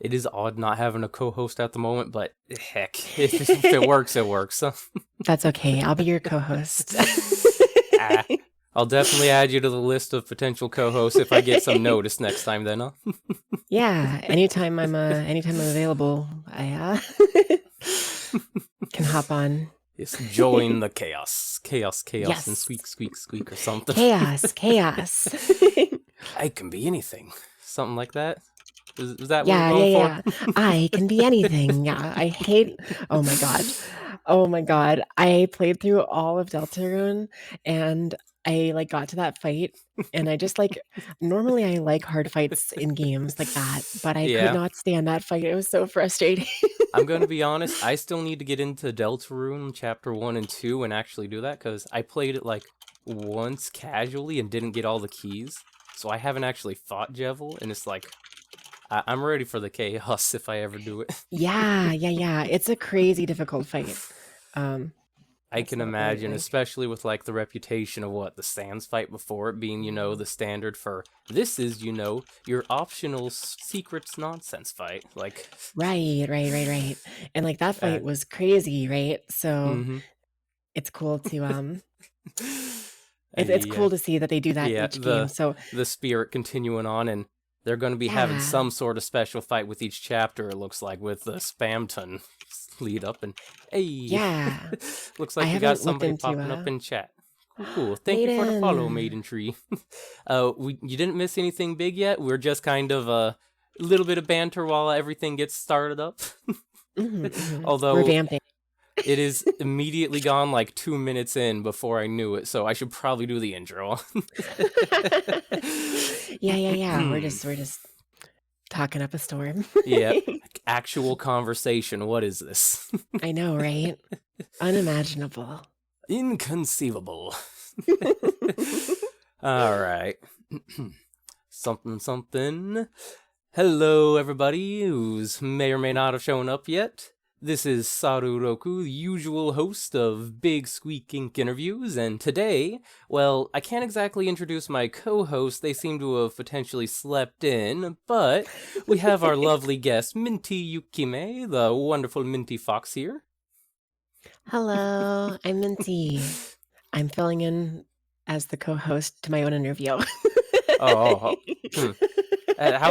It is odd not having a co-host at the moment, but heck, if it works, it works. That's okay. I'll be your co-host. Ah, I'll definitely add you to the list of potential co-hosts if I get some notice next time. Then, huh? Yeah, anytime I'm available, I can hop on. Just join the chaos, and Yes, squeak, squeak, squeak, or something. chaos. I can be anything, something like that. Is that what we're Yeah, going for? yeah, yeah. I can be anything. Yeah, I hate. Oh my god. Oh my god. I played through all of Deltarune, and I like got to that fight, and I just like normally I like hard fights in games like that, but I could Yeah. not stand that fight. It was so frustrating. I'm going to be honest, I still need to get into Deltarune Chapter 1 and 2 and actually do that, because I played it like once casually and didn't get all the keys. So I haven't actually fought Jevil, and it's like, I'm ready for the chaos if I ever do it. Yeah, yeah, yeah. It's a crazy difficult fight. I That's can what I imagine, like. especially with like the reputation of what the Sans fight before it being, the standard for this is, your optional secrets nonsense fight. Like, Right. And like that uh, fight was crazy, right? So mm-hmm. it's cool to it's Yeah, cool to see that they do that in yeah, each game. So the spirit continuing on, and they're going to be having yeah, some sort of special fight with each chapter. It looks like with the Spamton lead up, and hey, yeah. looks I like we got haven't looked somebody into popping up in chat. Cool. Thank you for the follow, Maiden. Maiden Tree. You didn't miss anything big yet. We're just kind of a little bit of banter while everything gets started up. Although Revamping. it is immediately gone like 2 minutes in before I knew it, so I should probably do the intro. Yeah. We're just talking up a storm. Yeah, actual conversation. What is this? I know, right? Unimaginable. Inconceivable. All right. something. Hello, everybody who's may or may not have shown up yet. This is Saruroku, the usual host of Big Squeak Inc. interviews, and today, well, I can't exactly introduce my co-host, they seem to have potentially slept in, but we have our lovely guest, MintyYukime, the wonderful Minty Fox here. Hello, I'm Minty. I'm filling in as the co-host to my own interview. How's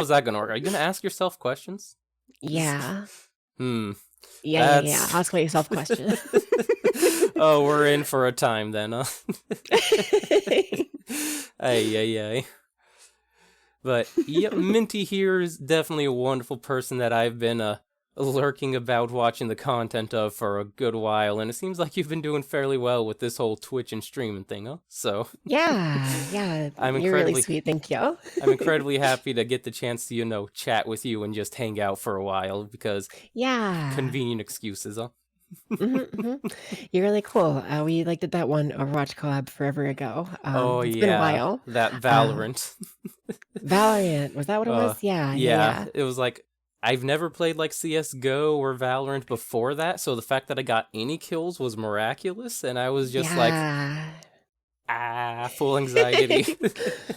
that gonna work? Are you gonna ask yourself questions? Yeah. Hmm. Yeah. That's. Ask myself questions. Oh, we're in for a time then, huh? Ay. But yeah, Minty here is definitely a wonderful person that I've been lurking about watching the content of for a good while, and it seems like you've been doing fairly well with this whole Twitch and streaming thing, huh? So Yeah. I'm You're really incredibly sweet. Thank you. I'm incredibly happy to get the chance to, chat with you and just hang out for a while because Yeah. convenient excuses, huh? hmm You're really cool. We like did that one Overwatch collab forever ago. Oh It's been a yeah, while. that Uh, Valorant. Valorant, was that what it was? Yeah. Yeah, it was like I've never played like CS:GO or Valorant before that, so the fact that I got any kills was miraculous, and I was just like, Yeah. full anxiety.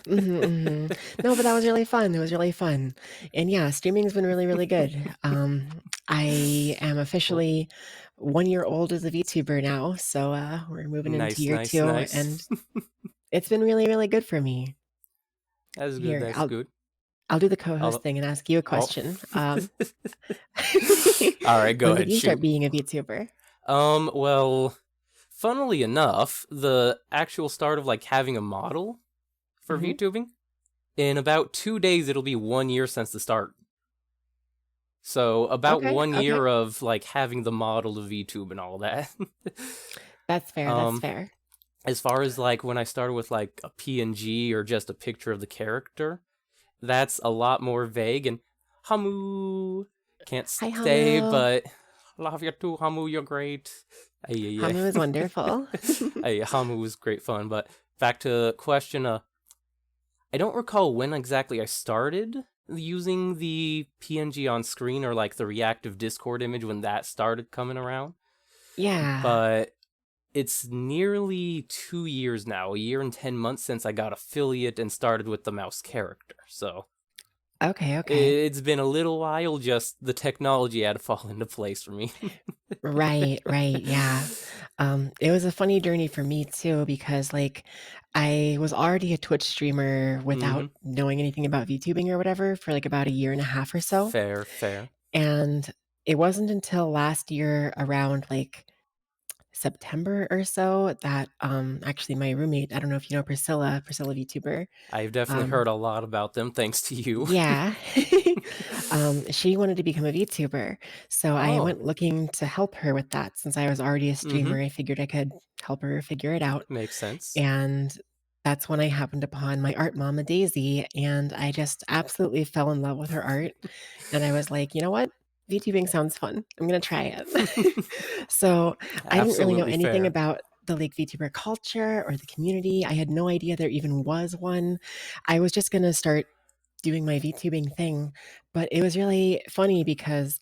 No, but that was really fun. It was really fun. And yeah, streaming's been really, really good. I am Cool. officially 1 year old as a VTuber now, so we're moving into Nice, year nice, 2, nice. and it's been really, really good for me. That's good. Here, That's I'll good. I'll do the co-host I'll, thing and ask you a oh. question. All right, go When did ahead. you start Shoot. being a VTuber? Well, funnily enough, the actual start of like having a model for Mhm. VTubing, in about 2 days, it'll be 1 year since the start. So about Okay, one okay. year of like having the model of VTube and all that. That's fair, that's um, fair. as far as like when I started with like a PNG or just a picture of the character, that's a lot more vague. And Hamu can't Hi, stay, Hamu. but love you too, Hamu. You're great. Ay. Hamu is wonderful. Hey, Hamu was great fun. But back to question. I don't recall when exactly I started using the PNG on screen or like the reactive Discord image when that started coming around, Yeah. but it's nearly 2 years now, a year and 10 months since I got affiliate and started with the mouse character. So Okay, okay. It's been a little while, just the technology had to fall into place for me. Right, right, yeah. It was a funny journey for me too because, like, I was already a Twitch streamer without Mhm. knowing anything about VTubing or whatever for, like, about a year and a half or so, Fair, fair. and it wasn't until last year around, like, September or so that, actually my roommate, I don't know if you know Priscilla VTuber, I've definitely um heard a lot about them thanks to you. yeah. She wanted to become a VTuber, so I Oh, went looking to help her with that since I was already a mhm. streamer, I figured I could help her figure it out, Makes sense. and that's when I happened upon my art mama, Daisy, and I just absolutely fell in love with her art, and I was like, "You know what? VTubing sounds fun. I'm gonna try it." So, I didn't really know Absolutely anything fair. about the, like, VTuber culture or the community, I had no idea there even was one. I was just gonna start doing my VTubing thing, but it was really funny because,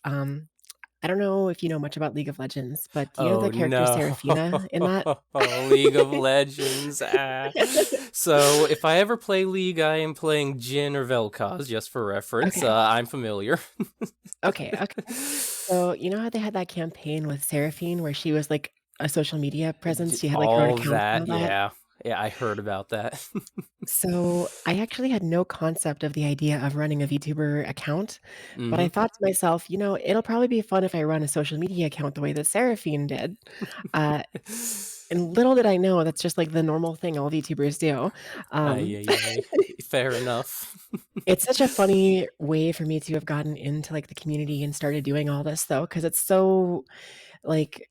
I don't know if you know much about League of Legends, but do you know the Oh, character no. Seraphina in that? League of Legends, So, if I ever play League, I am playing Jhin or Vel'Koz, just for reference, Okay, I'm familiar. okay, okay. So, you know how they had that campaign with Seraphine where she was, like, a social media presence? J She had, like, her own all account and that, all that? yeah. Yeah, I heard about that. So, I actually had no concept of the idea of running a VTuber account, but I Mhm. thought to myself, "You know, it'll probably be fun if I run a social media account the way that Seraphine did." Uh, and little did I know that's just, like, the normal thing all VTubers do. Ay, Um, ay, ay. Fair enough. it's such a funny way for me to have gotten into, like, the community and started doing all this though, because it's so, like,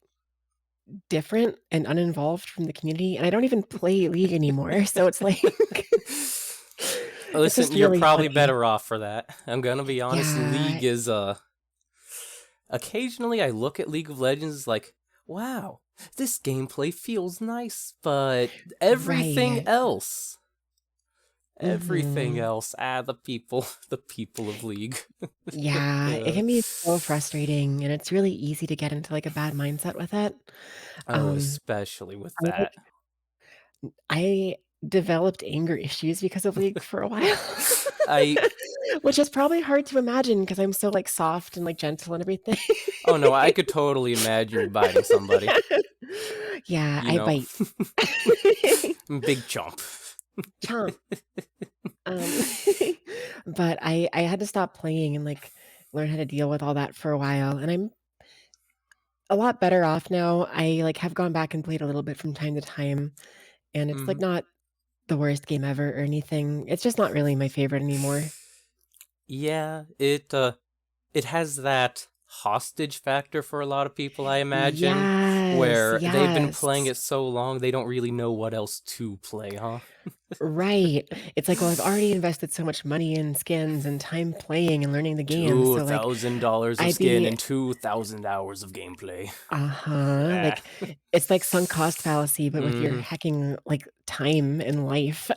different and uninvolved from the community, and I don't even play League anymore, so it's like it's Listen, just you're really probably funny. better off for that. I'm gonna be honest, Yeah, League is, occasionally I look at League of Legends like, "Wow, this gameplay feels nice," but everything right. else everything Mhm. else, the people the people of League. Yeah, it Uh, can be so frustrating, and it's really easy to get into, like, a bad mindset with it. oh, Um, especially with I like that. I developed anger issues because of League for a while, I which is probably hard to imagine because 'cause I'm so, like, soft and, like, gentle and everything. oh, no, I could totally imagine you biting somebody, Yeah, you I know? bite. Big chomp. Chomp. Um, but I had to stop playing and, like, learn how to deal with all that for a while, and I'm a lot better off now. I, like, have gone back and played a little bit from time to time, and it's, like, Mhm. not the worst game ever or anything. It's just not really my favorite anymore. Yeah, it has that hostage factor for a lot of people, I imagine, Yes, where they've been playing yes. it so long, they don't really know what else to play, huh? Right. It's like, well, I've already invested so much money in skins and time playing and learning the game, so, like, $2,000 of I'd skin be and 2,000 hours of gameplay. uh-huh, Ah. like, it's like sunk cost fallacy, but with your Mhm. hecking, like, time and life.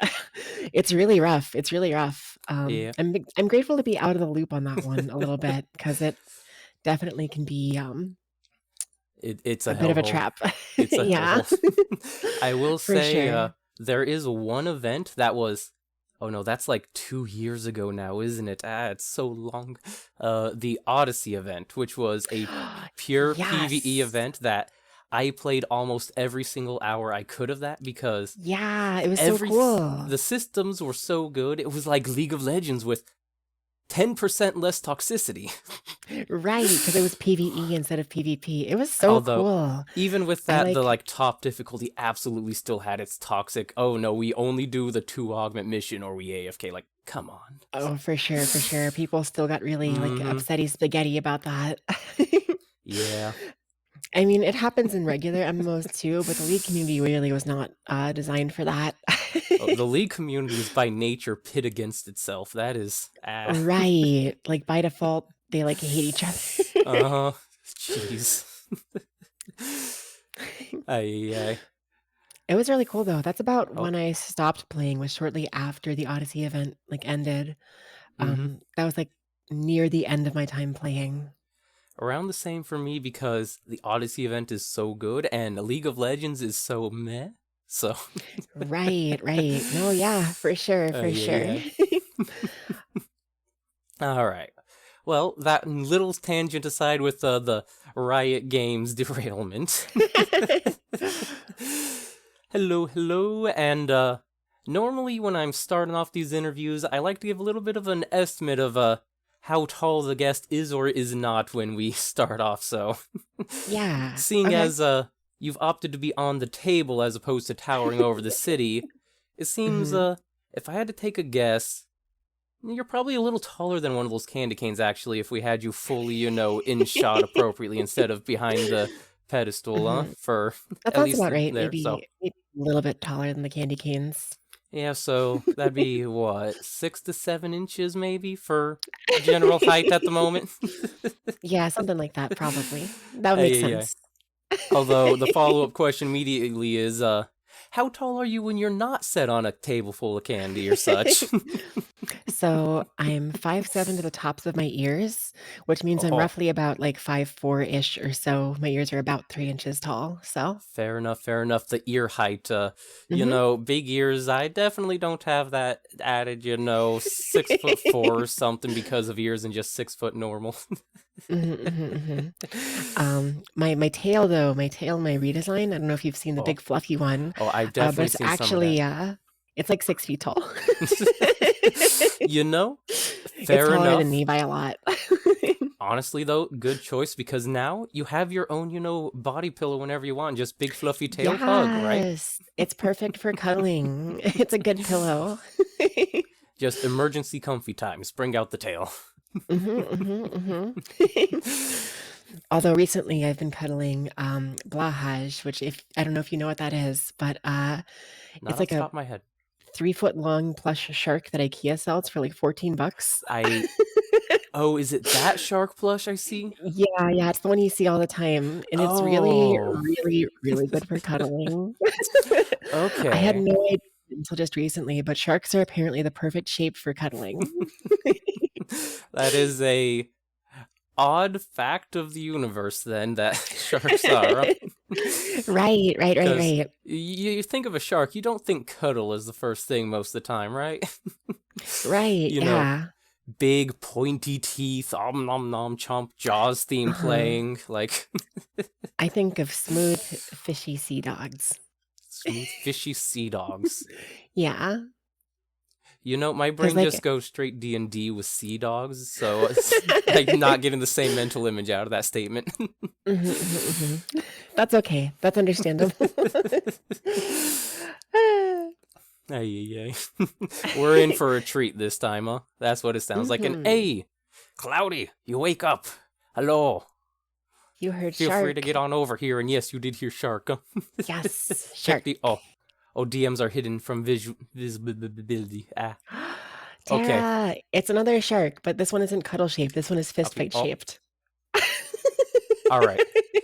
It's really rough, it's really rough. Yeah. I'm grateful to be out of the loop on that one a little bit because it definitely can be, It's a a bit of a hellhole. trap. It's a Yeah, hellhole. I will for say, sure. there is one event that was oh no, that's like 2 years ago now, isn't it? It's so long. The Odyssey event, which was a pure PvE Yes. event that I played almost every single hour I could of that because Yeah, it was so cool. the systems were so good. It was like League of Legends with 10% less toxicity. Right, because it was PvE instead of PvP. It was so Although, cool. even with I that, the like like top difficulty absolutely still had its toxic. Oh no, we only do the 2 augment mission or we AFK. Like, come on. oh, for sure, for sure. People still got really, like, Mm-hmm. upsetty spaghetti about that. Yeah. I mean, it happens in regular MMOs too, but the League community really was not, designed for that. Oh, the League community is by nature pit against itself. That is Right, like, by default, they, like, hate each other. uh-huh. Jeez. Ay, ay. It was really cool, though. That's about Oh. when I stopped playing, was shortly after the Odyssey event, like, ended. Mm-hmm. That was, like, near the end of my time playing. Around the same for me because the Odyssey event is so good and League of Legends is so meh. So, Right, right. No, yeah, for sure, for ay, ay, sure. ay. All right. Well, that little tangent aside with the Riot Games derailment. Hello, and normally when I'm starting off these interviews, I like to give a little bit of an estimate of how tall the guest is or is not when we start off, so... Yeah. Seeing Okay. as you've opted to be on the table as opposed to towering over the city, it seems Mhm. if I had to take a guess, you're probably a little taller than one of those candy canes, actually, if we had you fully, in shot appropriately instead of behind the pedestal, Mhm. for That at sounds least about right. there. So, Maybe a little bit taller than the candy canes. yeah, so that'd be what, 6 to 7 inches maybe for general height at the moment? Yeah, something like that, probably. That would make Yeah. sense. Although the follow-up question immediately is, how tall are you when you're not set on a table full of candy or such? So I'm 5'7" to the tops of my ears, which means I'm Oh, roughly about like 5'4" ish or so. My ears are about 3 inches tall. So, fair enough, fair enough. The ear height, hmm big ears. I definitely don't have that added, 6'4" or something because of ears and just 6 foot normal. my tail though, my redesign. I don't know if you've seen the Oh, big fluffy one, oh, I've but definitely it's seen some of that. actually it's like 6 feet tall. You know, It's fair taller than enough. me by a lot. Honestly, though, good choice because now you have your own, body pillow whenever you want. Just big fluffy tail hug, right? Yes, it's perfect for cuddling. It's a good pillow. Just emergency comfy times. Bring out the tail. Although recently I've been cuddling blahaj, which if I don't know if you know what that is, but Not it's off like the a top of my head. 3 foot long plush shark that IKEA sells for like $14. I Oh, is it that shark plush I see? Yeah, it's the one you see all the time, and it's really, Oh, really, really good for cuddling. I had okay. no idea until just recently, but sharks are apparently the perfect shape for cuddling. That is a odd fact of the universe then that sharks are. Right, right, right, Because right. you think of a shark, you don't think cuddle is the first thing most of the time, right? Right, you know, yeah. big pointy teeth, om nom nom chomp, Jaws theme Uh-huh. playing, like I think of smooth, fishy sea dogs. smooth fishy sea dogs. Yeah, My because brain just like goes straight D&D with sea dogs, so I'm not getting the same mental image out of that statement. Mhm, mhm, mhm. That's okay. That's understandable. Ay, ay, ay. We're in for a treat this time, huh? That's what it sounds like. And Mhm. hey, Cloudy, you wake up. Hello. You heard Feel free to shark. get on over here. And yes, you did hear shark. Huh? Yes, Check shark. the DMs are hidden from visibility. Ah, okay. Tara, it's another shark, but this one isn't cuddle shaped. This one is fist Copy. fight Oh, shaped. all right.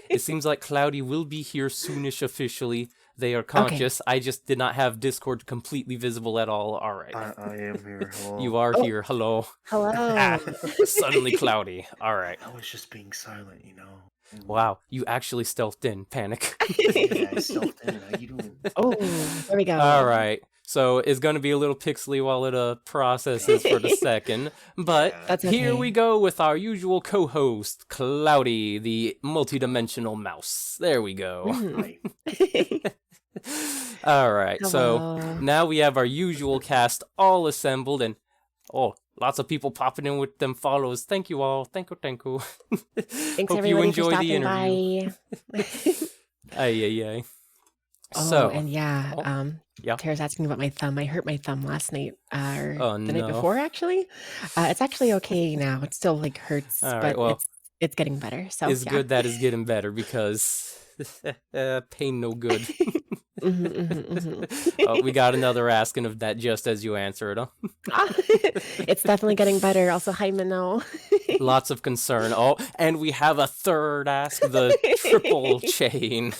It seems like Cloudy will be here soonish officially. They are Okay. conscious. I just did not have Discord completely visible at all. All right. I am here. You Hello. are Oh, here. Hello. hello. Ah, suddenly Cloudy. All right. I was just being silent, you know. Wow, you actually stealthed in. Panic. Yeah, I stealthed in. How you doing? Oh, there we All go. right. So it's going to be a little pixely while it processes for the second. But Yeah. That's here we okay. go with our usual co-host, Cloudy, the multidimensional mouse. There we go. Mhm. Hi. All right. So Hello. now we have our usual cast all assembled and lots of people popping in with them follows. Thank you all. Thank you, thank you. Thanks Hope you everybody for enjoy the stopping interview. by. Ay, ay, ay. Oh, So, and yeah, oh, yeah. Tara's asking about my thumb. I hurt my thumb last night, or Oh, the night no. before, actually. It's actually okay now. It still like hurts, All right. but Well, it's getting better. So it's yeah. good that it's getting better because pain no good. Oh, we got another asking of that just as you answered, huh? It's definitely getting better. Also, hi Minnow. Lots of concern. Oh, and we have a third ask, the triple chain.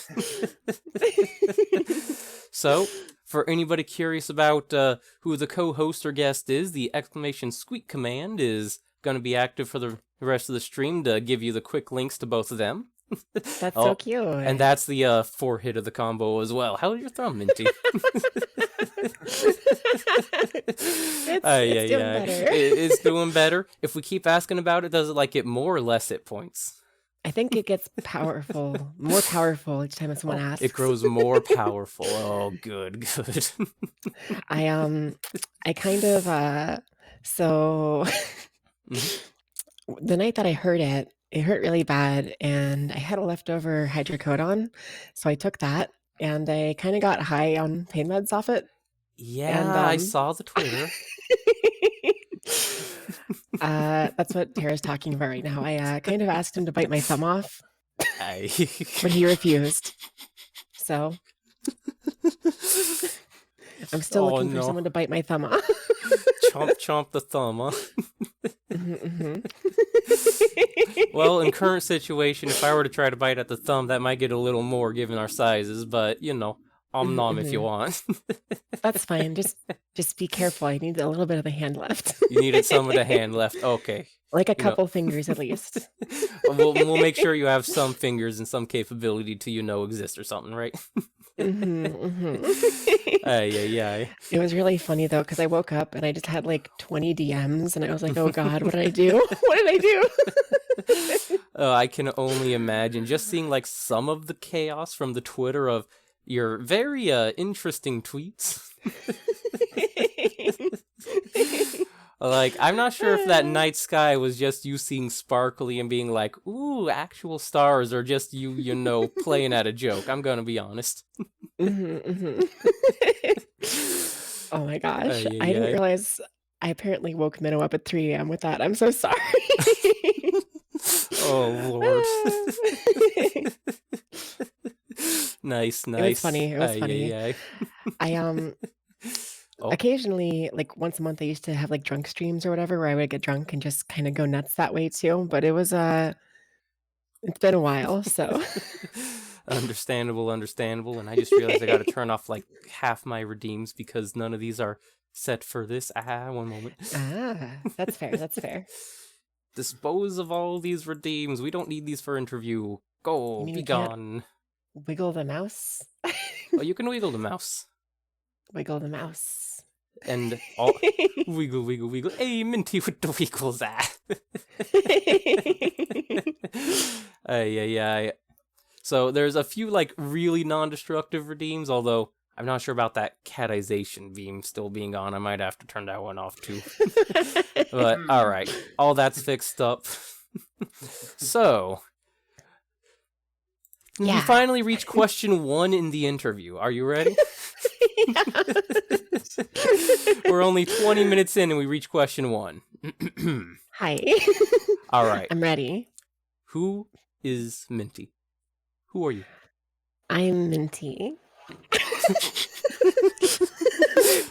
So, for anybody curious about who the co-host or guest is, the exclamation squeak command is going to be active for the rest of the stream to give you the quick links to both of them. That's Oh, so cute. and that's the 4 hit of the combo as well. How's your thumb, Minty? It's doing better. It's doing better. If we keep asking about it, does it like get more or less hit points? I think it gets more powerful each time someone asks. It grows more powerful. Oh, good. I kind of so the night that I heard it hurt really bad, and I had a leftover hydrocodone, so I took that, and I kind of got high on pain meds off it. Yeah, And I saw the Twitter. That's what Tara's talking about right now. I kind of asked him to bite my thumb off, but he refused. So I'm still looking for someone to bite my thumb off. Chomp the thumb, huh? Well, in current situation, if I were to try to bite at the thumb, that might get a little more given our sizes, but, you know, I'll nom if you want. That's fine. Just be careful. I need a little bit of the hand left. You needed some of the hand left. Okay. Like a couple fingers at least. We'll make sure you have some fingers and some capability to, exist or something, right? It was really funny though, because I woke up and I just had like 20 DMs and I was like, oh God, what did I do? What did I do? I can only imagine just seeing like some of the chaos from the Twitter of your very interesting tweets. Like, I'm not sure if that night sky was just you seeing sparkly and being like, ooh, actual stars, or just you, playing at a joke. I'm gonna be honest. Oh my gosh. I didn't realize I apparently woke Minnow up at 3 a.m. with that. I'm so sorry. Oh, Lord. Nice. It was funny. I occasionally, like once a month, I used to have like drunk streams or whatever, where I would get drunk and just kind of go nuts that way too. But it's been a while, so. Understandable. And I just realized I got to turn off like half my redeems because none of these are set for this. One moment. That's fair. Dispose of all these redeems. We don't need these for interview. Go, be gone. Wiggle the mouse? Oh, you can wiggle the mouse. Wiggle the mouse. And all wiggle. Hey, Minty with the wiggles. So there's a few like really non-destructive redeems, although I'm not sure about that catization beam still being on. I might have to turn that one off too. But all right, all that's fixed up. So we finally reached question 1 in the interview. Are you ready? We're only 20 minutes in and we reach question 1. Hi. All right. I'm ready. Who is Minty? Who are you? I'm Minty.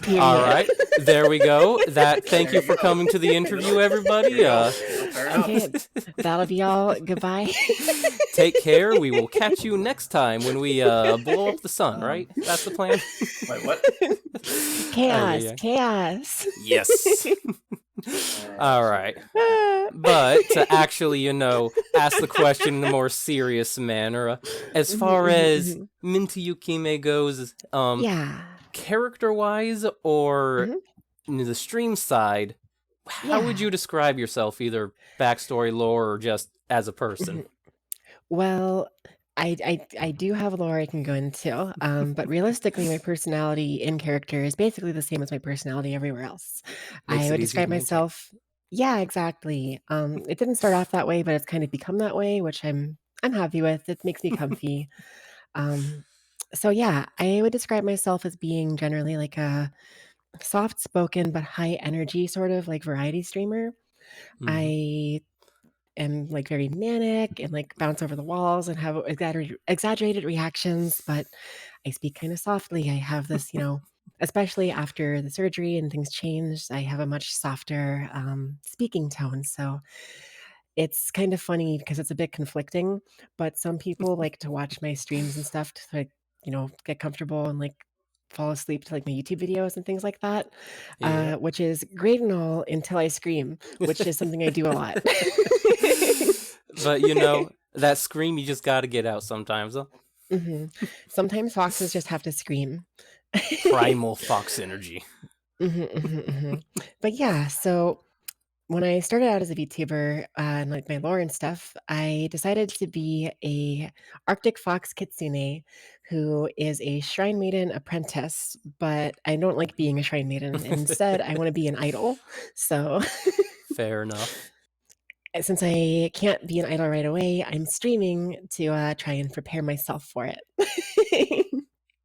All right. There we go. Thank you for coming to the interview, everybody. Okay, that'll be all. Goodbye. Take care. We will catch you next time when we blow up the sun, right? That's the plan? Wait, what? Chaos. Yes. All right. But to actually, ask the question in a more serious manner, as far as MintyYukime goes, character-wise or the stream side, how would you describe yourself, either backstory, lore, or just as a person? Well, I do have lore I can go into, but realistically, my personality in character is basically the same as my personality everywhere else. I would describe myself. Yeah, exactly. It didn't start off that way, but it's kind of become that way, which I'm happy with. It makes me comfy. So yeah, I would describe myself as being generally like a soft-spoken but high energy sort of like variety streamer. I am like very manic and like bounce over the walls and have exaggerated reactions, but I speak kind of softly. I have this, especially after the surgery and things changed, I have a much softer speaking tone. So it's kind of funny because it's a bit conflicting, but some people like to watch my streams and stuff to like, get comfortable and like fall asleep to like my YouTube videos and things like that, which is great and all until I scream, which is something I do a lot. But That scream you just gotta get out sometimes, huh? Sometimes foxes just have to scream. Primal fox energy. But yeah, so when I started out as a VTuber and like my lore and stuff, I decided to be a Arctic fox kitsune who is a shrine maiden apprentice, but I don't like being a shrine maiden. Instead, I want to be an idol. So Fair enough. since I can't be an idol right away, I'm streaming to try and prepare myself for it.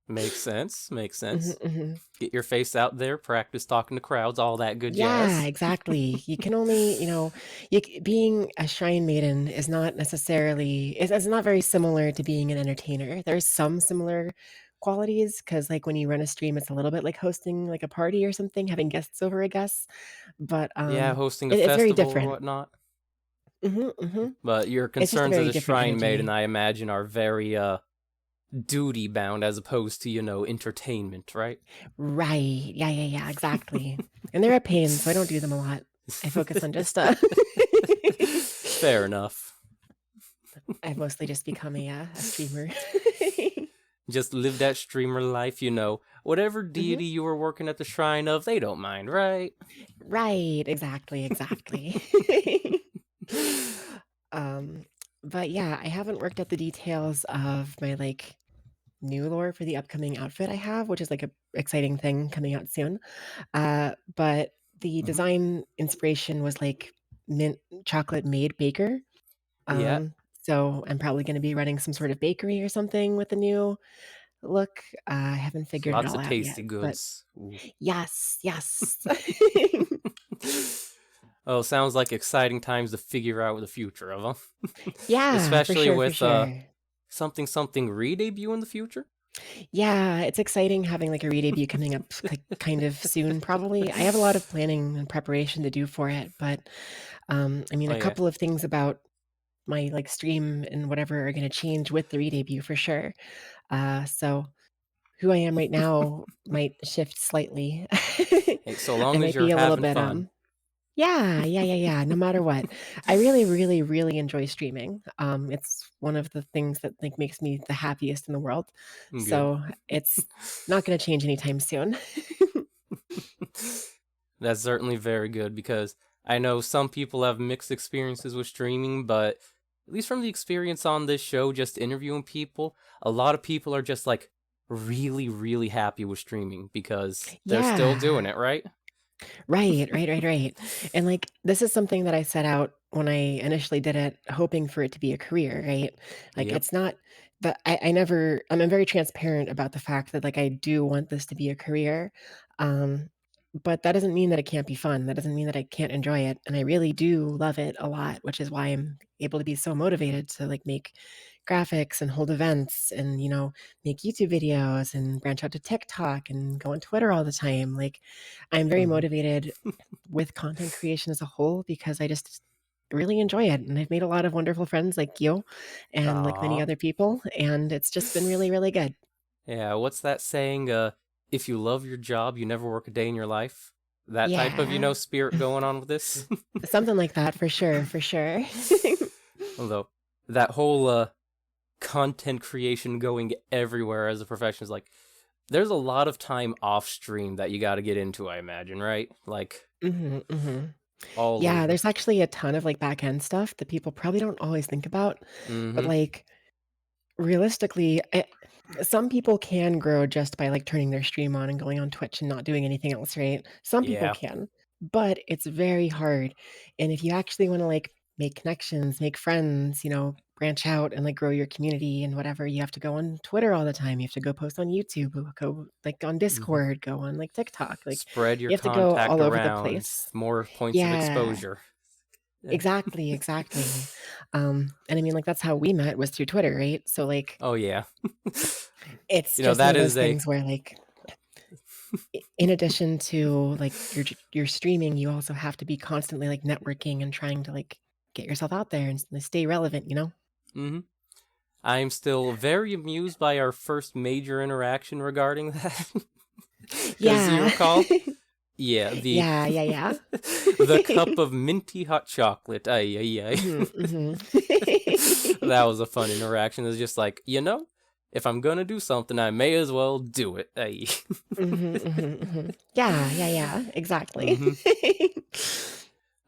Makes sense. Makes Mhm, sense. mhm. Get your face out there, practice talking to crowds, all that good Yeah, jazz. exactly. You can only, being a shrine maiden is not necessarily, it's not very similar to being an entertainer. There's some similar qualities because, like, when you run a stream, it's a little bit like hosting like a party or something, having guests over, I guess. But Yeah, hosting a it's very festival or different. whatnot. Hmm. But your It's just a concerns as very a different shrine maiden, energy. I imagine, are very duty bound as opposed to, entertainment, right? Right. Yeah, yeah, yeah, exactly. And they're a pain, so I don't do them a lot. I focus on just Fair enough. I've mostly just become a streamer. Just live that streamer life, whatever Hmm. deity you were working at the shrine of, they don't mind, right? Right, exactly, exactly. um, but yeah, I haven't worked out the details of my like new lore for the upcoming outfit I have, which is like a exciting thing coming out soon. But the Mhm. design inspiration was like mint chocolate made baker. Yeah, So I'm probably going to be running some sort of bakery or something with the new look. I haven't figured it lots all of out yet, tasty but goods. Ooh. yes, yes. Oh, sounds like exciting times to figure out the future of them. Yeah, for Especially sure, for with sure. something re-debut in the future. Yeah, it's exciting having like a re-debut coming up kind of soon, probably. I have a lot of planning and preparation to do for it, but I mean, Oh a yeah, couple of things about my like stream and whatever are going to change with the re-debut for sure. So who I am right now might shift slightly. hey, so I long as might you're be a little having bit fun. yeah, yeah, yeah, yeah, no matter what. I really, really, really enjoy streaming. It's one of the things that, like, makes me the happiest in the world. Good. So, it's not gonna change anytime soon. That's certainly very good because I know some people have mixed experiences with streaming, but at least from the experience on this show, just interviewing people, a lot of people are just like really, really happy with streaming because they're still doing Yeah. it, right? Right, right, right, right. And, like, this is something that I set out when I initially did it, hoping for it to be a career, right? Like, Yep. it's not that I never I'm very transparent about the fact that, like, I do want this to be a career, um, but that doesn't mean that it can't be fun. That doesn't mean that I can't enjoy it, and I really do love it a lot, which is why I'm able to be so motivated to, like, make graphics and hold events and, make YouTube videos and branch out to TikTok and go on Twitter all the time. Like, I'm very Hmm. motivated with content creation as a whole because I just really enjoy it. And I've made a lot of wonderful friends like you and like many Aw. other people. And it's just been really, really good. Yeah, what's that saying? If you love your job, you never work a day in your life. That type of, Yeah. spirit going on with this. Something like that for sure, for sure. Although that whole content creation going everywhere as a profession is like there's a lot of time off stream that you got to get into, I imagine, right? Like Mhm, mhm. all Yeah, over. there's actually a ton of like back end stuff that people probably don't always think about. But Mm-hmm. like realistically, some people can grow just by, like, turning their stream on and going on Twitch and not doing anything else, right? Some people Yeah. can, but it's very hard, and if you actually wanna, like, make connections, make friends, branch out and, like, grow your community and whatever, you have to go on Twitter all the time, you have to go post on YouTube, go, like, on Mm-hmm. Discord, go on, like, TikTok, like, Spread your you have to go contact all over the around, place. more points of Yeah. exposure. Yeah. Exactly, exactly. And I mean, like, that's how we met was through Twitter, right? So, like, Oh yeah. it's just one That of those is a things where, like, in addition to, like, your streaming, you also have to be constantly, like, networking and trying to, like, get yourself out there and stay relevant, you know? mm-hmm. I'm still very amused by our first major interaction regarding that. Because you Yeah. recall Yeah, the Yeah, yeah, yeah. the cup of minty hot chocolate. Ay, ay, ay. That was a fun interaction. It's just like, if I'm gonna do something, I may as well do it. Ay. Yeah, yeah, yeah, exactly. hmm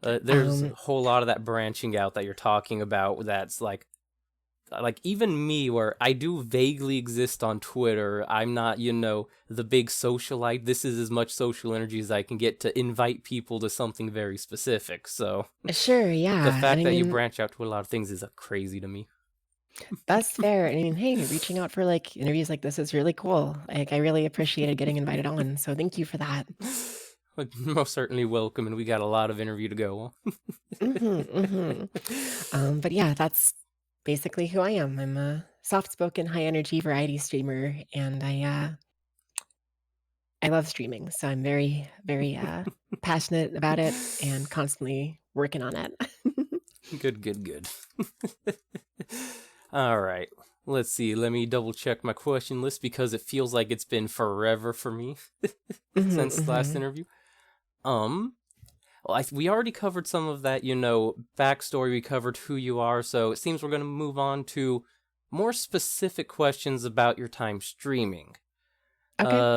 There's a Um, whole lot of that branching out that you're talking about. That's like even me, where I do vaguely exist on Twitter. I'm not, the big socialite. This is as much social energy as I can get to invite people to something very specific. So sure, the yeah, and fact I that you mean, branch out to a lot of things is crazy to me. that's fair. I mean, hey, reaching out for like interviews like this is really cool. Like, I really appreciated getting invited on, so thank you for that. Most certainly welcome, and we got a lot of interview to go. But yeah, that's basically who I am. I'm a soft-spoken, high-energy variety streamer, and I love streaming, so I'm very, very passionate about it and constantly working on it. Good, good, good. All right. Let's see. Let me double check my question list because it feels like it's been forever for me since the last interview. Well, we already covered some of that, backstory. We covered who you are, so it seems we're going to move on to more specific questions about your time streaming. Okay.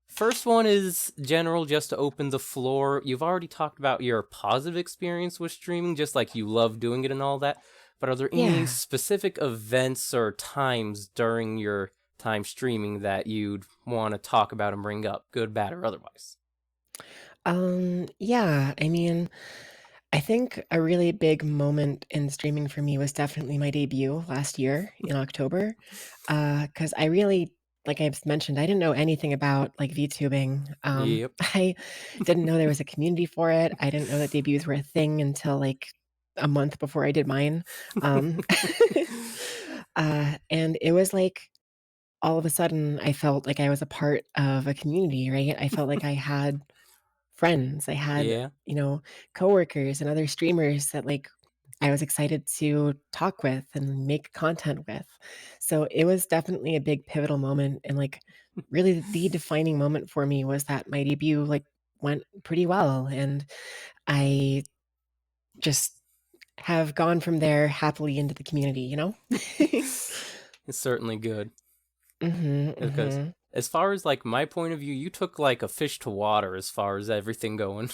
First one is general, just to open the floor. You've already talked about your positive experience with streaming, just like you love doing it and all that. But are there any Yeah. specific events or times during your time streaming that you'd want to talk about and bring up, good, bad, or otherwise? Yeah, I mean, I think a really big moment in streaming for me was definitely my debut last year in October. Because I really, like I've mentioned, I didn't know anything about like VTubing. Yep. I didn't know there was a community for it. I didn't know that debuts were a thing until like a month before I did mine. Um, and it was like all of a sudden I felt like I was a part of a community, right? I felt like I had friends. I had, Yeah. coworkers and other streamers that like I was excited to talk with and make content with. So it was definitely a big pivotal moment and like really the defining moment for me was that my debut like went pretty well and I just have gone from there happily into the community. It's certainly good. Mhm, Because mhm. as far as like my point of view, you took like a fish to water as far as everything going.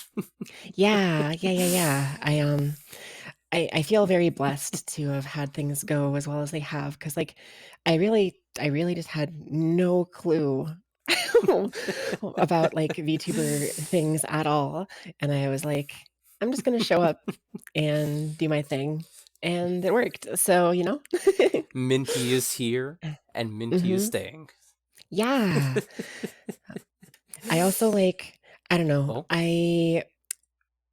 Yeah, yeah, yeah, yeah. I feel very blessed to have had things go as well as they have because like I really just had no clue about like VTuber things at all. And I was like, I'm just gonna show up and do my thing. And it worked. So. Minty is here, and Minty is hmm staying. Yeah. I also like, I don't know, Oh, I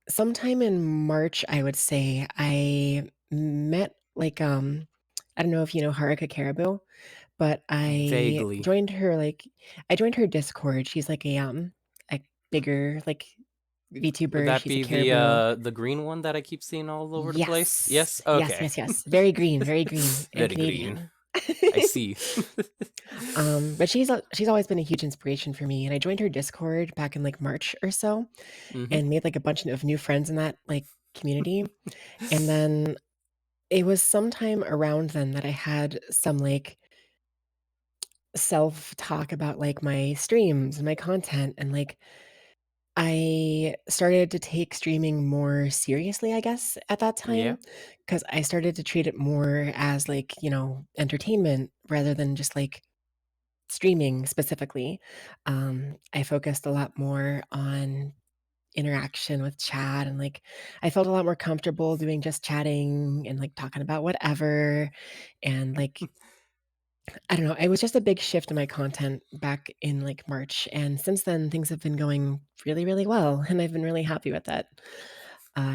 sometime in March, I would say, I met like I don't know if you know Haruka Caribou, but vaguely. I joined her Discord. She's like a bigger like Would VTuber. that She's a be caribou. the green one that I keep seeing all over the place? Yes. Yes? Yes, Okay. yes, yes. Very green and Very green. Canadian. I see. But she's always been a huge inspiration for me and I joined her Discord back in like March or so hmm and made like a bunch of new friends in that like community. And then it was sometime around then that I had some, like, self-talk about, like, my streams and my content, and, like, I started to take streaming more seriously, I guess, at that Yeah. time, because I started to treat it more as, like, entertainment rather than just, like, streaming specifically. I focused a lot more on interaction with chat and, like, I felt a lot more comfortable doing just chatting and, like, talking about whatever, and, like, I don't know, it was just a big shift in my content back in, like, March, and since then, things have been going really, really well, and I've been really happy with that.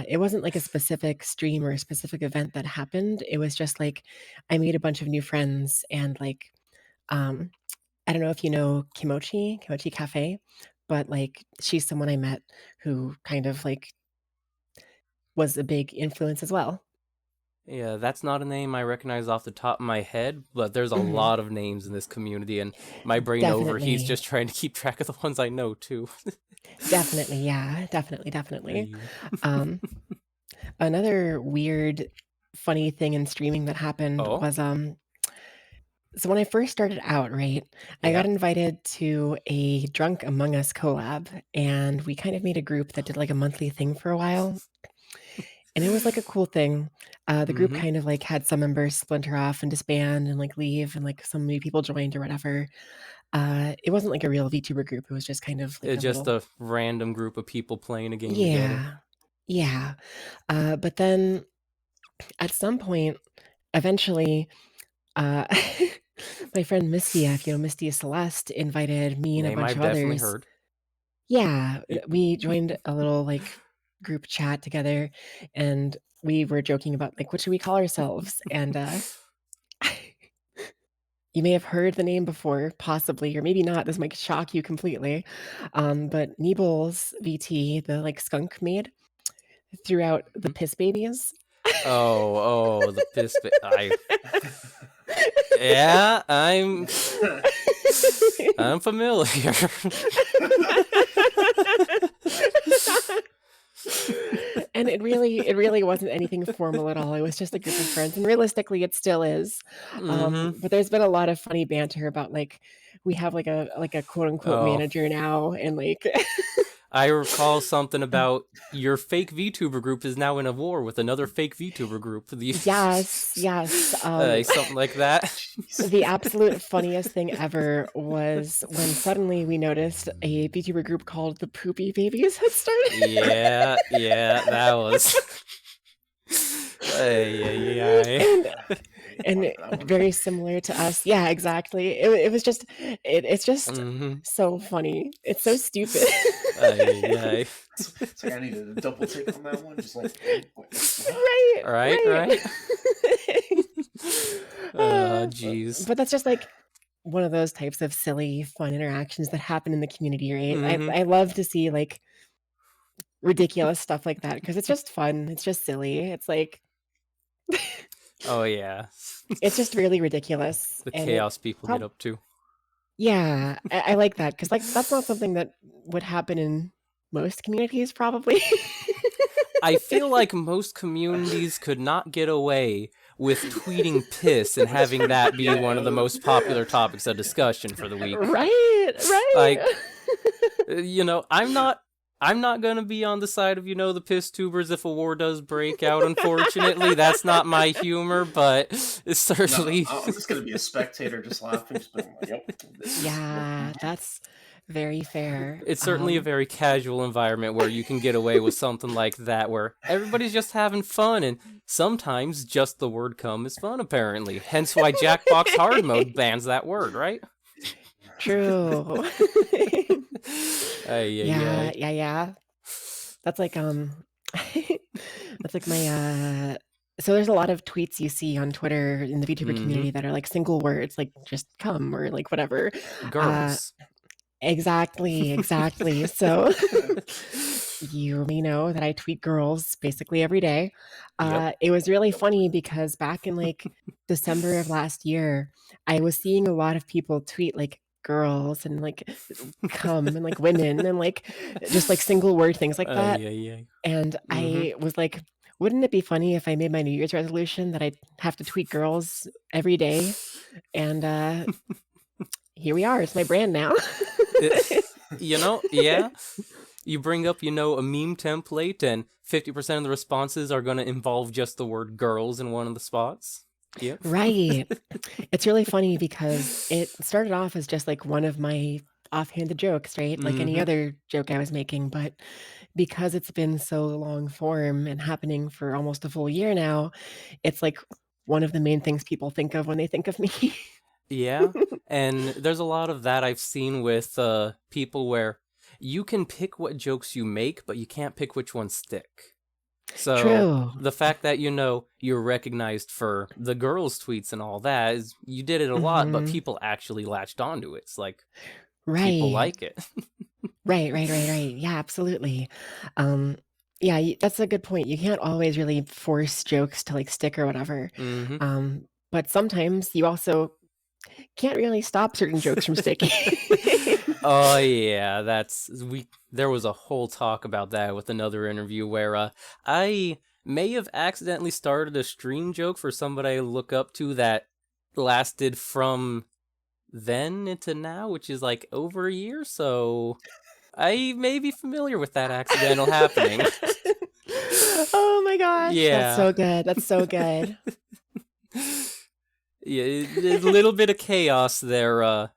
It wasn't, like, a specific stream or a specific event that happened, it was just, like, I made a bunch of new friends and, like, um, I don't know if you know Kimochi Cafe, but, like, she's someone I met who kind of, like, was a big influence as well. Yeah, that's not a name I recognize off the top of my head, but there's a Mhm. lot of names in this community, and my brain overheats Definitely. just trying to keep track of the ones I know, too. Definitely, yeah, definitely. Ay. Um, Another weird, funny thing in streaming that happened Oh, was, so when I first started out, right, I got yeah. invited to a Drunk Among Us collab, and we kind of made a group that did, like, a monthly thing for a while, and it was, like, a cool thing. The group Mm-hmm. kind of, like, had some members splinter off and disband and, like, leave, and, like, so many people joined or whatever. It wasn't, like, a real VTuber group, it was just kind of, like, It's a just little. a random group of people playing a game together. Yeah. Yeah. But then at some point, eventually, uh, my friend Misty, if you know Misty Celeste, invited me and a Name bunch I've of definitely others. heard. Yeah, Y- we joined a little, like, group chat together, and we were joking about, like, what should we call ourselves? And, you may have heard the name before, possibly, or maybe not, this might shock you completely, but Neebles VT, the, like, skunk maid, threw out the Mhm. piss babies. The piss. Yeah, I'm familiar. And it really wasn't anything formal at all, it was just a group of friends, and realistically, it still is. Mm-hmm. But there's been a lot of funny banter about, like, we have, like a quote, unquote, Oh, "manager" now, and, like I recall something about your fake VTuber group is now in a war with another fake VTuber group. Yes, yes, Something like that. the Jesus. absolute funniest thing ever was when suddenly we noticed a VTuber group called the Poopy Babies had started. Yeah, that was. Ay, ay, ay. And Yeah, you and wanted that one. very similar to us. Yeah, exactly. It was just it's just Mm-hmm. so funny. It's so stupid. Ay, ay. It's like I needed a double take on that one. Just like, what? Right, Right, right. right. Uh, Jeez. but that's just, like, one of those types of silly, fun interactions that happen in the community, right? Mm-hmm. I love to see, like, ridiculous stuff like that because it's just fun. It's just silly. It's like Oh yeah. it's just really ridiculous, The and it chaos people get prob up to. yeah, I like that because, like, that's not something that would happen in most communities probably. I feel like most communities could not get away with tweeting piss and having that be one of the most popular topics of discussion for the week. Right, Like, right. I'm not gonna be on the side of, the piss tubers if a war does break out, unfortunately. That's not my humor, but it's No, certainly I'm just gonna be a spectator, just laughing, just being like, "Yep, this is yep." Yeah, that's very fair. it's certainly a very casual environment where you can get away with something like that, where everybody's just having fun, and sometimes just the word cum is fun, apparently. Hence why Jackbox Hard Mode bans that word, right? True. Ay, ay, Yeah, ay. yeah. That's like, that's like my, so there's a lot of tweets you see on Twitter in the VTuber Mm-hmm. community that are, like, single words, like, just "come" or, like, whatever. Uh, Girls. exactly. So, you may know that I tweet girls basically every day. Yep. It was really funny because back in, like, December of last year, I was seeing a lot of people tweet, like, girls and, like, "come" and, like, "women" and, like, just, like, single word things like Ay, that. ay, ay. And Mm-hmm. I was like, "Wouldn't it be funny if I made my New Year's resolution that I'd have to tweet girls every day?" And, here we are, it's my brand now. Yeah. You bring up, a meme template, and 50% of the responses are going to involve just the word girls in one of the spots. Yep. Right. It's really funny because it started off as just, like, one of my offhanded jokes, right? Like any Mm-hmm. other joke I was making, but because it's been so long form and happening for almost a full year now, it's, like, one of the main things people think of when they think of me. Yeah. And there's a lot of that I've seen with people where you can pick what jokes you make, but you can't pick which ones stick. So True. the fact that, you're recognized for the girls' tweets and all that is you did it a lot, but Mhm. people actually latched onto it. It's like people Right. like it. Right. Yeah, absolutely. Um, yeah, that's a good point. You can't always really force jokes to, like, stick or whatever. Mm-hmm. But sometimes you also can't really stop certain jokes from sticking. Oh yeah, there was a whole talk about that with another interview where I may have accidentally started a stream joke for somebody I look up to that lasted from then into now, which is like over a year, so I may be familiar with that accidental happening. Oh my gosh, that's Yeah. so good. That's so good. Yeah, a little bit of chaos there.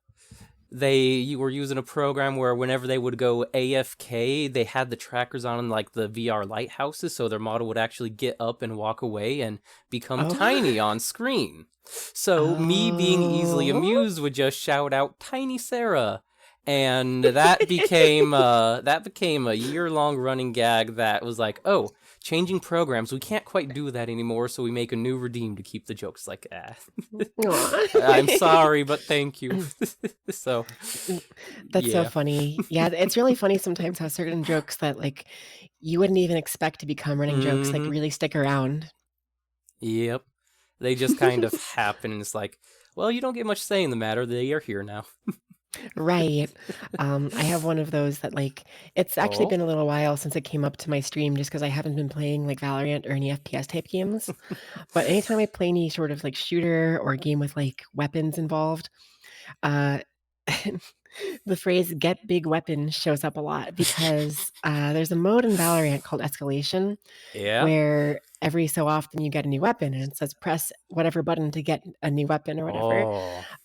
You were using a program where whenever they would go AFK, they had the trackers on like the VR lighthouses, so their model would actually get up and walk away and become Oh. tiny on screen. So me being easily Oh. amused would just shout out "Tiny Sarah," and that became a year-long running gag that was like, oh, changing programs, we can't quite do that anymore, so we make a new redeem to keep the jokes. Like, Aw. I'm sorry, but thank you. So That's so yeah. funny. Yeah, it's really funny sometimes how certain jokes that like you wouldn't even expect to become running jokes like Mhm. really stick around. Yep. They just kind of happen, and it's like, well, you don't get much say in the matter. They are here now. Right. I have one of those that like it's actually Oh. been a little while since it came up to my stream just because I haven't been playing like Valorant or any FPS type games. But anytime I play any sort of like shooter or game with like weapons involved, uh the phrase "get big weapon" shows up a lot because there's a mode in Valorant called Escalation Yeah. where every so often you get a new weapon and it says press whatever button to get a new weapon or whatever.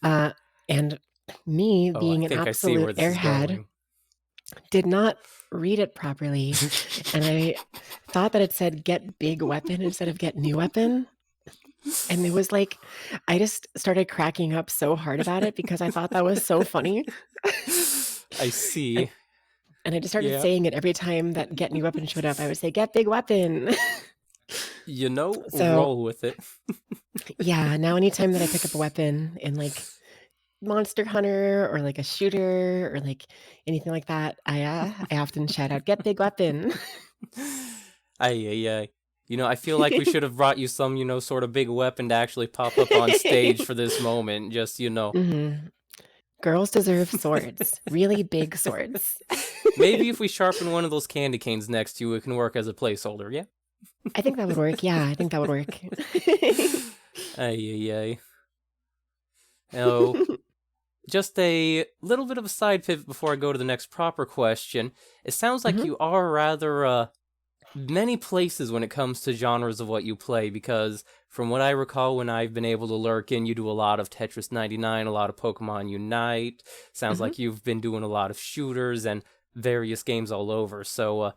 Oh. And me, Oh, I being an think I see where absolute this is airhead, going. did not read it properly, and I thought that it said "get big weapon" instead of "get new weapon." And it was like, I just started cracking up so hard about it because I thought that was so funny. I see. And and I just started Yeah. saying it every time that "get new weapon" showed up. I would say "get big weapon." You know, So roll with it. yeah, now anytime that I pick up a weapon in like Monster Hunter or like a shooter or like anything like that, I often shout out "get big weapon." Ay. You know, I feel like we should have brought you some, sort of big weapon to actually pop up on stage for this moment. Just, Mhm. Girls deserve swords, really big swords. maybe if we sharpen one of those candy canes next to you, it can work as a placeholder, yeah? I think that would work. Yeah, I think that would work. Ay. Oh, just a little bit of a side pivot before I go to the next proper question. It sounds like Mhm. you are rather many places when it comes to genres of what you play, because from what I recall when I've been able to lurk in, you do a lot of Tetris 99, a lot of Pokemon Unite. Sounds Mhm. like you've been doing a lot of shooters and various games all over. So,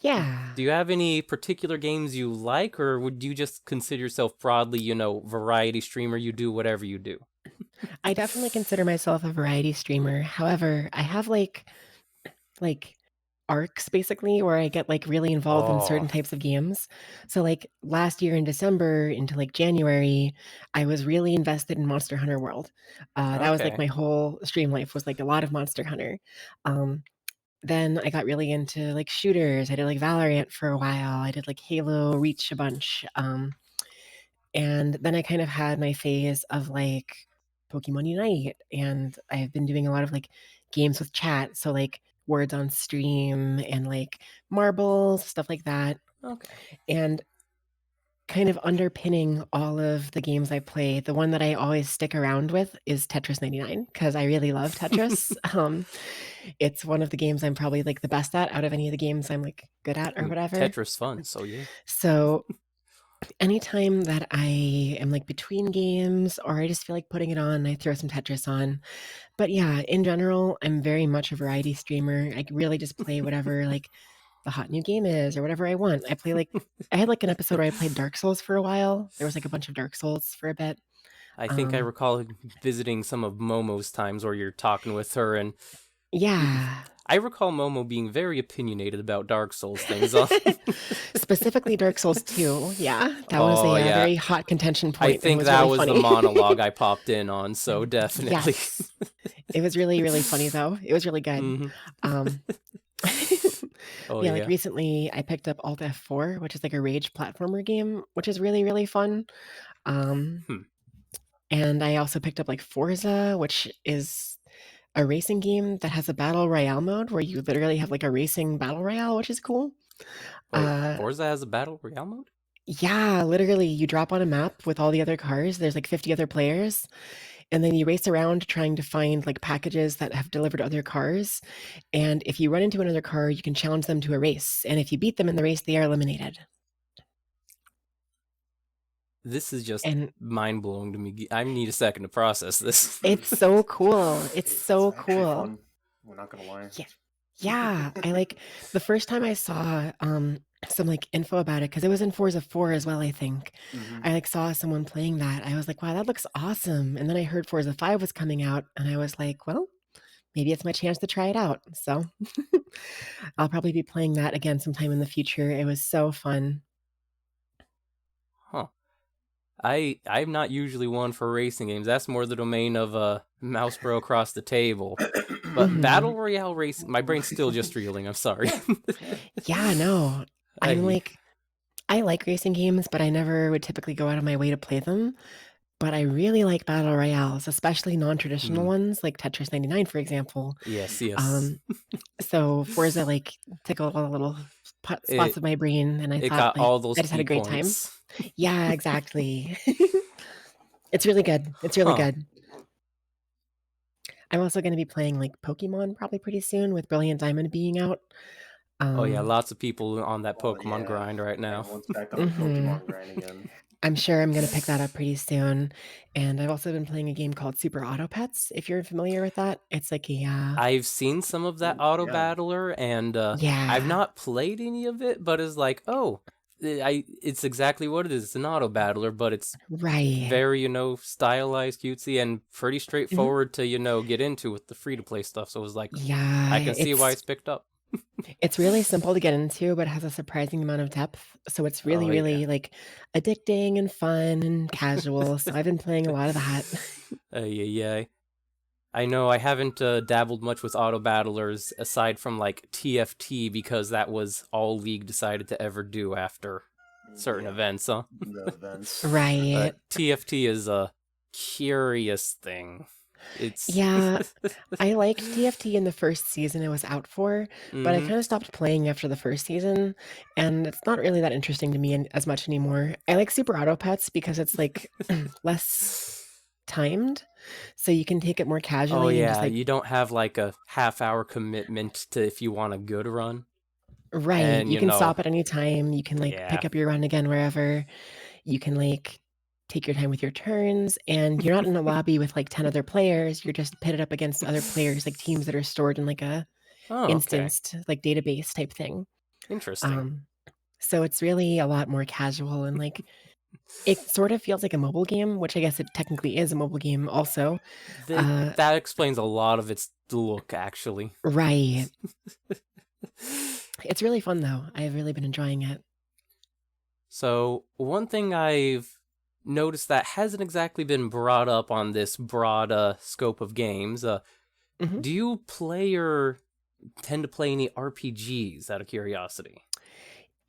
Yeah. do you have any particular games you like, or would you just consider yourself broadly, variety streamer, you do whatever you do? I definitely consider myself a variety streamer. However, I have like arcs basically where I get like really involved in Oh, certain types of games. So like last year in December into like January, I was really invested in Monster Hunter World. That was like okay. my whole stream life was like a lot of Monster Hunter. Um, then I got really into like shooters. I did like Valorant for a while. I did like Halo Reach a bunch. And then I kind of had my phase of like Pokemon Unite, and I've been doing a lot of like games with chat, so like words on stream and like marbles, stuff like that. Okay. And kind of underpinning all of the games I play, the one that I always stick around with is Tetris 99 because I really love Tetris. It's one of the games I'm probably like the best at out of any of the games I'm like good at I or mean, whatever. Tetris fun, so yeah. So anytime that I am like between games or I just feel like putting it on, I throw some Tetris on. But yeah, in general, I'm very much a variety streamer. I really just play whatever like the hot new game is or whatever I want. I had like an episode where I played Dark Souls for a while. There was like a bunch of Dark Souls for a bit. I think I Um, recall visiting some of Momo's times where you're talking with her, and yeah. I recall Momo being very opinionated about Dark Souls things. Specifically Dark Souls 2. Yeah, that was Oh, a yeah. very hot contention I point and it think was that really was the funny. monologue I popped in on, so definitely. Yes. It was really, really funny though. It was really good. hmm Um, Oh, yeah, like yeah. recently I picked up Alt F4, which is like a rage platformer game, which is really, really fun. Um, Hmm. And I also picked up like Forza, which is a racing game that has a battle royale mode where you literally have like a racing battle royale, which is cool. Wait, Uh, Forza has a battle royale mode? yeah, literally, you drop on a map with all the other cars. There's like 50 other players, and then you race around trying to find like packages that have delivered other cars. And if you run into another car, you can challenge them to a race. And if you beat them in the race, they are eliminated. This is just And mind-blowing to me. I need a second to process this. it's so cool. It's so actually cool. fun. We're not gonna lie. Yeah. Yeah, I like the first time I saw some like info about it because it was in Forza 4 as well, I think. Mhm. I like saw someone playing that. I was like, wow, that looks awesome. And then I heard Forza 5 was coming out and I was like, well, maybe it's my chance to try it out. So I'll probably be playing that again sometime in the future. It was so fun. Huh. I'm not usually one for racing games. That's more the domain of Mouse Bro across the table. But Mhm. Battle Royale racing, my brain's still just reeling. I'm sorry. Yeah, no. I'm I- like I like racing games, but I never would typically go out of my way to play them. But I really like battle royales, especially non-traditional ones like Tetris 99, for example. Yes, yes. So Forza like tickled all the little spots of my brain, and I It thought got like all those I just had key a great time. points. Yeah, exactly. It's really good. It's really Huh. good. I'm also going to be playing like Pokemon probably pretty soon with Brilliant Diamond being out. Oh yeah, lots of people on that Oh, Pokemon yeah. grind right now. Everyone's back on the Pokemon grind again. I'm sure I'm going to pick that up pretty soon. And I've also been playing a game called Super Auto Pets, if you're familiar with that. It's like a I've seen some of that Ooh, auto yeah. battler, and I've yeah, not played any of it, but it's like, oh, it's exactly what it is. It's an auto battler, but it's right. very, stylized, cutesy, and pretty Mhm. straightforward to, get into with the free-to-play stuff. So it was like, Yeah, I can see why it's picked up. it's really simple to get into, but has a surprising amount of depth. So it's really, Oh, yeah. really like addicting and fun and casual. So I've been playing a lot of that. Yeah. I know I haven't dabbled much with auto battlers aside from like TFT because that was all League decided to ever do after certain Yeah, events, huh? the events. Right. TFT is a curious thing. It's Yeah, I liked TFT in the first season it was out for, but I Mhm. kind of stopped playing after the first season, and it's not really that interesting to me as much anymore. I like Super Auto Pets because it's like less timed, so you can take it more Oh casually and just yeah, like you don't have like a half-hour commitment to if you want a good run. right. And You can stop at any time. You can like yeah. pick up your run again wherever. You can like take your time with your turns, and you're not in a lobby with like 10 other players. You're just pitted up against other players, like teams that are stored in like a Oh, okay. instanced like database type thing. Interesting. So it's really a lot more casual and like it sort of feels like a mobile game, which I guess it technically is a mobile game also. That explains a lot of its look, actually. Right. It's really fun though. I've really been enjoying it. So, one thing I've noticed that hasn't exactly been brought up on this broad scope of games, Mhm. do you play or tend to play any RPGs out of curiosity?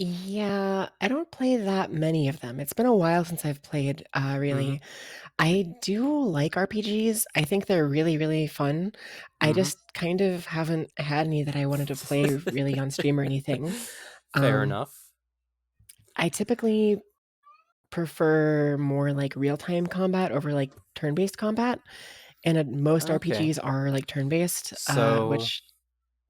Yeah, I don't play that many of them. It's been a while since I've played, really. I do like RPGs. I think they're really, really fun. I Mhm. just kind of haven't had any that I wanted to play really on stream or anything. Fair enough. I typically prefer more like real-time combat over like turn-based combat, and most Okay. RPGs are like turn-based, So, which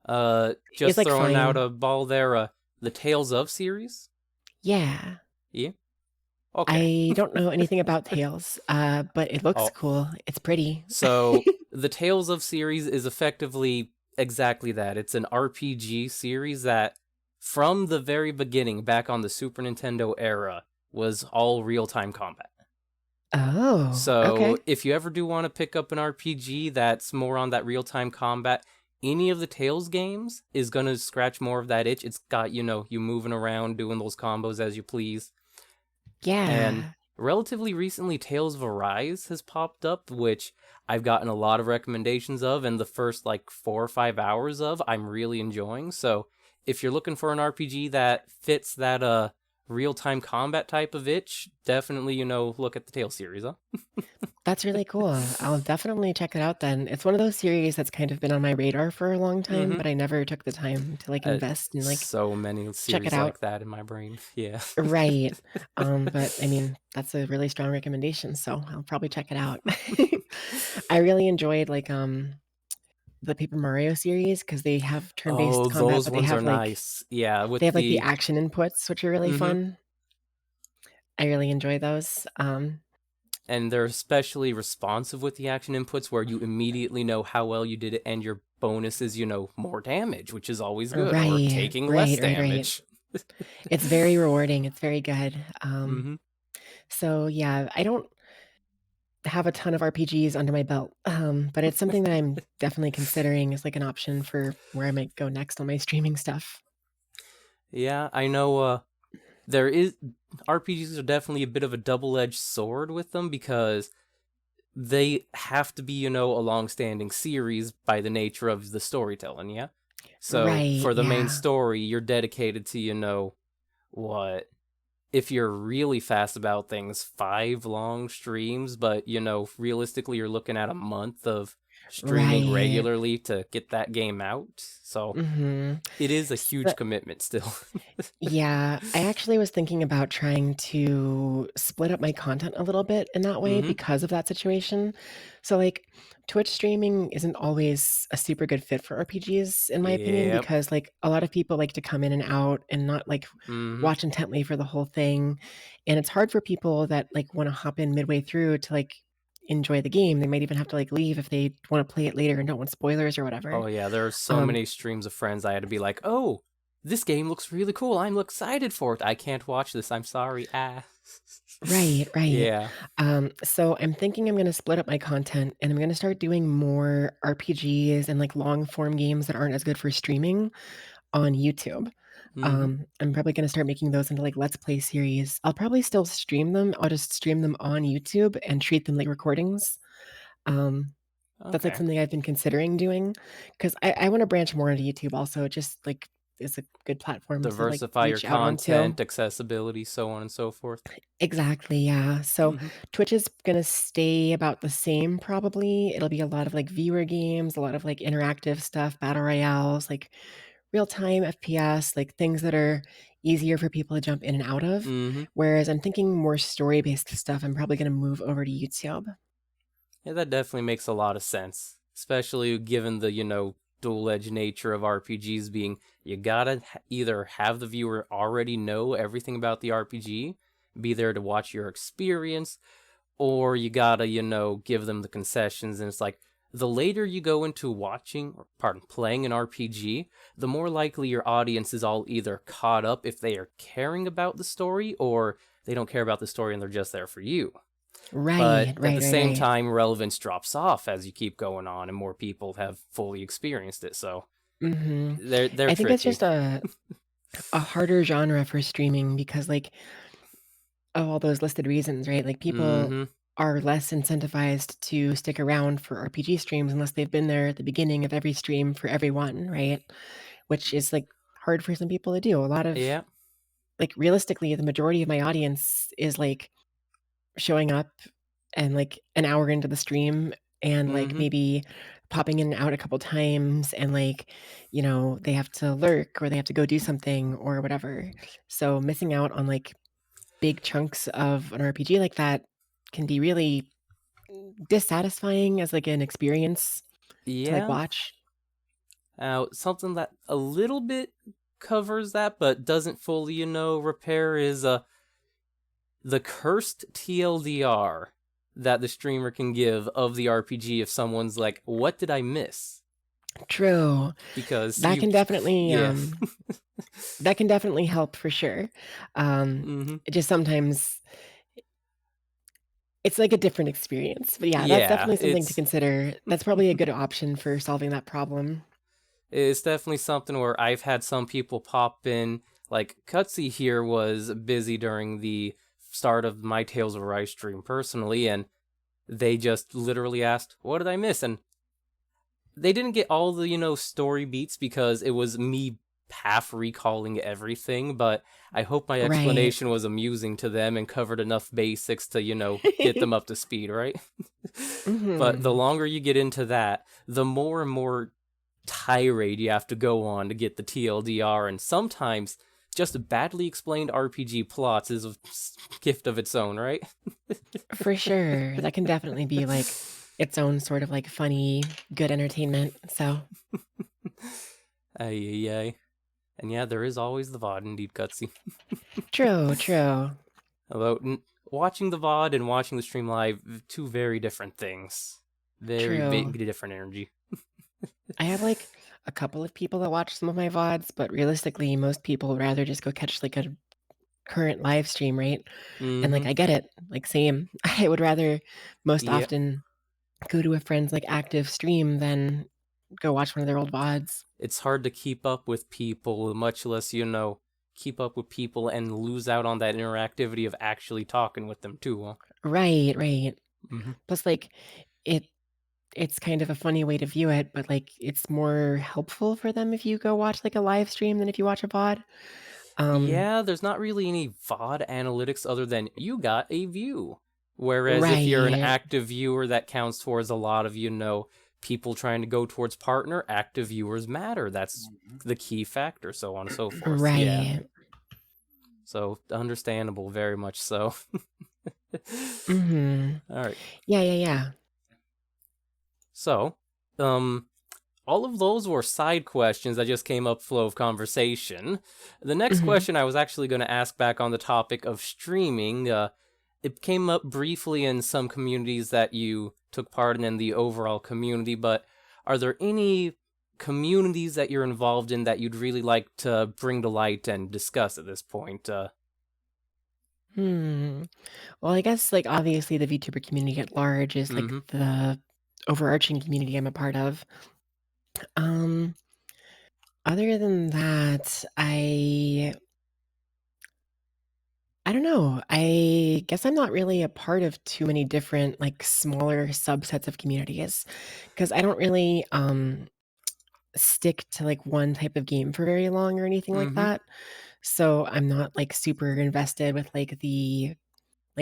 is just like throwing out fine. a ball there, the Tales of series? Yeah. Yeah? Okay. I don't know anything about Tales, but it looks Oh, cool. It's pretty. so the Tales of series is effectively exactly that. It's an RPG series that, from the very beginning, back on the Super Nintendo era, was all real-time combat. Oh, So okay. if you ever do want to pick up an RPG that's more on that real-time combat, any of the Tales games is going to scratch more of that itch. It's got, you moving around, doing those combos as you please. And Yeah. relatively recently, Tales of Arise has popped up, which I've gotten a lot of recommendations of, and the first, 4 or 5 hours of, I'm really enjoying. So if you're looking for an RPG that fits that real-time combat type of itch, definitely, look at the Tales series, huh? That's really cool. I'll definitely check it out then. It's one of those series that's kind of been on my radar for a long time, Mm-hmm. but I never took the time to like invest and like So many check it series out. like that in my brain. Yeah. Right. But I mean, that's a really strong recommendation, so I'll probably check it out. I really enjoyed like the Paper Mario series because they have Oh, turn-based combat, those but they ones are have nice. Yeah, they with have like the the action inputs, which are really mm-hmm. fun. I really enjoy those. And they're especially responsive with the action inputs where you immediately know how well you did it and your bonus is, more damage, which is always good, or Right, taking less right, right, right. damage. It's very rewarding. It's very good. Mm-hmm. So yeah, I don't have a ton of RPGs under my belt, but it's something that I'm definitely considering as like an option for where I might go next on my streaming stuff. Yeah, I know there is RPGs are definitely a bit of a double-edged sword with them because they have to be, a long-standing series by the nature of the storytelling, yeah? So, Right, for the main yeah. story, you're dedicated to, what? If you're really fast about things, 5 long streams, but, realistically, you're looking at a month of streaming Right. regularly to get that game out. So, Mhm. it is a So huge commitment still. yeah, I actually was thinking about trying to split up my content a little bit in that way Mm-hmm. because of that situation. So, like, Twitch streaming isn't always a super good fit for RPGs, in my opinion, Yep. because, like, a lot of people like to come in and out and not, like, Mm-hmm. watch intently for the whole thing. And it's hard for people that, like, wanna hop in midway through to, like, enjoy the game. They might even have to, like, leave if they wanna play it later and don't want spoilers or whatever. Oh yeah, there are so Um many streams of friends I had to be like, "Oh, this game looks really cool. I'm excited for it. I can't watch this. I'm sorry." Ah. Right, right. Yeah. So I'm thinking I'm gonna split up my content and I'm gonna start doing more RPGs and like long form games that aren't as good for streaming on YouTube. Mm-hmm. I'm probably gonna start making those into like let's play series. I'll probably still stream them. I'll just stream them on YouTube and treat them like recordings. Um, that's like Okay. something I've been considering doing because I want to branch more into YouTube also. It just like is a good platform to like Diversify your reach out onto. content, accessibility, so on and so forth. Exactly, yeah. So Mm-hmm. Twitch is gonna stay about the same probably. It'll be a lot of like viewer games, a lot of like interactive stuff, battle royales, like real-time FPS, like things that are easier for people to jump in and out of. Mm-hmm. Whereas I'm thinking more story-based stuff, I'm probably gonna move over to YouTube. Yeah, that definitely makes a lot of sense, especially given the, dual-edged nature of RPGs being you gotta either have the viewer already know everything about the RPG, be there to watch your experience, or you gotta, give them the concessions. And it's like, the later you go into playing an RPG, the more likely your audience is all either caught up if they are caring about the story, or they don't care about the story and they're just there for you. But Right, at the right, right, same right. time, relevance drops off as you keep going on and more people have fully experienced it. So Mhm. they're I think it's tricky. just a harder genre for streaming because like of all those listed reasons, right? Like people Mm-hmm. are less incentivized to stick around for RPG streams unless they've been there at the beginning of every stream for everyone, right? Which is like hard for some people to do. A lot of Yeah. like realistically, the majority of my audience is like showing up and like an hour into the stream and like Mm-hmm. maybe popping in and out a couple times and like they have to lurk or they have to go do something or whatever. So missing out on like big chunks of an RPG like that can be really dissatisfying as, like, an experience to, like, Yeah. watch. Something that a little bit covers that, but doesn't fully, repair is the cursed TLDR that the streamer can give of the RPG if someone's like, "What did I miss?" True. Because That you, can definitely, yeah. that can definitely help for sure. Mm-hmm. It just sometimes it's, like, a different experience, but yeah, that's Yeah, definitely something to consider. That's probably a good option for solving that problem. it's definitely something where I've had some people pop in. Like Cutsy here was busy during the start of my Tales of Arise stream personally, and they just literally asked, "What did I miss?" And they didn't get all the story beats because it was me half recalling everything, but I hope my Right. explanation was amusing to them and covered enough basics to, get them up to speed, right? But the Mhm. longer you get into that, the more and more tirade you have to go on to get the TLDR, and sometimes just badly explained RPG plots is a gift of its own, right? For sure. That can definitely be, like, its own sort of, like, funny, good entertainment, so Ay, ay, ay. And yeah, there is always the VOD, indeed, Gutsy. True, true. Although, watching the VOD and watching the stream live, two very different things. Very True. different energy. I have, like, a couple of people that watch some of my VODs, but realistically, most people would rather just go catch, like, a current live stream, right? And, like, Mm-hmm. I get it. Like, same. I would rather most Yeah. often go to a friend's, like, active stream than go watch one of their old VODs. It's hard to keep up with people, much less, keep up with people and lose out on that interactivity of actually talking with them, too, huh? Right, right. Mm-hmm. Plus, like, it it's kind of a funny way to view it, but, like, it's more helpful for them if you go watch, like, a live stream than if you watch a VOD. Yeah, there's not really any VOD analytics other than you got a view. Whereas if you're an Right. active viewer, that counts towards a lot of, people trying to go towards partner. Active viewers matter. That's the key factor, so on and so forth. Yeah. Right. So understandable, very much so. Mhm. All right. Yeah, yeah, yeah. So, all of those were side questions that just came up flow of conversation. The next Mhm. question I was actually going to ask back on the topic of streaming. It came up briefly in some communities that you took part in the overall community, but are there any communities that you're involved in that you'd really like to bring to light and discuss at this point? Hmm. Well, I guess, like, obviously, the VTuber community at large is, like, Mm-hmm. the overarching community I'm a part of. Um, Other than that, I don't know. I guess I'm not really a part of too many different, like, smaller subsets of communities because I don't really, stick to, like, one type of game for very long or anything like Mm-hmm. that. So, I'm not, like, super invested with, like,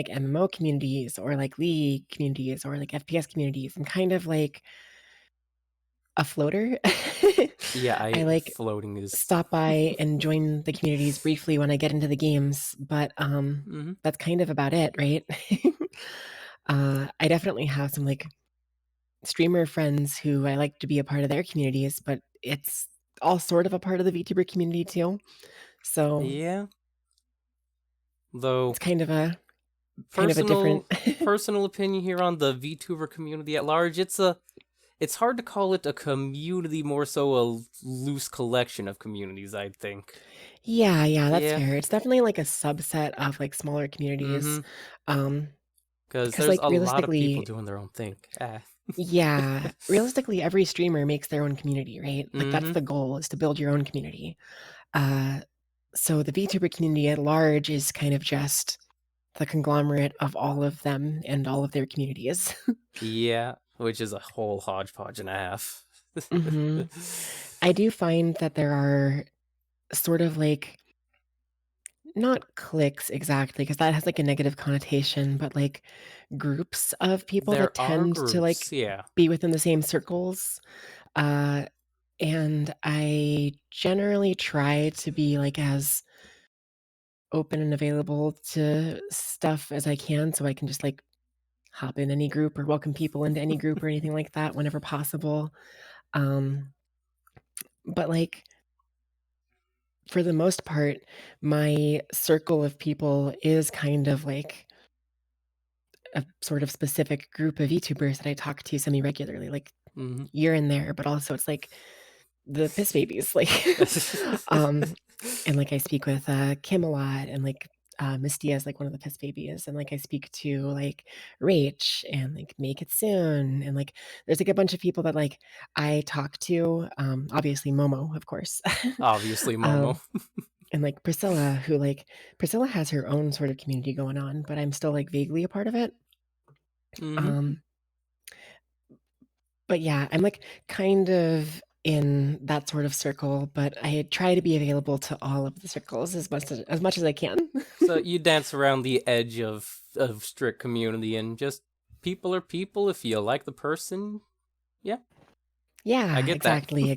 MMO communities or, like, League communities or, like, FPS communities. I'm kind of like a floater. Yeah, I, I like, floating is. stop by and join the communities briefly when I get into the games, but, Mm-hmm. that's kind of about it, right? I definitely have some, like, streamer friends who I like to be a part of their communities, but it's all sort of a part of the VTuber community too. So, Yeah, though it's kind of a different. personal opinion here on the VTuber community at large. It's hard to call it a community, more so a loose collection of communities, I think. Yeah, yeah, that's Yeah. fair. It's definitely, like, a subset of, like, smaller communities, Mm-hmm. um, Because because, there's like, a lot of people realistically doing their own thing. Ah. yeah, realistically, every streamer makes their own community, right? Like, that's Mm-hmm. the goal is to build your own community. Uh, so the VTuber community at large is kind of just the conglomerate of all of them and all of their communities. Yeah, which is a whole hodgepodge and a half. Mhm. I do find that there are sort of, like, not cliques exactly, because that has, like, a negative connotation, but, like, groups of people that There are tend to, groups, like, yeah. be within the same circles, uh, and I generally try to be, like, as open and available to stuff as I can so I can just, like, hop in any group or welcome people into any group or anything like that whenever possible. Um, but, like, for the most part, my circle of people is kind of like a sort of specific group of VTubers that I talk to semi-regularly, like, Mm-hmm. here and there, but also it's like the piss babies, like, um, and, like, I speak with, Kim a lot and, like, Misty is, like, one of the piss babies, and, like, I speak to, like, Rach and, like, Make It Soon, and, like, there's, like, a bunch of people that, like, I talk to, obviously Momo, of course. Obviously, Momo. Um, and, like, Priscilla, who, like Priscilla has her own sort of community going on, but I'm still, like, vaguely a part of it. Mm-hmm. Um, but yeah, I'm, like, kind of in that sort of circle, but I try to be available to all of the circles as much as I can. So you dance around the edge of strict community, and just people are people. If you like the person, yeah, I Yeah, get that. exactly.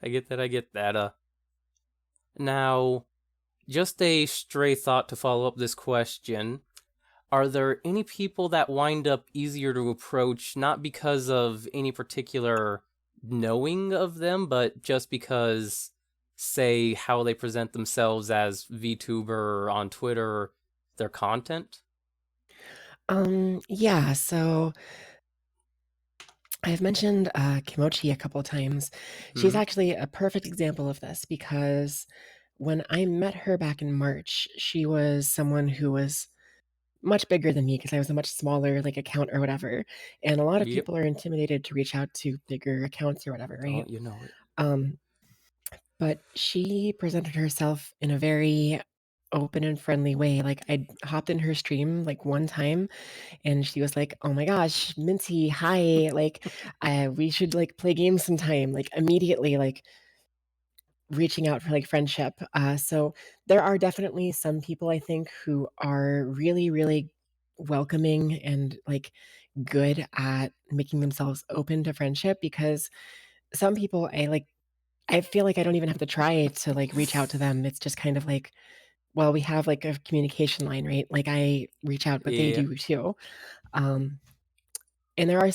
I get that. Now, just a stray thought to follow up this question. Are there any people that wind up easier to approach, not because of any particular knowing of them, but just because, say, how they present themselves as VTuber on Twitter, their content? Yeah, so I've mentioned Kimochi a couple times. She's Mm-hmm. actually a perfect example of this because when I met her back in March, she was someone who was much bigger than me because I was a much smaller like account or whatever. And a lot of Yep. people are intimidated to reach out to bigger accounts or whatever, right? Don't you know it? Um, but she presented herself in a very open and friendly way. Like I hopped in her stream like one time and she was like, "Oh my gosh, Minty, hi! Like, we should like play games sometime." Like immediately, like reaching out for like friendship. So there are definitely some people I think who are really, really welcoming and like good at making themselves open to friendship because some people I feel like I don't even have to try to like reach out to them. It's just kind of like, well, we have like a communication line, right? Like I reach out, but they Yeah. do too. Um, and there are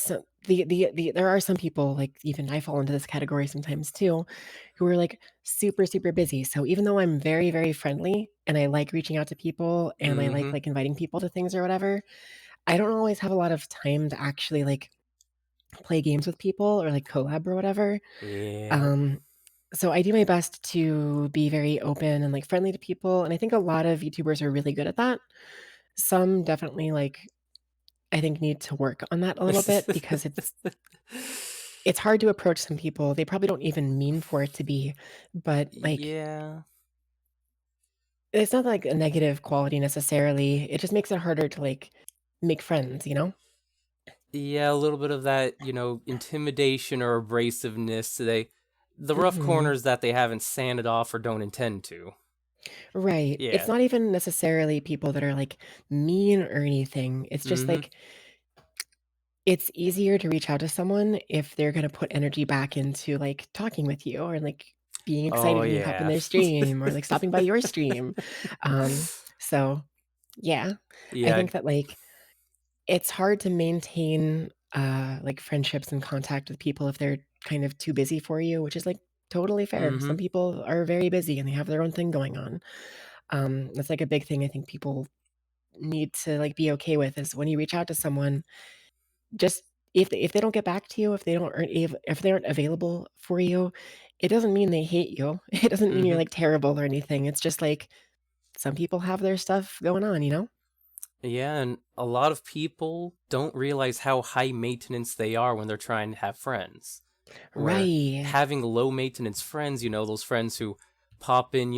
there are some people, like even I fall into this category sometimes too, who are like super, super busy. So even though I'm very, very friendly and I like reaching out to people and I Mm-hmm. like inviting people to things or whatever, I don't always have a lot of time to actually like play games with people or like collab or whatever. Yeah. Um, so I do my best to be very open and like friendly to people. And I think a lot of YouTubers are really good at that. Some definitely like I think need to work on that a little bit because it's hard to approach some people. They probably don't even mean for it to be, but like Yeah. it's not like a negative quality necessarily. It just makes it harder to like make friends, you know? Yeah, a little bit of that, intimidation or abrasiveness. The rough Mhm. corners that they haven't sanded off or don't intend to. Right. It's Yeah. not even necessarily people that are like mean or anything. It's just Mm-hmm. like it's easier to reach out to someone if they're gonna put energy back into like talking with you or like being Oh excited when you pop in yeah. their stream or like stopping by your stream. So yeah, I Yeah. think that like it's hard to maintain, like, friendships and contact with people if they're kind of too busy for you, which is, like, totally fair. Mm-hmm. Some people are very busy and they have their own thing going on. That's, like, a big thing I think people need to, like, be okay with is when you reach out to someone, just if they don't get back to you, if they aren't available for you, it doesn't mean they hate you. It doesn't mean you're, Mm-hmm. like, terrible or anything. It's just, like, some people have their stuff going on, you know? Yeah, and a lot of people don't realize how high maintenance they are when they're trying to have friends. Where Right. having low maintenance friends, those friends who pop in,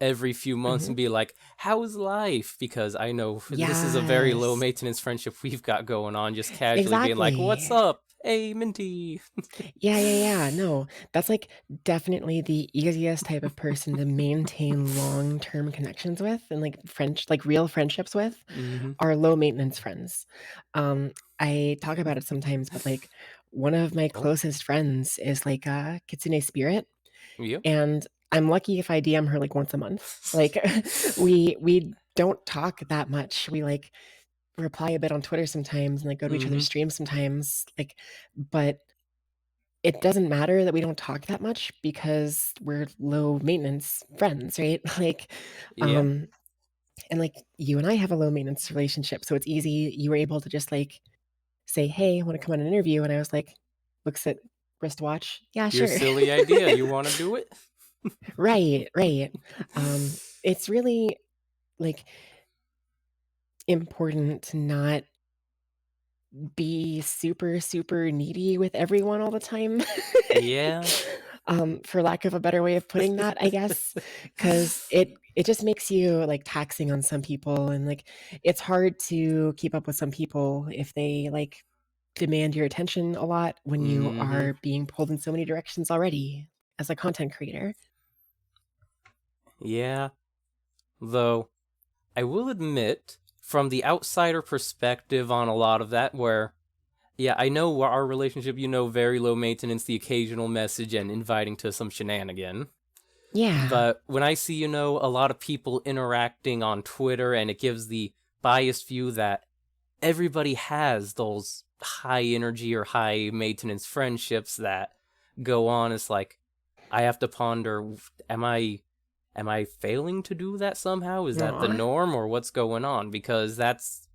every few months Mhm. and be like, "How's life?" Because I know this is a very low Yes. maintenance friendship we've got going on, just casually being like, "What's Exactly. up? Hey, Minty." Yeah. No, that's, like, definitely the easiest type of person to maintain long-term connections with and, like, real friendships with Mm-hmm. are low maintenance friends. I talk about it sometimes, but, like, one of my Oh, closest friends is, like, a Kitsune spirit, yep. and I'm lucky if I DM her, like, once a month. Like, we don't talk that much. We, like, reply a bit on Twitter sometimes and, like, go to each other's Mm-hmm. streams sometimes, like, but it doesn't matter that we don't talk that much because we're low maintenance friends, right? Like, Yeah. um, and, like, you and I have a low maintenance relationship, so it's easy. You were able to just, like, say, "Hey, I wanna come on an interview," and I was like, looks at wristwatch, "Yeah, Your sure." silly idea. You want to do it? Right. It's really, like, important to not be super, super needy with everyone all the time. Yeah. For lack of a better way of putting that, I guess, because it just makes you, like, taxing on some people, and, like, it's hard to keep up with some people if they, like, demand your attention a lot when you Mhm. are being pulled in so many directions already as a content creator. Yeah. Though, I will admit, from the outsider perspective on a lot of that, where, yeah, I know our relationship, very low maintenance, the occasional message and inviting to some shenanigan. Yeah. But when I see, a lot of people interacting on Twitter and it gives the biased view that everybody has those high energy or high maintenance friendships that go on, it's like, I have to ponder, am I failing to do that somehow? Is that the Aw. norm or what's going on? Because that's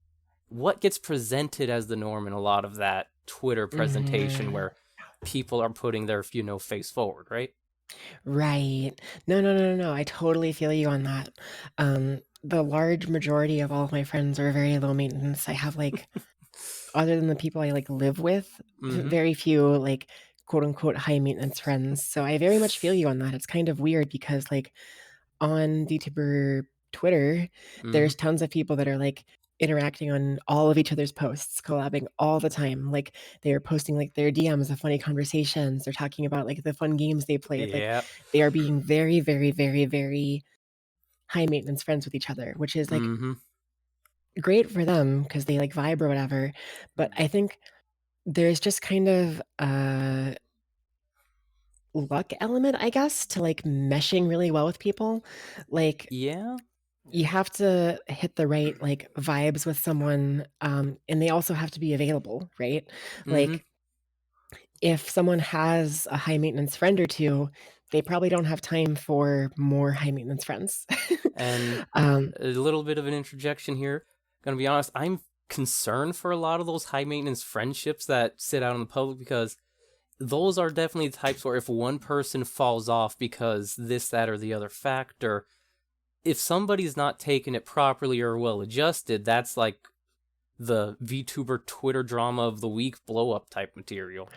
what gets presented as the norm in a lot of that Twitter presentation Mhm. where people are putting their, face forward, right? Right. No. I totally feel you on that. The large majority of all of my friends are very low maintenance. I have like, other than the people I like live with, Mm-hmm. very few like quote unquote high maintenance friends. So I very much feel you on that. It's kind of weird because like on VTuber Twitter, Mm-hmm. there's tons of people that are like interacting on all of each other's posts, collabing all the time. Like they are posting like their DMs of funny conversations. They're talking about like the fun games they played. Like Yeah. they are being very, very, very, very high maintenance friends with each other, which is like Mm-hmm. great for them because they like vibe or whatever. But I think there's just kind of a luck element, I guess, to like meshing really well with people. Like Yeah. you have to hit the right like vibes with someone, and they also have to be available, right? Mm-hmm. Like if someone has a high maintenance friend or two, they probably don't have time for more high maintenance friends. And um, a little bit of an interjection here. Gonna be honest, I'm concerned for a lot of those high maintenance friendships that sit out in the public because those are definitely the types where if one person falls off because this, that, or the other factor, if somebody's not taking it properly or well adjusted, that's like the VTuber Twitter drama of the week blow up type material,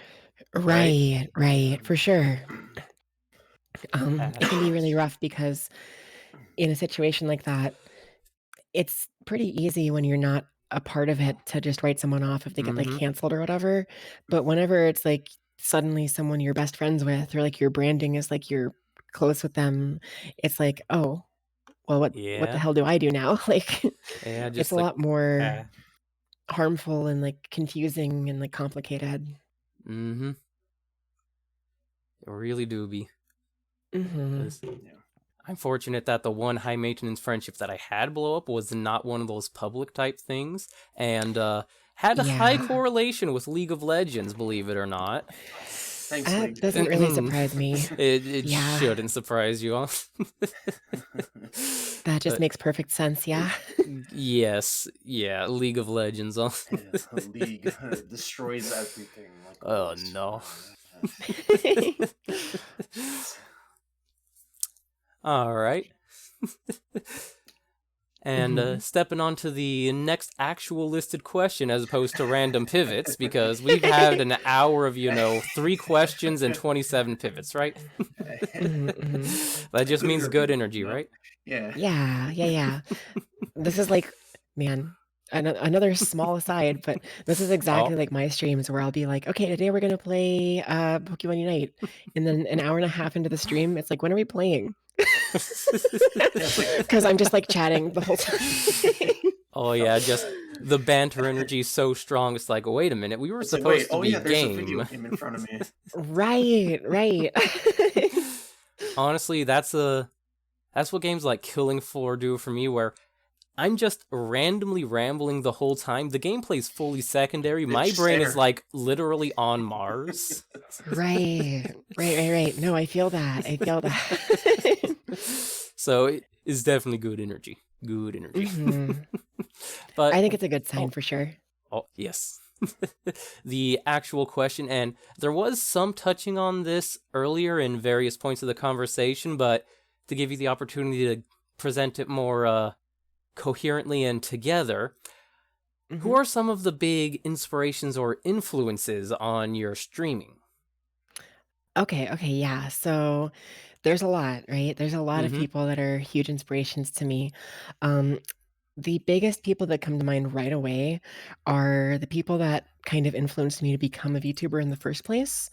right? right, for sure. It can be really Gosh. rough because in a situation like that, it's pretty easy when you're not a part of it to just write someone off if they get like Mm-hmm. canceled or whatever. But whenever it's like suddenly someone you're best friends with or like your branding is like you're close with them, it's like, oh, well, what the Yeah. hell do I do now? Like Yeah, it's a just like, lot more ah. harmful and like confusing and like complicated. Mm-hmm. It really do be. Hmm. 'Cause I'm fortunate that the one high maintenance friendship that I had blow up was not one of those public type things, and had a high Yeah. correlation with League of Legends, believe it or not. Thanks, That League. doesn't really surprise me. It Yeah. shouldn't surprise you all. That just But makes perfect sense. Yeah. yes, yeah, League of Legends. Yeah, League destroys everything like Oh always. no. All right. And Mhm. stepping on to the next actual listed question as opposed to random pivots, because we've had an hour of, 3 questions and 27 pivots, right? Mhm, mhm. That just means Cougar good pivot, energy, right? Yeah. Yeah. This is like, man, another small aside, but this is exactly Oh. like my streams where I'll be like, okay, today we're gonna play Pokemon Unite, and then an hour and a half into the stream, it's like, when are we playing? It's like Because I'm just like chatting the whole time. Oh, yeah, just the banter energy is so strong. It's like, wait a minute, we were it's like, wait, supposed to oh be yeah, there's a video game. game in front of me. Right. Honestly, that's what games like Killing Floor do for me, where I'm just randomly rambling the whole time. The gameplay's fully secondary. My It's brain is there. like literally on Mars. Right. No, I feel that. So it is definitely good energy. Good energy. Mhm. But I think it's a good sign oh, for sure. oh yes. The actual question, and there was some touching on this earlier in various points of the conversation, but to give you the opportunity to present it more coherently and together, who Mhm. are some of the big inspirations or influences on your streaming? Okay, yeah. So there's a lot, right? There's a lot of Mm-hmm. people that are huge inspirations to me. Um, The biggest people that come to mind right away are the people that kind of influenced me to become a VTuber in the first place.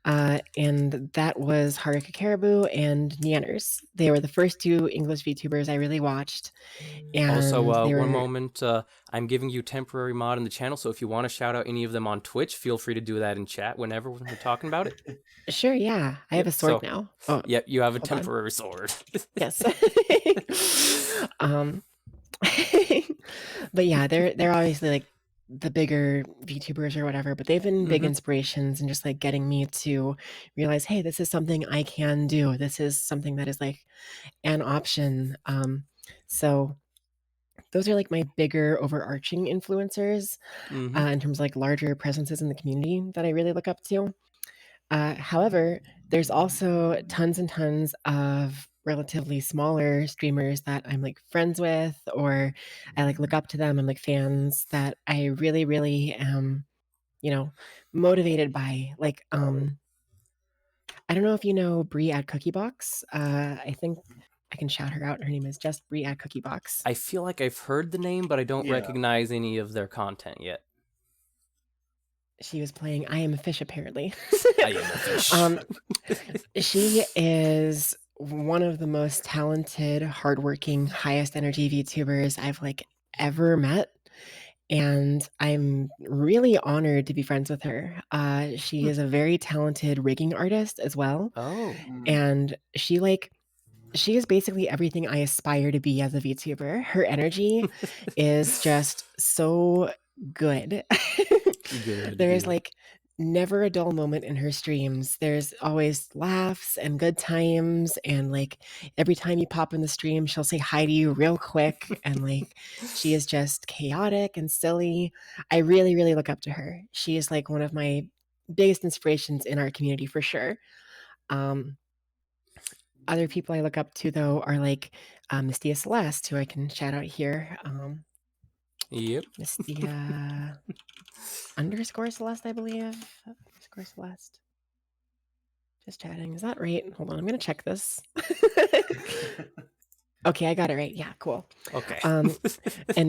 And that was Haruka Caribou and Neanners. They were the first two English VTubers I really watched. And Also, they one were moment, I'm giving you temporary mod in the channel, so if you want to shout out any of them on Twitch, feel free to do that in chat whenever we're talking about it. sure, yeah. I have Yep. a sword So, now. Oh, yep, you have a hold on. temporary sword. Yes. But yeah, they're obviously like the bigger VTubers or whatever, but they've been big inspirations and just like getting me to realize, hey, this is something I can do. This is something that is like an option. So those are like my bigger overarching influencers in terms of like larger presences in the community that I really look up to. However, there's also tons and tons of relatively smaller streamers that I'm like friends with, or I like look up to them. I'm like fans that I really, really am, motivated by. Like, I don't know if you know Brie at Cookie Box. I think I can shout her out. Her name is just Brie at Cookie Box. I feel like I've heard the name, but I don't Yeah. recognize any of their content yet. She was playing I Am a Fish, apparently. I am a fish. She is one of the most talented, hardworking, highest energy VTubers I've like ever met. And I'm really honored to be friends with her. She is a very talented rigging artist as well. Oh. And she is basically everything I aspire to be as a VTuber. Her energy is just so good. There is like never a dull moment in her streams. There's always laughs and good times, and like every time you pop in the stream, she'll say hi to you real quick, and like she is just chaotic and silly. I really, really look up to her. She is like one of my biggest inspirations in our community for sure. Other people I look up to though are like Mistia Celeste, who I can shout out here. Yep. Mistia underscore Celeste, I believe. Underscore Celeste. Just chatting. Is that right? Hold on. I'm going to check this. Okay, I got it right. Yeah, cool. Okay. And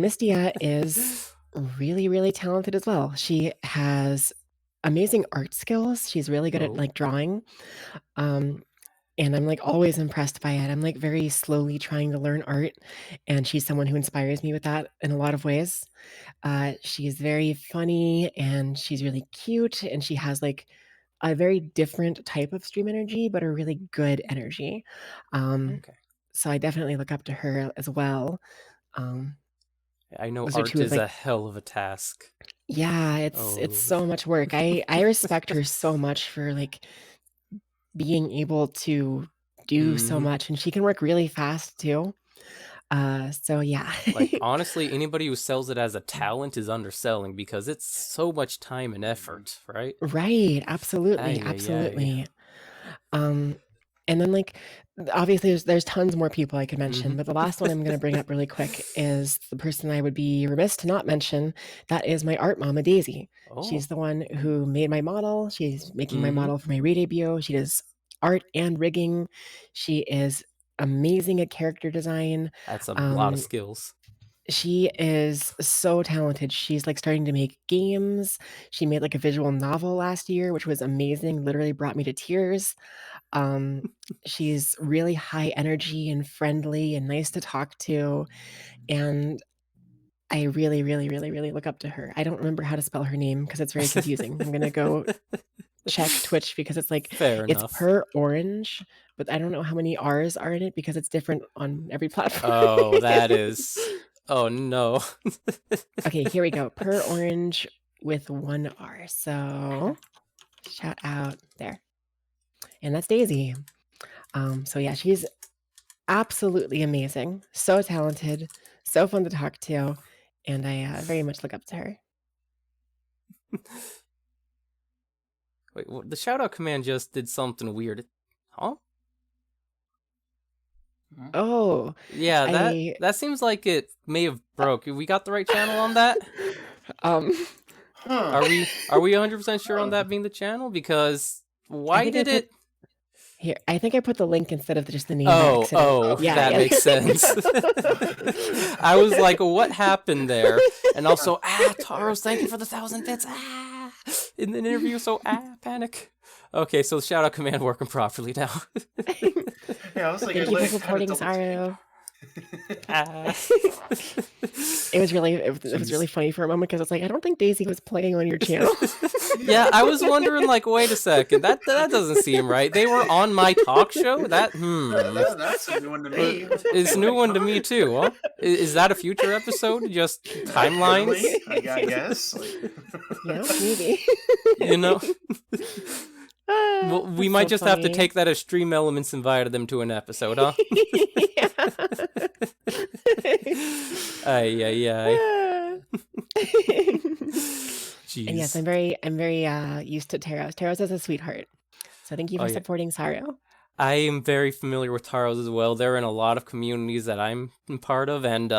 Mistia is really, really talented as well. She has amazing art skills. She's really good at like drawing. And I'm like always impressed by it. I'm like very slowly trying to learn art, and she's someone who inspires me with that in a lot of ways. She's very funny and she's really cute, and she has like a very different type of stream energy, but a really good energy. Okay. So I definitely look up to her as well. I know Those are art two of, is like- a hell of a task. Yeah, it's so much work. I respect her so much for like being able to do so much, and she can work really fast too. So yeah. Like honestly, anybody who sells it as a talent is underselling, because it's so much time and effort, right? Right, absolutely, Ay, ay, absolutely. And then like obviously there's tons more people I could mention, but the last one I'm going to bring up really quick is the person I would be remiss to not mention. That is my art mama, Daisy. Oh. She's the one who made my model. She's making my model for my re-debut. She does art and rigging. She is amazing at character design. That's a lot of skills. She is so talented. She's like starting to make games. She made like a visual novel last year, which was amazing. Literally brought me to tears. She's really high energy and friendly and nice to talk to. And I really, really, really, really look up to her. I don't remember how to spell her name because it's very confusing. I'm going to go check Twitch because it's like, Fair it's enough. per orange, but I don't know how many R's are in it because it's different on every platform. Oh, that is... Oh, no. Okay, here we go. Per orange with one R. So shout out there. And that's Daisy. So yeah, she's absolutely amazing. So talented, so fun to talk to. And I very much look up to her. Wait, the shout-out command just did something weird. Huh? Oh. Yeah, that seems like it may have broke. We got the right channel on that? Huh. Are we 100% sure on that being the channel? Because why did it... Here, I think I put the link instead of just the name by accident. Yeah, that yeah. makes sense. I was like, what happened there? And also, Taros, thank you for the 1,000 bits. In the interview, so panic. Okay, so shout out command working properly now. Yeah, I was like, Thank you for supporting Saru. It was really funny for a moment because it's like, I don't think Daisy was playing on your channel. Yeah, I was wondering, like, wait a second, that doesn't seem right. They were on my talk show. That's a new one to me. It's a new one to me too. Huh? Is that a future episode? Just timelines? I guess. Yeah, maybe. You know. Well, we might just have to funny. take that as Stream Elements invited them to an episode, huh? Ay. Jeez. And yes, I'm very used to Taros. Taros is a sweetheart. So thank you for supporting Saru. I am very familiar with Taros as well. They're in a lot of communities that I'm part of, and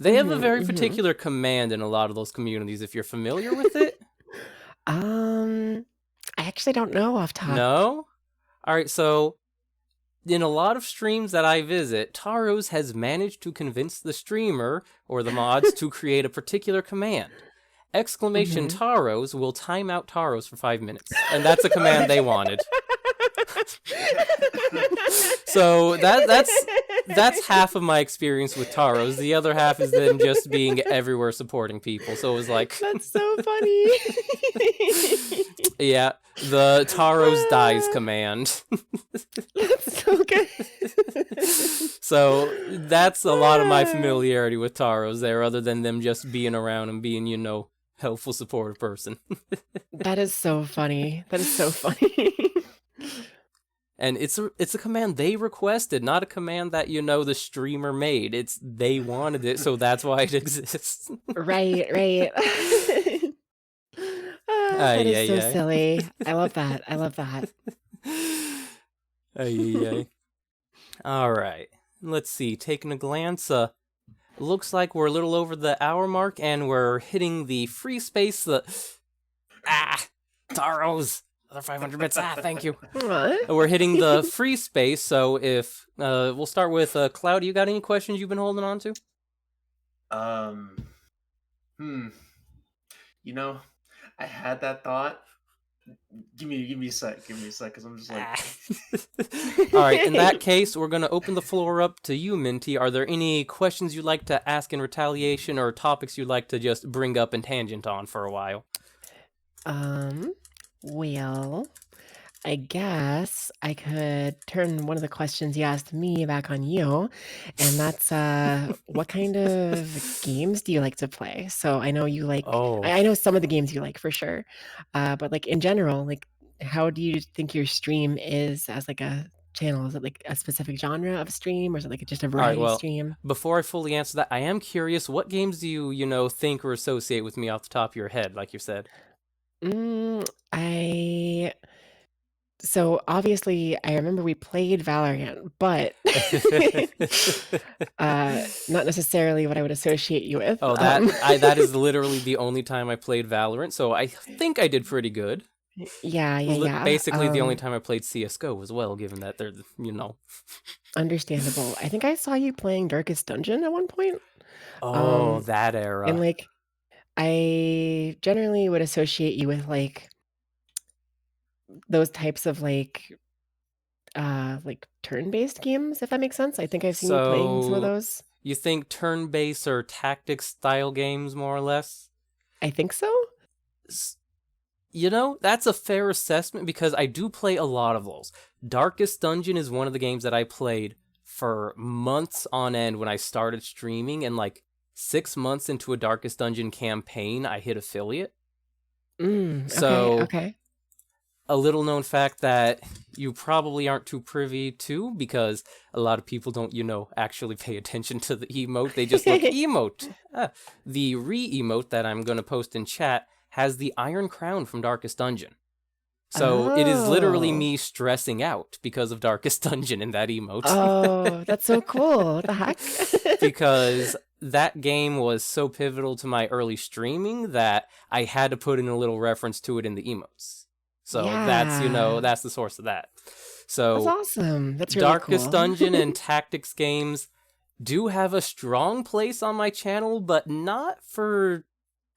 they have a very particular command in a lot of those communities. If you're familiar with it, I actually don't know off top. No? All right, so in a lot of streams that I visit, Taros has managed to convince the streamer or the mods to create a particular command. Exclamation Taros will time out Taros for 5 minutes. And that's a command they wanted. So that's half of my experience with Taros. The other half is them just being everywhere supporting people. So it was like... That's so funny. Yeah, the Taros dies command. That's so good. So that's a lot of my familiarity with Taros there, other than them just being around and being, helpful, supportive person. That is so funny. That is so funny. And it's a command they requested, not a command that, the streamer made. It's they wanted it, so that's why it exists. Right. That is so silly. I love that. All right. Let's see. Taking a glance, looks like we're a little over the hour mark, and we're hitting the free space. Taros. Another 500 bits. Thank you. What? We're hitting the free space, so if we'll start with Cloud. You got any questions you've been holding on to? I had that thought. Give me a sec, because I'm just like... All right, in that case, we're going to open the floor up to you, Minty. Are there any questions you'd like to ask in retaliation, or topics you'd like to just bring up and tangent on for a while? Well, I guess I could turn one of the questions you asked me back on you, and that's what kind of games do you like to play? So I know you like, I know some of the games you like for sure, but like in general, like how do you think your stream is as like a channel? Is it like a specific genre of stream, or is it like just a variety stream? Before I fully answer that, I am curious, what games do you think or associate with me off the top of your head, like you said? So obviously I remember we played Valorant, but not necessarily what I would associate you with. That is literally the only time I played Valorant, so I think I did pretty good. Yeah. Basically the only time I played CSGO as well, given that they're, Understandable. I think I saw you playing Darkest Dungeon at one point. That era. And like, I generally would associate you with like those types of like turn-based games, if that makes sense. I think I've seen you playing some of those. You think turn-based or tactics style games, more or less? I think so. That's a fair assessment, because I do play a lot of those. Darkest Dungeon is one of the games that I played for months on end when I started streaming, and like 6 months into a Darkest Dungeon campaign, I hit affiliate. Okay. A little known fact that you probably aren't too privy to, because a lot of people don't, actually pay attention to the emote. They just look emote. The re-emote that I'm going to post in chat has the Iron Crown from Darkest Dungeon. So it is literally me stressing out because of Darkest Dungeon in that emote. Oh, that's so cool. What the heck? Because that game was so pivotal to my early streaming that I had to put in a little reference to it in the emotes. So that's, Yeah. that's the source of that. That's So awesome. That's really Darkest cool. Dungeon and tactics games do have a strong place on my channel, but not for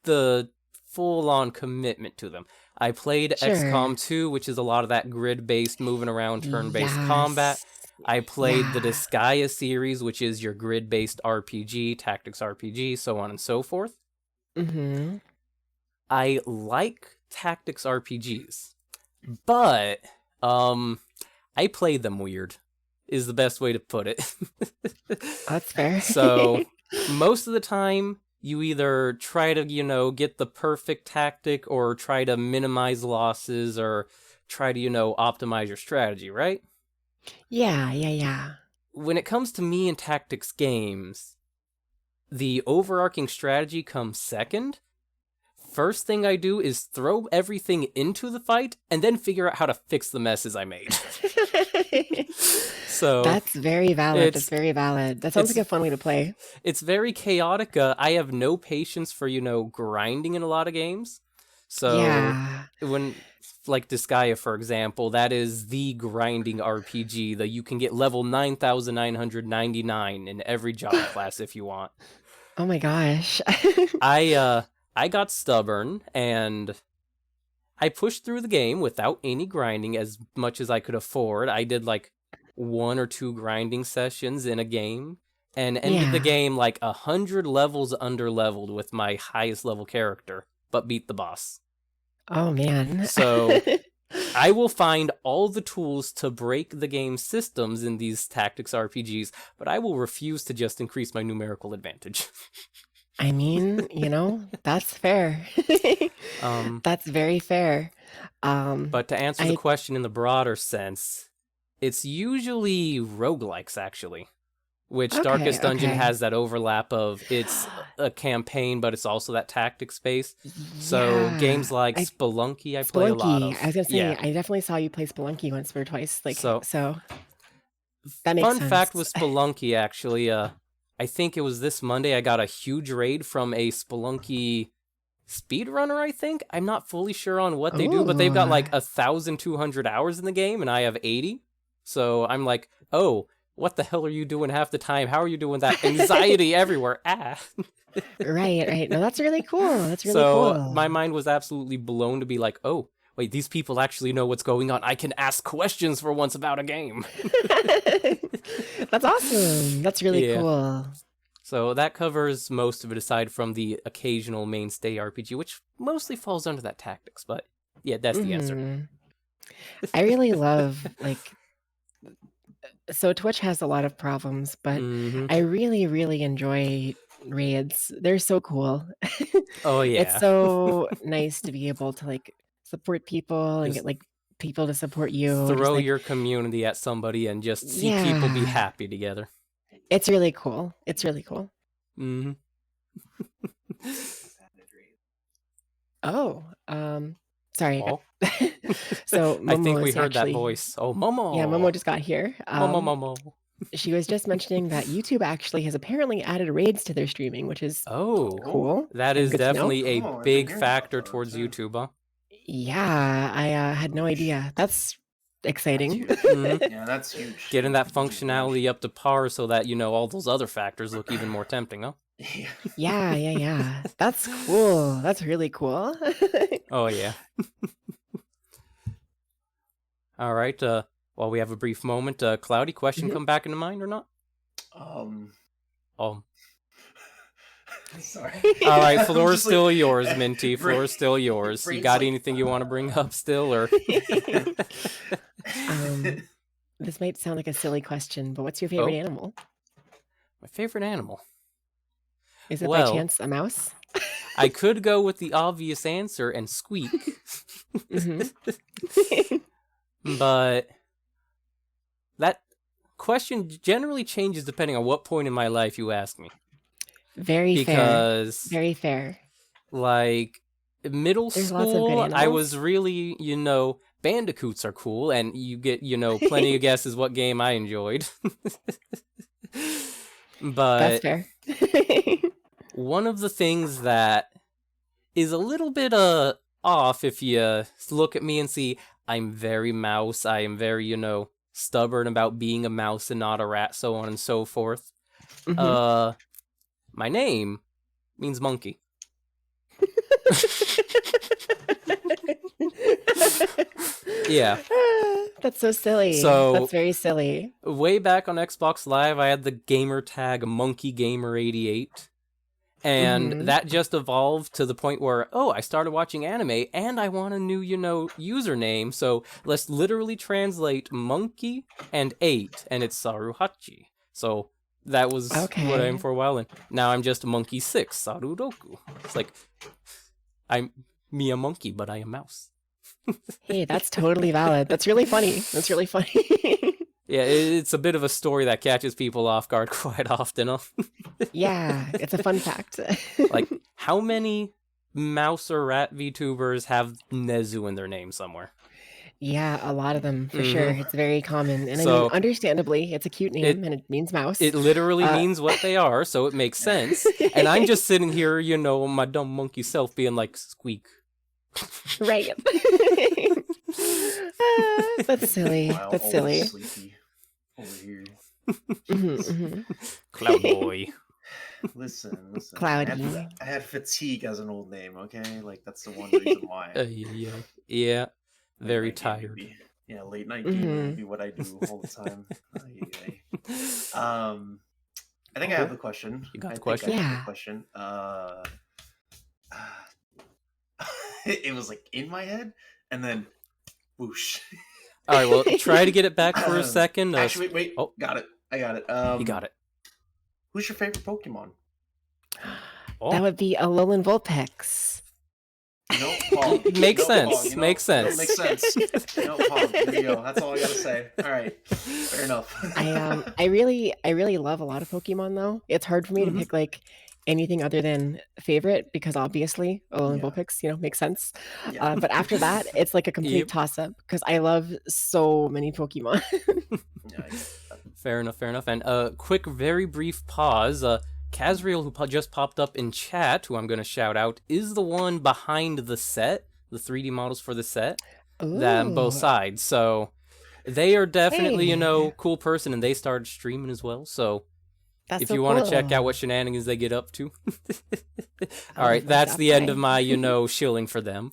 the full-on commitment to them. I played Sure. XCOM 2, which is a lot of that grid-based, moving around, turn-based combat. Yes. I played the Yeah. Disgaea series, which is your grid-based RPG, tactics RPG, so on and so forth. Mm-hmm. I like tactics RPGs, but I play them weird, is the best way to put it. That's fair. So most of the time, you either try to, get the perfect tactic or try to minimize losses or try to, optimize your strategy, right? Yeah. When it comes to me in tactics games, the overarching strategy comes second. First thing I do is throw everything into the fight and then figure out how to fix the messes I made. So That's very valid. That's it's very valid. That sounds like a fun way to play. it's very chaotic. I have no patience for, grinding in a lot of games. So Yeah. when, like Disgaea, for example, that is the grinding RPG that you can get level 9,999 in every job class if you want. Oh my gosh. I got stubborn and I pushed through the game without any grinding as much as I could afford. I did like 1 or 2 grinding sessions in a game and ended the Yeah. game like 100 levels under-leveled with my highest level character, but beat the boss. Oh man. So I will find all the tools to break the game's systems in these tactics RPGs, but I will refuse to just increase my numerical advantage. I mean, that's fair. That's very fair. But to answer the I question in the broader sense, it's usually roguelikes, actually. Which Darkest Dungeon okay. has that overlap of it's a campaign, but it's also that tactics space. So games Yeah. like Spelunky, I play a lot Spelunky. of. I was gonna say, Yeah. I definitely saw you play Spelunky once or twice. So that makes Fun fact with sense. Spelunky, actually, I think it was this Monday I got a huge raid from a Spelunky speedrunner, I think. I'm not fully sure on what they do, but they've got like Ooh. 1,200 hours in the game, and I have 80. So I'm like, oh, what the hell are you doing half the time? How are you doing that? Anxiety everywhere. Ah. Right. No, that's really cool. That's really So cool. my mind was absolutely blown to be like, oh, wait, these people actually know what's going on. I can ask questions for once about a game. That's awesome. That's really Yeah. cool. So that covers most of it aside from the occasional mainstay RPG, which mostly falls under that tactics. But yeah, that's the answer. Mhm. I really love so Twitch has a lot of problems, but Mhm. I really, really enjoy raids. They're so cool. Oh, It's yeah. so nice to be able to support people and Just get people to support you. throw your community at somebody and just see people be Yeah. happy together. It's really cool. It's really cool. Mhm. Oh, sorry. Oh, So I think Momo we is heard that actually voice. Oh, Momo. yeah, Momo just got here. Momo. She was just mentioning that YouTube actually has apparently added raids to their streaming, which is Oh, cool that and is good to know. definitely a Oh, I've been big hearing about factor those, towards yeah. YouTube, huh? Yeah, I had no idea. That's exciting. huge. Mhm. Yeah, that's huge. Getting that That's huge. functionality up to par so that, all those other factors look even more tempting, huh? Yeah. That's cool. That's really cool. Oh, yeah. All right. While we have a brief moment, Cloudy, question Mhm. come back into mind or not? Oh. Sorry. All right, I'm floor is just still yours, Minty. Floor is still yours. You brain's got like, anything you want to bring up still, or? This might sound like a silly question, but what's your favorite Oh, animal? my favorite animal. Is it by Well, chance a mouse? I could go with the obvious answer and squeak, Mhm. but that question generally changes depending on what point in my life you ask me. Very fair. Because, Very fair. like, middle There's lots of good school, I animals. was really, bandicoots are cool, and you get, plenty of guesses what game I enjoyed. That's But fair. one of the things that is a little bit off if you look at me and see I'm very mouse. I am very, stubborn about being a mouse and not a rat, so on and so forth. Mhm. My name means monkey. Yeah. That's so silly. So- That's very silly. Way back on Xbox Live, I had the gamer tag MonkeyGamer88. And Mhm. that just evolved to the point where, I started watching anime and I want a new, username. So let's literally translate monkey and 8, and it's Saruhachi. So that was what I am Okay. for a while, and now I'm just monkey 6, Saruroku. It's like, I'm me a monkey, but I am mouse. Hey, that's totally valid. That's really funny. That's really funny. Yeah, it's a bit of a story that catches people off guard quite often. Huh? Yeah, it's a fun fact. Like, how many mouse or rat VTubers have Nezu in their name somewhere? Yeah, a lot of them for sure. It's very common. And I mean, So understandably, it's a cute name and it means mouse. it literally Uh, means what they are, so it makes sense. And I'm just sitting here, my dumb monkey self being like, squeak. right. That's silly. Wow, That's always silly. sleepy over here. Mhm, mhm. Cloud boy. Listen. Cloudy. I had fatigue as an old name. Okay, like that's the one reason why. Yeah. Very Late night game tired. would be- yeah, late night game Mhm. would be what I do all the time. Ay, ay, ay. I think I have the question. You got the I think question? I have Yeah. the question. It was like in my head, and then whoosh. All right, well, try to get it back for a second. Actually, wait. Oh. Got it. I got it. You got it. Who's your favorite Pokemon? Oh. That would be Alolan Vulpix. No, Paul. Makes No, sense. Paul, Makes sense. Makes sense. No, Paul. There you go. That's all I gotta say. All right. Fair enough. I really love a lot of Pokemon though. It's hard for me Mhm. to pick like anything other than favorite because obviously Alolan Yeah. Vulpix, makes sense. Yeah. But after that, it's like a complete Yep. toss-up because I love so many Pokemon. Yeah, I get that. Fair enough. And quick, very brief pause. Kazriel, who just popped up in chat, who I'm going to shout out, is the one behind the set, the 3D models for the set, that on both Ooh. sides. So they are definitely, Hey. cool person, and they started streaming as well. So That's if so you want to check out cool. what shenanigans they get up to. All I'll right, definitely that's stop the end by. of my, shilling for them.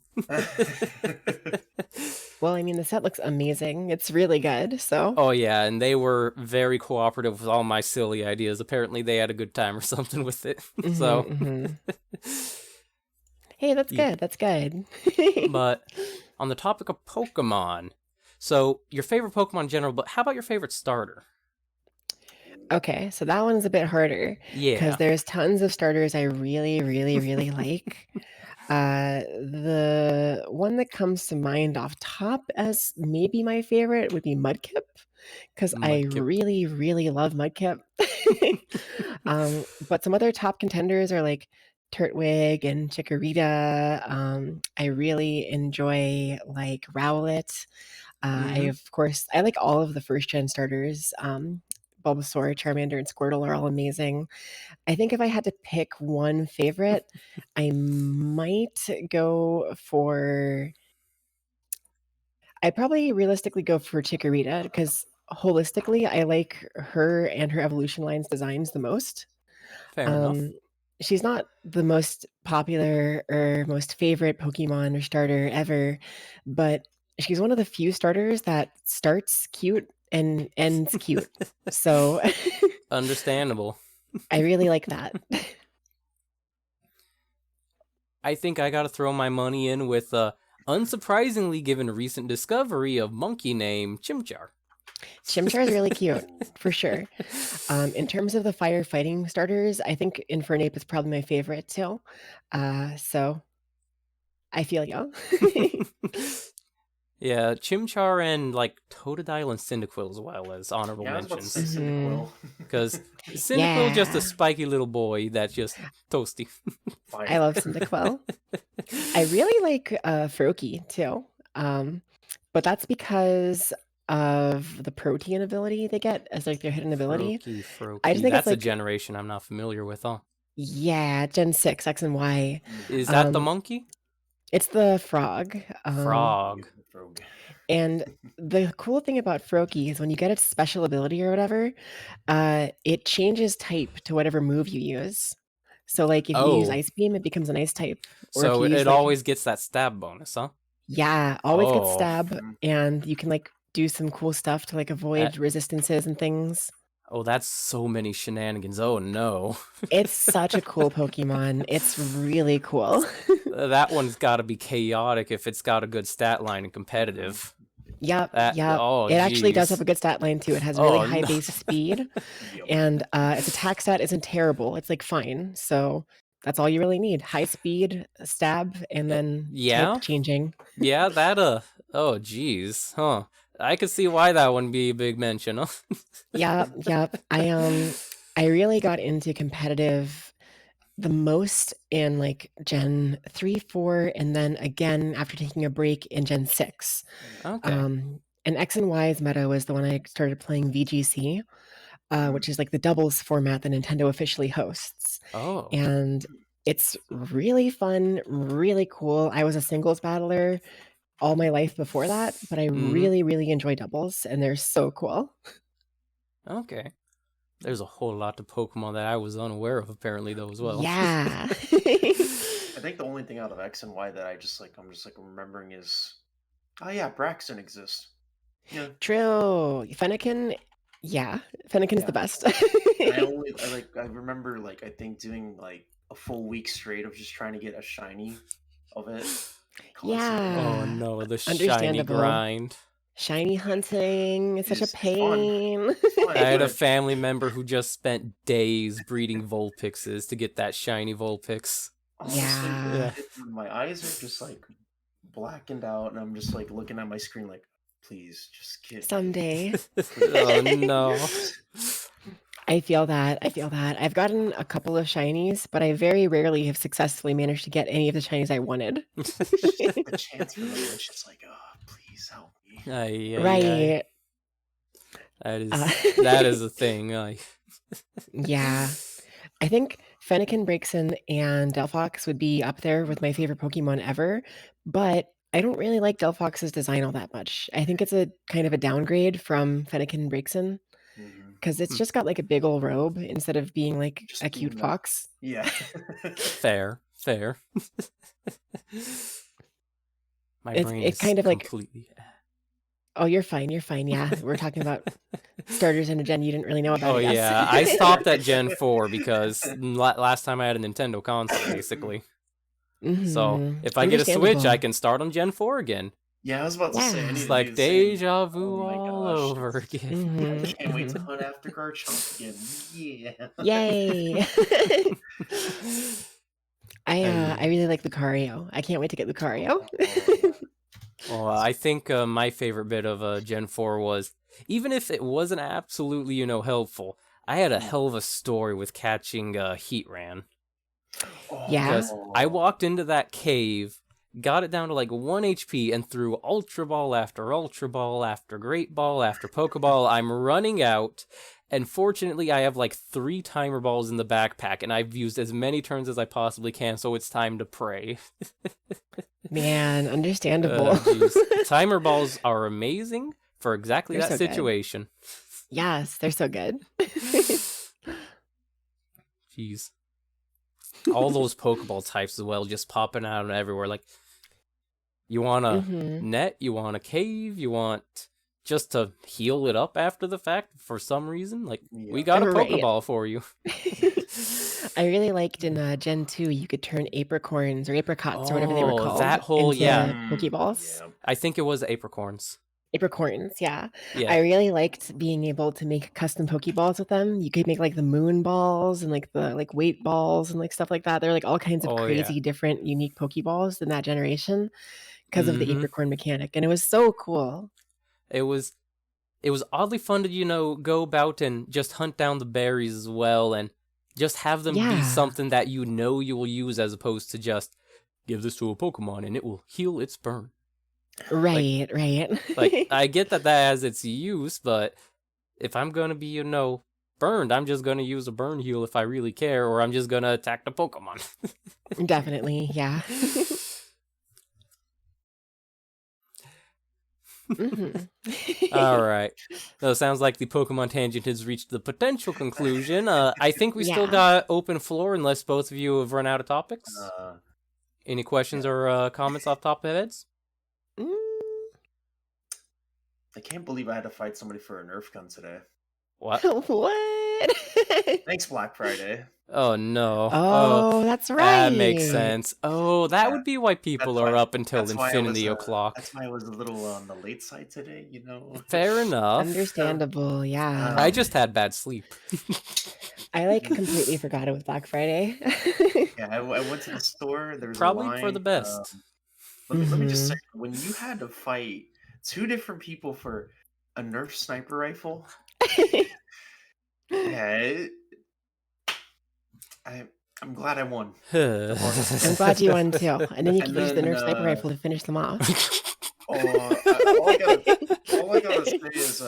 Well, I mean, the set looks amazing. It's really good. So Oh yeah, and they were very cooperative with all my silly ideas. Apparently they had a good time or something with it. So mhm. Hey, that's Yeah. good. That's good. But on the topic of Pokemon, so your favorite Pokemon in general, but how about your favorite starter? Okay, so that one's a bit harder because Yeah. there's tons of starters I really, really, really like. The one that comes to mind off top as maybe my favorite would be Mudkip because I Mudkip. really, really love Mudkip. But some other top contenders are like Turtwig and Chikorita. I really enjoy like Rowlet. Mhm. I like all of the first gen starters. Bulbasaur, Charmander, and Squirtle are all amazing. I think if I had to pick one favorite, I might go for. I'd probably realistically go for Chikorita because holistically, I like her and her evolution line's designs the most. Fair enough. She's not the most popular or most favorite Pokemon or starter ever, but she's one of the few starters that starts cute and ends cute. So Understandable. I really like that. I think I gotta throw my money in with unsurprisingly given a recent discovery of monkey name Chimchar. Chimchar is really cute, for sure. In terms of the firefighting starters, I think Infernape is probably my favorite too. So I feel you. Yeah, Chimchar and like Totodile and Cyndaquil as well as honorable Yeah, I was about to mentions. say Cyndaquil. Because Cyndaquil just a Yeah. spiky little boy that's just toasty. Fire. I love Cyndaquil. I really like Froakie too. But that's because of the protein ability they get as like their hidden ability. Froakie. I just think it's That's a like generation I'm not familiar with, huh? yeah, Gen 6, X and Y. Is that the Um, monkey? It's the frog. Frog. Frog. And the cool thing about Froakie is when you get its special ability or whatever, it changes type to whatever move you use. So, like, if you use Oh, Ice Beam, it becomes an ice type. Or if so you use, it like, always gets that stab bonus, huh? yeah, always gets Oh, stab, Mhm. and you can, like, do some cool stuff to, like, avoid resistances and things. oh, that's so many shenanigans. Oh no. It's such a cool Pokemon. It's really cool. That one's got to be chaotic if it's got a good stat line and competitive. Yep, That yep. oh It actually does have jeez. a good stat line too. It has really Oh high no. base speed, Yep. and its attack stat isn't terrible. It's like fine. So that's all you really need: high speed, stab, and then Yeah? type changing. Yeah, that oh jeez. Huh. I could see why that wouldn't be a big mention, huh? Yep, yep. I really got into competitive the most in like Gen 3, 4, and then again after taking a break in Gen 6. Okay. And X and Y's meta was the one I started playing VGC, which is like the doubles format that Nintendo officially hosts. Oh. And it's really fun, really cool. I was a singles battler all my life before that, but I really, really enjoy doubles, and they're so cool. Okay. There's a whole lot of Pokemon that I was unaware of apparently though as well. Yeah. I think the only thing out of X and Y that I'm just like remembering is, oh yeah, Braxton exists. Yeah. True. Fennekin, yeah. Fennekin's the best. I remember like I think doing like a full week straight of just trying to get a shiny of it. Constantly. Yeah. Oh no, the shiny Understandable. grind. Shiny hunting is such a It's fun. pain. It's fun, I had a but family member who just spent days breeding Vulpixes to get that shiny Vulpix. honestly, Yeah. my eyes are just like blackened out, and I'm just like looking at my screen like, please, just get me. Someday. Oh no. I feel that. I feel that. I've gotten a couple of shinies, but I very rarely have successfully managed to get any of the shinies I wanted. The chance for them, it's just like, oh, please help me. Right. That is a thing. Yeah. I think Fennekin, Braixen, and Delphox would be up there with my favorite Pokemon ever, but I don't really like Delphox's design all that much. I think it's a kind of a downgrade from Fennekin and Braixen because it's just got like a big old robe instead of being like Just a cute being fox. Yeah. Fair. My brain It's is kind of like, completely. oh, you're fine. Yeah, we're talking about starters in a gen you didn't really know about. Oh I guess. yeah, I stopped at Gen 4 because last time I had a Nintendo console, basically. So if I get a Switch, I can start on Gen 4 again. Yeah, I was about to say, I need It's to like do the same. deja vu Oh my all gosh. over again. I can't wait to hunt after Garchomp again. Yeah. Yay! I really like Lucario. I can't wait to get Lucario. Well, I think my favorite bit of Gen 4 was, even if it wasn't absolutely, helpful, I had a hell of a story with catching Heatran. Yeah. Because I walked into that cave, got it down to like 1 HP, and threw Ultra Ball after Ultra Ball after Great Ball after Pokeball. I'm running out, and fortunately I have like 3 timer balls in the backpack, and I've used as many turns as I possibly can, so it's time to pray. Man, understandable. Timer balls are amazing for exactly They're that so situation. Yes, they're so good. Jeez. All those Pokeball types as well, just popping out everywhere. Like, you want a net, you want a cave, you want just to heal it up after the fact for some reason. Like, we got a Pokeball for you. I really liked in Gen 2, you could turn apricorns or apricots or whatever they were called that whole, into Pokeballs. Yeah. I think it was apricorns. Apricorns, yeah. Yeah. I really liked being able to make custom Pokeballs with them. You could make like the moon balls and like the like weight balls and like stuff like that. They're like all kinds of crazy different unique Pokeballs in that generation because of the apricorn mechanic, and it was so cool. It was oddly fun to go about and just hunt down the berries as well, and just have them be something that you will use, as opposed to just give this to a Pokemon and it will heal its burn. Right. Like, I get that has its use, but if I'm gonna be, burned, I'm just gonna use a burn heal if I really care, or I'm just gonna attack the Pokemon. Definitely, yeah. All right. So it sounds like the Pokemon tangent has reached the potential conclusion. I think we still Yeah. got open floor unless both of you have run out of topics. Any questions yeah. or comments off top of heads? Mm. I can't believe I had to fight somebody for a Nerf gun today. What? What? Thanks, Black Friday. Oh no. Oh, that's right. That makes sense. Oh, that Yeah, would be why people are up until infinity o'clock. That's why I was a little on the late side today, you know. Fair enough. Understandable, yeah. I just had bad sleep. I like completely forgot it was Black Friday. Yeah, I went to the store. There was Probably a line. for the best. Let me just say, when you had to fight two different people for a Nerf sniper rifle, yeah, I'm glad I won. I'm glad you won too. And then you can use the Nerf sniper rifle to finish them off. All I gotta say is,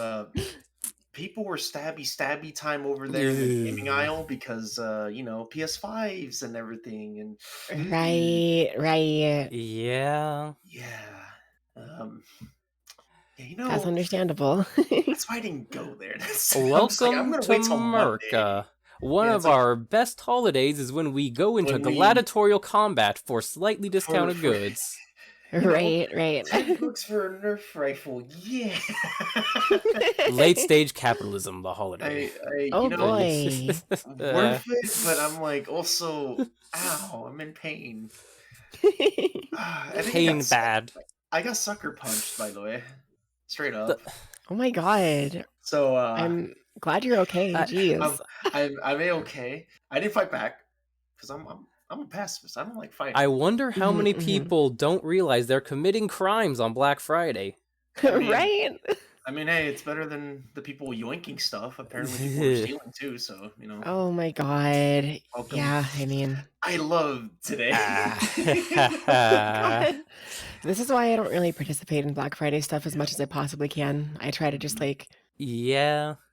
people were stabby time over there in the gaming aisle because you know, PS5s and everything, and Right. Yeah. Yeah, you know, That's understandable. that's why I didn't go there. Welcome I'm gonna to wait till Monday. America. One of our best holidays is when we go into gladiatorial combat for slightly discounted goods. Right. $10 for a Nerf rifle, yeah. Late stage capitalism, the holiday. Oh boy. Worth it, but I'm like, also, ow, I'm in pain. Pain bad. I got sucker punched, by the way. Straight up. Oh my god. So I'm glad you're okay. Jeez. I'm okay. I didn't fight back because I'm a pacifist. I don't like fighting. I wonder how many people don't realize they're committing crimes on Black Friday. Right? I mean, hey, it's better than the people yoinking stuff. Apparently, people are stealing too. So you know. Oh my god. Welcome. Yeah, I mean, I love today. God. This is why I don't really participate in Black Friday stuff as much as I possibly can. I try to just like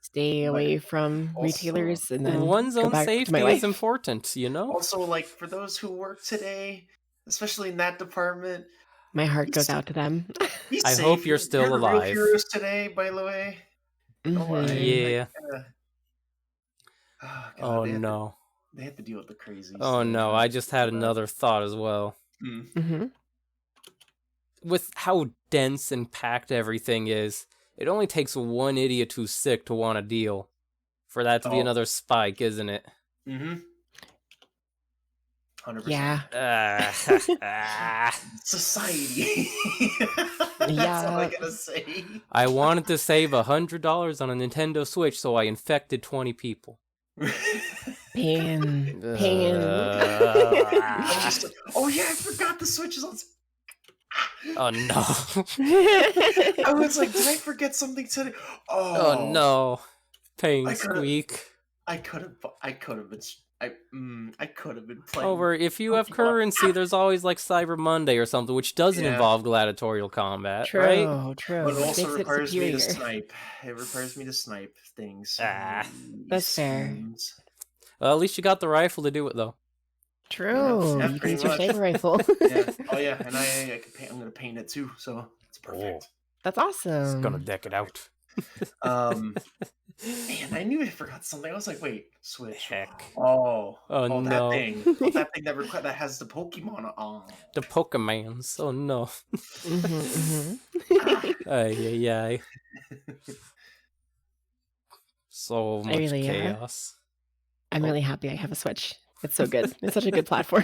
stay away from retailers and then one's go own back safety to my life. is important, you know? Also, like for those who work today, especially in that department, my heart goes out to them. I hope you're still alive. Real heroes today, by the way. Yeah. Oh, God, no. They have to deal with the crazies. Oh no, I just had another thought as well. With how dense and packed everything is, it only takes one idiot who's sick to want a deal for that to be another spike, isn't it? 100%. Yeah. Society. That's all I gotta say. I wanted to save $100 on a Nintendo Switch, so I infected 20 people. Pain. Oh yeah, I forgot the Switch is on. Oh no. I was like, did I forget something today? Oh no. Pain squeak. I could have been playing. Over, if you have currency, there's always like Cyber Monday or something, which doesn't involve gladiatorial combat, right? True. But it also requires me to snipe. It requires me to snipe things. That's fair. Well, at least you got the rifle to do it, though. True. You can use your sniper rifle. Yeah. Oh yeah, and I'm gonna paint it too, so it's perfect. That's awesome. It's gonna deck it out. Man, I knew I forgot something. I was like, wait, Switch. Heck. Oh no. That thing. That thing that has the Pokemon on. The Pokemons. Oh no. Ay. So much chaos. I'm really happy I have a Switch. It's so good. It's such a good platform.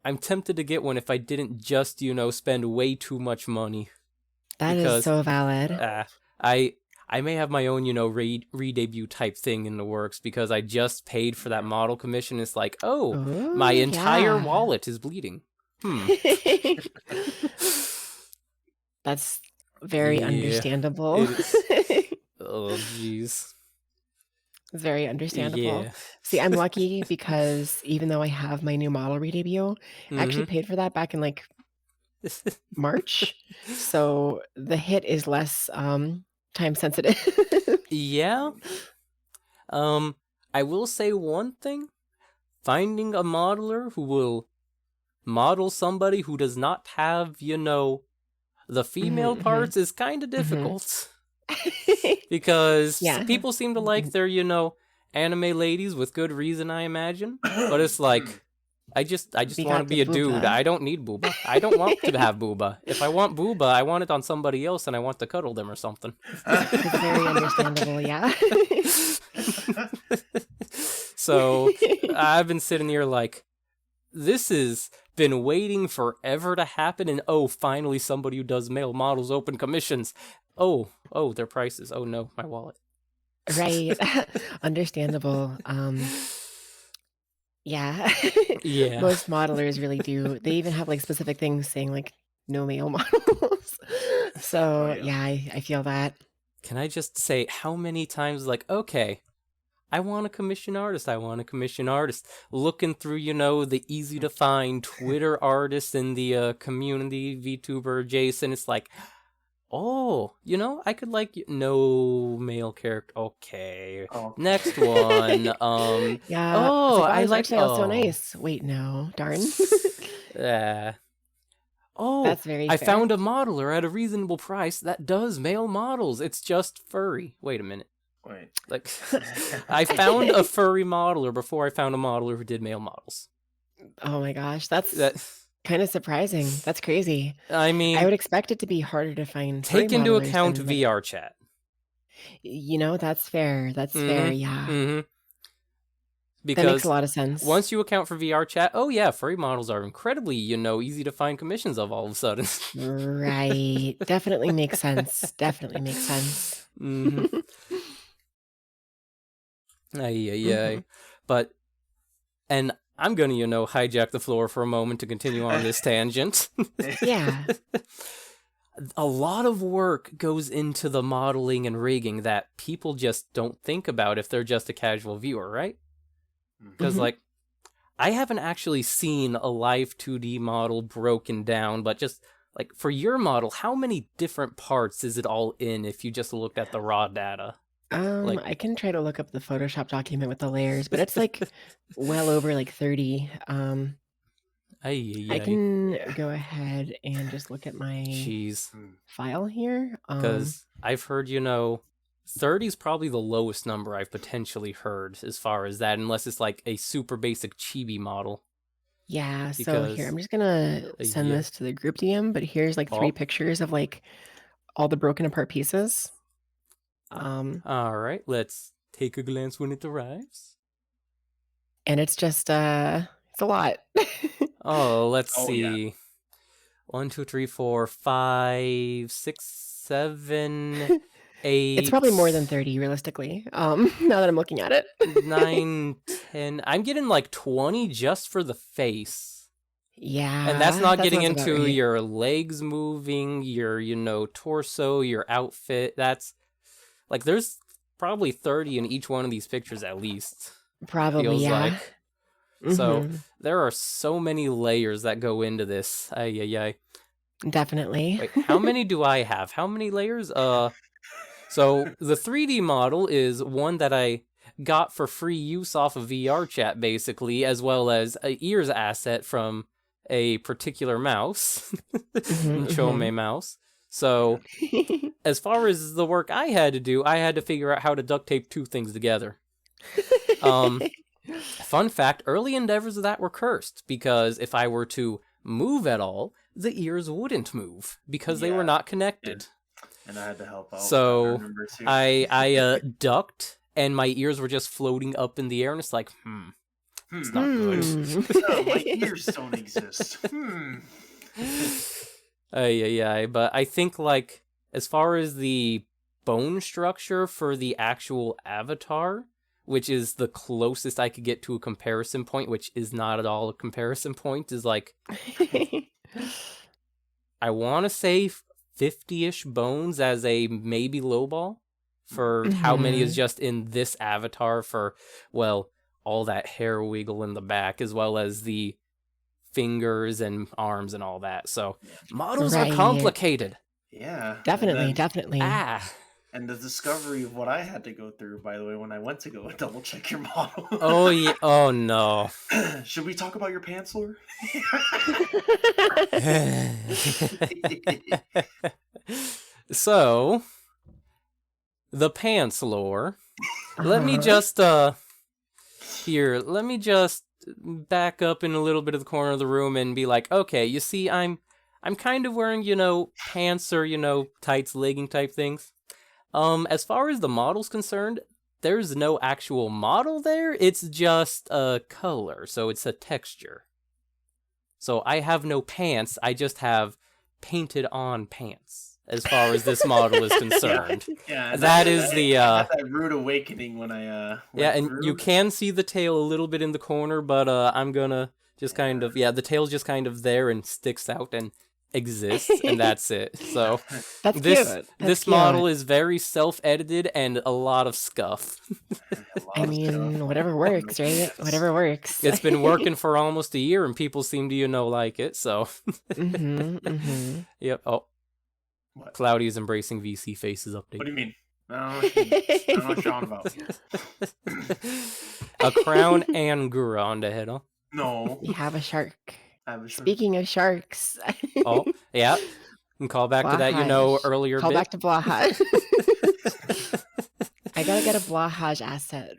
I'm tempted to get one if I didn't just, spend way too much money. That is so valid. I may have my own, re-debut type thing in the works because I just paid for that model commission. It's like, my entire wallet is bleeding. That's very understandable. Oh, jeez. It's very understandable. Yeah. See, I'm lucky because even though I have my new model re-debut, I actually paid for that back in like March. So the hit is less time sensitive. Yeah. I will say one thing. Finding a modeler who will model somebody who does not have, The female Mhm, parts is kind of mhm. difficult because Yeah. people seem to like their, anime ladies with good reason, I imagine. But it's like, I just We want to got the be a dude. I booba. don't need booba. I don't want to have booba. If I want booba, I want it on somebody else, and I want to cuddle them or something. It's very understandable, yeah. So I've been sitting here like, this has been waiting forever to happen, and finally somebody who does male models open commissions. Oh, their prices. Oh no, my wallet. Right. Understandable. Yeah. Yeah. Most modelers really do. They even have like specific things saying like no male models. So yeah. I feel that. Can I just say how many times like, okay, I want to commission artist. I want to commission artist. Looking through, the easy to find Twitter artists in the community, VTuber, Jason. It's like, I could like no male character. Okay, Oh. next one. Yeah. It's Oh, like, I his art like. style's so Oh, nice. Wait, no, darn. oh, That's very I fair. found a modeler at a reasonable price that does male models. It's just furry. Wait a minute. Wait. Like, I found a furry modeler before I found a modeler who did male models. Oh my gosh, that's That, kind of surprising. That's crazy. I mean, I would expect it to be harder to find furry take into modelers account than, like, VR chat. That's fair. That's fair, yeah. Mm-hmm. That makes Because a lot of sense. once you account for VR chat, oh yeah, furry models are incredibly, easy to find commissions of all of a sudden. Right. Definitely makes sense. Definitely makes sense. Mm-hmm. Mhm. But, and I'm gonna, hijack the floor for a moment to continue on this tangent. Yeah. A lot of work goes into the modeling and rigging that people just don't think about if they're just a casual viewer, right? Because, Mhm. like, I haven't actually seen a live 2D model broken down, but just, like, for your model, how many different parts is it all in if you just looked at the raw data? Like, I can try to look up the Photoshop document with the layers, but it's like well over like 30. I can go ahead and just look at my Jeez. file here. Because I've heard, 30 is probably the lowest number I've potentially heard as far as that, unless it's like a super basic chibi model. Yeah, so Because, here, I'm just gonna send yeah. this to the group DM, but here's like 3 Oh. pictures of like all the broken apart pieces. All right, let's take a glance when it arrives. And it's just it's a lot. Oh, let's Oh, yeah. see. 1, 2, 3, 4, 5, 6, 7, 8. It's probably more than 30 realistically. Now that I'm looking at it. 9, 10. I'm getting like 20 just for the face. Yeah. And that's not getting sounds about into right. your legs moving, your, torso, your outfit. That's like there's probably 30 in each one of these pictures at least. Probably, Feels yeah. like. So Mhm. there are so many layers that go into this. Definitely. Wait, how many do I have? How many layers? So the 3D model is one that I got for free use off of VR chat, basically, as well as a ears asset from a particular mouse, Mhm, Chome mouse. So as far as the work I had to do, I had to figure out how to duct tape 2 things together. Fun fact, early endeavors of that were cursed, because if I were to move at all, the ears wouldn't move, because they were Yeah. not connected. And I had to help out. So I remember too. I ducked, and my ears were just floating up in the air, and it's like, it's not good. No, my ears don't exist. But I think, like, as far as the bone structure for the actual avatar, which is the closest I could get to a comparison point, which is not at all a comparison point, is like, I want to say 50-ish bones as a maybe lowball for how many is just in this avatar for, well, all that hair wiggle in the back, as well as the fingers and arms and all that. So models are Right. complicated. Yeah. Definitely, And then, definitely. Ah. And the discovery of what I had to go through, by the way, when I went to go double check your model. Oh yeah. Oh no. Should we talk about your pants lore? So, the pants lore. Let me Uh-huh. just here, let me just back up in a little bit of the corner of the room and be like, okay, you see, I'm kind of wearing, pants or, tights, legging type things. As far as the model's concerned, there's no actual model there. It's just a color, so it's a texture. So I have no pants, I just have painted on pants, as far as this model is concerned. Yeah, That is the I had that rude awakening when I yeah, went and through. you can see the tail a little bit in the corner, but I'm gonna just kind of the tail's just kind of there and sticks out and exists, and that's it. So That's this cute. this That's model cute. is very self-edited and a lot of scuff. I mean, whatever works, right? Whatever works. It's been working for almost a year, and people seem to like it. So yep. Oh, What? Cloudy is embracing VC Faces update. What do you mean? I don't know what you're on about. A crown and Gura on the head, huh? No. You have a shark. I have a shark. Speaking of sharks. Oh, yeah. And call back to that, Blahaj. earlier Call bit. back to Blahaj. I gotta get a Blahaj asset.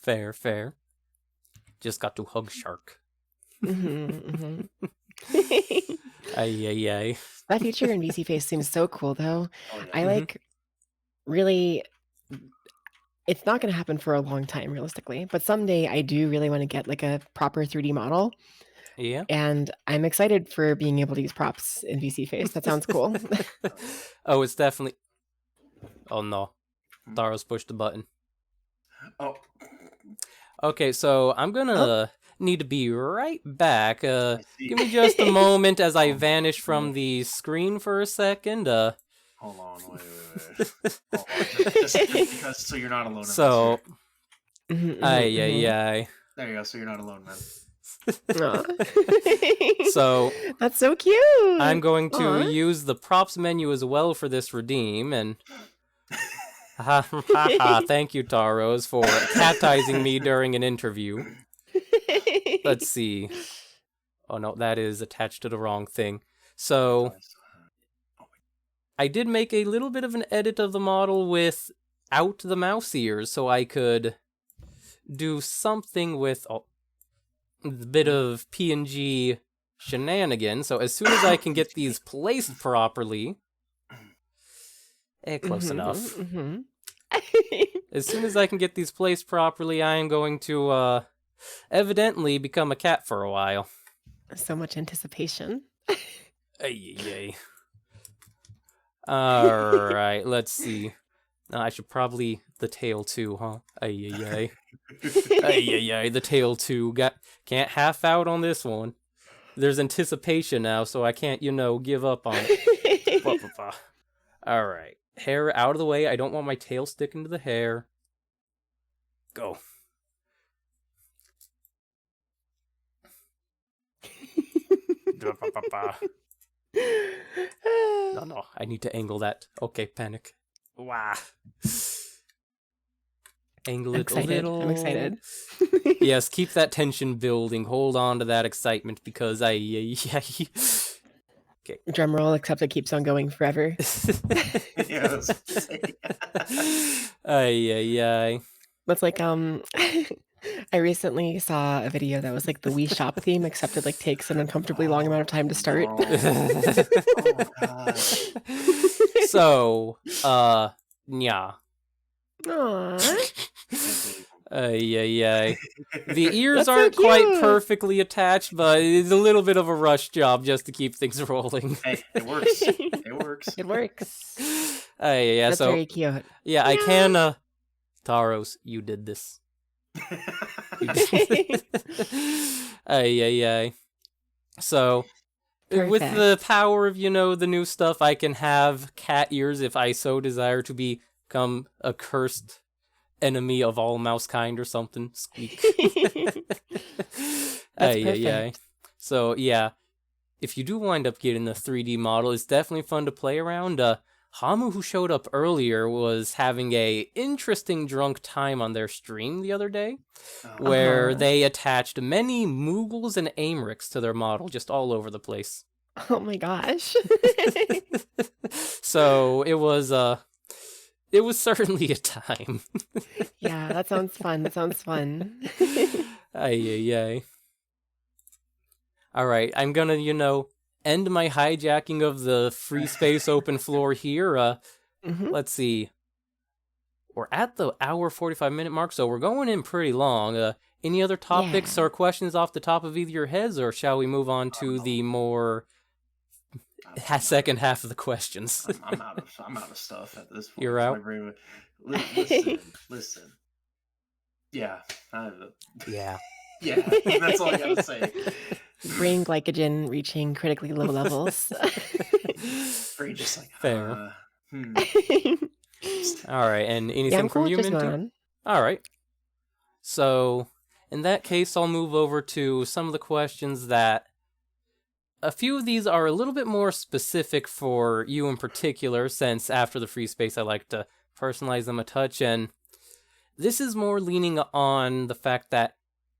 Fair. Just got to hug shark. Ay. That feature in VC Face seems so cool, though. Oh, yeah. I like really. It's not going to happen for a long time, realistically. But someday I do really want to get like a proper 3D model. Yeah. And I'm excited for being able to use props in VC Face. That sounds cool. Oh, it's definitely. Oh no. Tharos pushed the button. Oh. Okay, so I'm gonna need to be right back. I see. Give me just a moment as I vanish from the screen for a second. Hold on, wait. Hold on. Just because, so you're not alone. So, ay. There you go. So you're not alone, man. So that's so cute. I'm going to use the props menu as well for this redeem, and thank you, Taros, for catizing me during an interview. Let's see. Oh no, that is attached to the wrong thing. So I did make a little bit of an edit of the model without the mouse ears, so I could do something with a bit of PNG shenanigans. So as soon as I can get these placed properly, close enough. As soon as I can get these placed properly, I am going to evidently become a cat for a while. So much anticipation. Ay. Alright, let's see. I should probably the tail too, huh? Ay. The tail too. Can't half out on this one. There's anticipation now, so I can't, give up on it. Alright. Hair out of the way. I don't want my tail sticking to the hair. Go. No, I need to angle that. Okay, panic. Wow. Angle it a little. I'm excited. Yes, keep that tension building. Hold on to that excitement because okay. Drum roll, except it keeps on going forever. Yes. Ay. That's like I recently saw a video that was like the Wii Shop theme, except it like takes an uncomfortably long amount of time to start. Oh, God. So, yeah. Aww. Ay. The ears That's so aren't quite cute. perfectly attached, but it's a little bit of a rush job just to keep things rolling. Hey, it works. It works. It works. Yeah, That's so very cute. yeah, I can Taros, you did this. Ay. So with Perfect. the power of, the new stuff, I can have cat ears if I so desire to become a cursed enemy of all mouse kind or something. Squeak. That's Ay. perfect. So yeah, if you do wind up getting a 3D model, it's definitely fun to play around. Hamu, who showed up earlier, was having a interesting drunk time on their stream the other day, where they attached many Moogles and Amricks to their model, just all over the place. Oh my gosh. So it was certainly a time. Yeah, that sounds fun. That sounds fun. Ay. All right, I'm gonna, end my hijacking of the free space open floor here. Let's see. We're at the hour 45-minute mark, so we're going in pretty long. Any other topics or questions off the top of either your heads, or shall we move on to the more second half of the questions? I'm out of stuff at this point. You're out? Listen. Yeah. Yeah. Yeah, that's all I gotta say. Brain glycogen reaching critically low levels. Very just like fair. All right, and anything from you, Minty? All right. So, in that case, I'll move over to some of the questions that... A few of these are a little bit more specific for you in particular, since after the free space I like to personalize them a touch, and this is more leaning on the fact that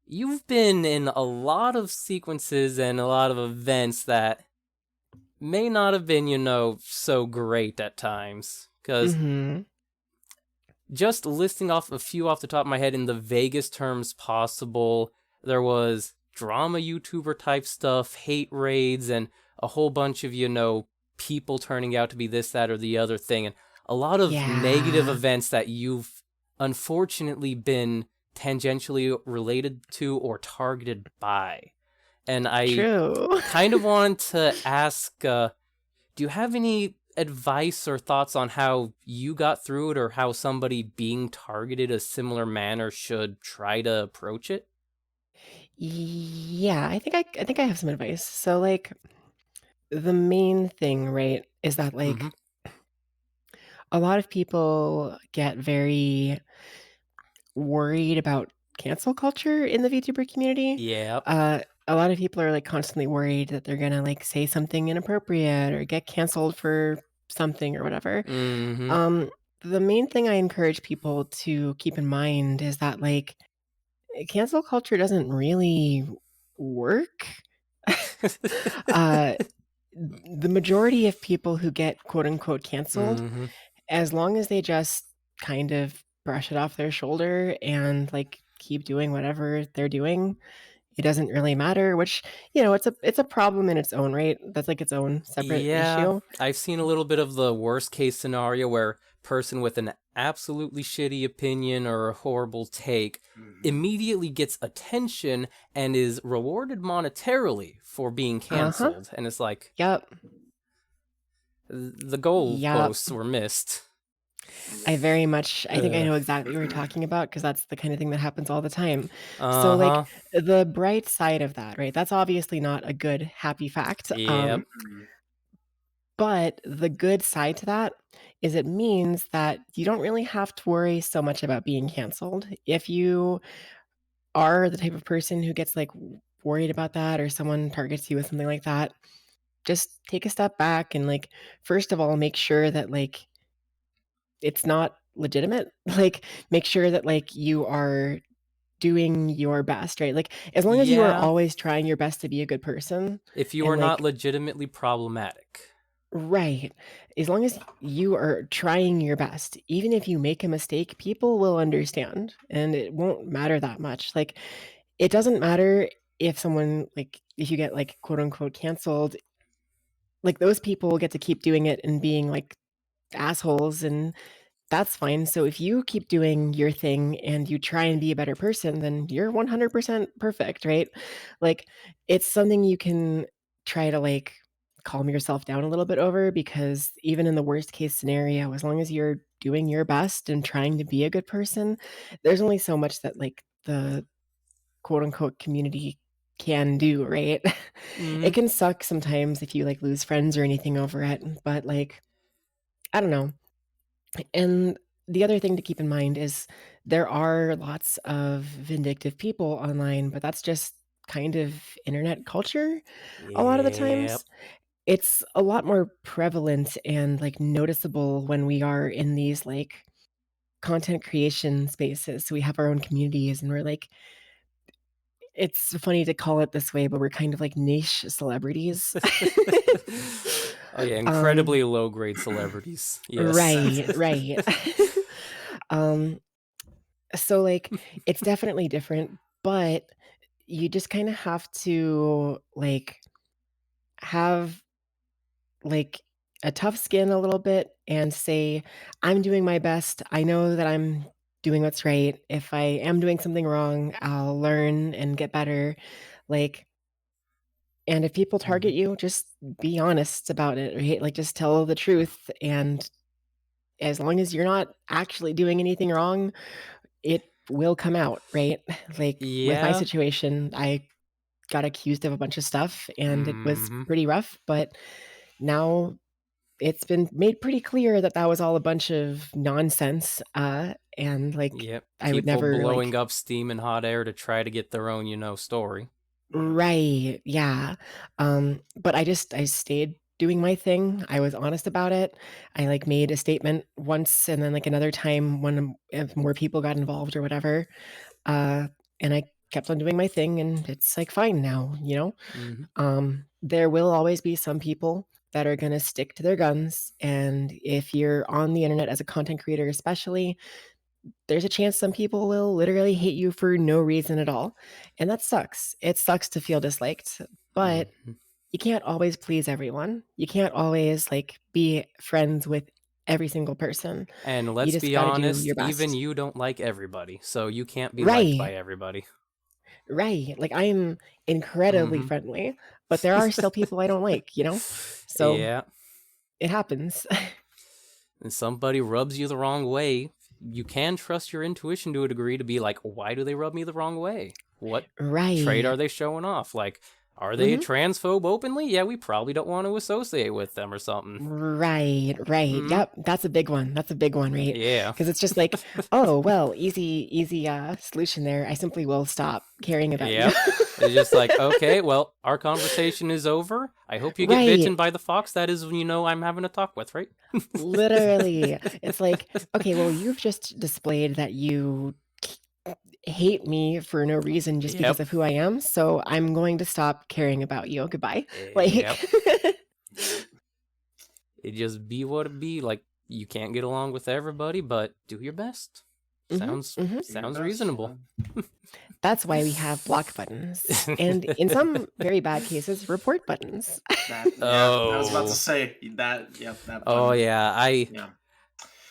you've been in a lot of sequences and a lot of events that may not have been, so great at times. Because just listing off a few off the top of my head in the vaguest terms possible, there was drama YouTuber type stuff, hate raids, and a whole bunch of, people turning out to be this, that, or the other thing. And a lot of negative events that you've unfortunately been tangentially related to or targeted by. And I kind of wanted to ask, do you have any advice or thoughts on how you got through it, or how somebody being targeted a similar manner should try to approach it? Yeah, I think I have some advice. So like the main thing, right, is that like a lot of people get very worried about cancel culture in the VTuber community. Yep. A lot of people are like constantly worried that they're gonna like say something inappropriate or get canceled for something or whatever. The main thing I encourage people to keep in mind is that like cancel culture doesn't really work. The majority of people who get quote unquote canceled, as long as they just kind of brush it off their shoulder and like keep doing whatever they're doing, it doesn't really matter, which, it's a problem in its own right. That's like its own separate issue. I've seen a little bit of the worst case scenario where person with an absolutely shitty opinion or a horrible take immediately gets attention and is rewarded monetarily for being canceled. And it's like, the goal posts were missed. I think I know exactly what you're talking about, because that's the kind of thing that happens all the time. So like the bright side of that, right? That's obviously not a good, happy fact. But the good side to that is it means that you don't really have to worry so much about being canceled. If you are the type of person who gets like worried about that, or someone targets you with something like that, just take a step back and like, first of all, make sure that like it's not legitimate. Like make sure that like you are doing your best, right? Like as long as you are always trying your best to be a good person. If you are not legitimately problematic. Right. As long as you are trying your best, even if you make a mistake, people will understand and it won't matter that much. Like it doesn't matter if someone like, if you get like quote unquote canceled, like those people will get to keep doing it and being like assholes, and that's fine. So if you keep doing your thing and you try and be a better person, then you're 100% perfect, right? Like it's something you can try to like calm yourself down a little bit over, because even in the worst case scenario, as long as you're doing your best and trying to be a good person, there's only so much that like the quote unquote community can do, right? It can suck sometimes if you like lose friends or anything over it, but like, I don't know. And the other thing to keep in mind is there are lots of vindictive people online, but that's just kind of internet culture a lot of the times. it's a lot more prevalent and, like, noticeable when we are in these, like, content creation spaces. So we have our own communities and we're, like it's funny to call it this way, but we're kind of like niche celebrities. Oh yeah, Um, incredibly low grade celebrities. Yes. right, right. Um, so, like, it's definitely different, but you just kinda have to, like, have, like, a tough skin a little bit and say, "I'm doing my best. I know that I'm doing what's right. If I am doing something wrong, I'll learn and get better." Like, and if people target Mhm. you, just be honest about it, right? Like, just tell the truth, and as long as you're not actually doing anything wrong, it will come out, right? Like, with my Yeah. situation, I got accused of a bunch of stuff, and it was Mhm. pretty rough, but now it's been made pretty clear that that was all a bunch of nonsense, and, like, Yep. I would People never, blowing like up steam and hot air to try to get their own, story. Yeah. right, yeah, but I stayed doing my thing, I was honest about it, I, like, made a statement once and then, like, another time when, if more people got involved or whatever, uh, and I kept on doing my thing, and it's, like, fine now, you know? Mhm. There will always be some people that are gonna stick to their guns, and if you're on the internet as a content creator especially, there's a chance some people will literally hate you for no reason at all, and that sucks. It sucks to feel disliked, but Mhm. you can't always please everyone. You can't always, like, be friends with every single person. And You let's just be gotta do honest, your even best. you don't like everybody, so you can't be liked Right, by everybody. right. Like, I am incredibly Mhm. friendly, but there are still people I don't like, you know? So, Yeah. it happens. And somebody rubs you the wrong way, you can trust your intuition to a degree to be like, why do they rub me the wrong way? What trait Right. are they showing off? Like, are they a Mhm. transphobe openly? Yeah, we probably don't want to associate with them or something. Right, right. Hmm. Yep, that's a big one. That's a big one, right? Yeah. Because it's just like, "Oh, well, easy, solution there. I simply will stop caring about you." Yep. It's just like, okay, well, our conversation is over. I hope you get Right, bitten by the fox. That is, I'm having a talk with, right? literally. It's like, "Okay, well, you've just displayed that you hate me for no reason just because Yep. of who I am, so I'm going to stop caring about you. Goodbye." Yep. Like Yep. It just be what it be. Like, you can't get along with everybody, but do your best. Mhm, Sounds mhm. Do your sounds best. reasonable. That's why we have block buttons, and in some very bad cases, report buttons. Yeah, I was about to Oh. say that. Yep, that Oh button. yeah. Yeah.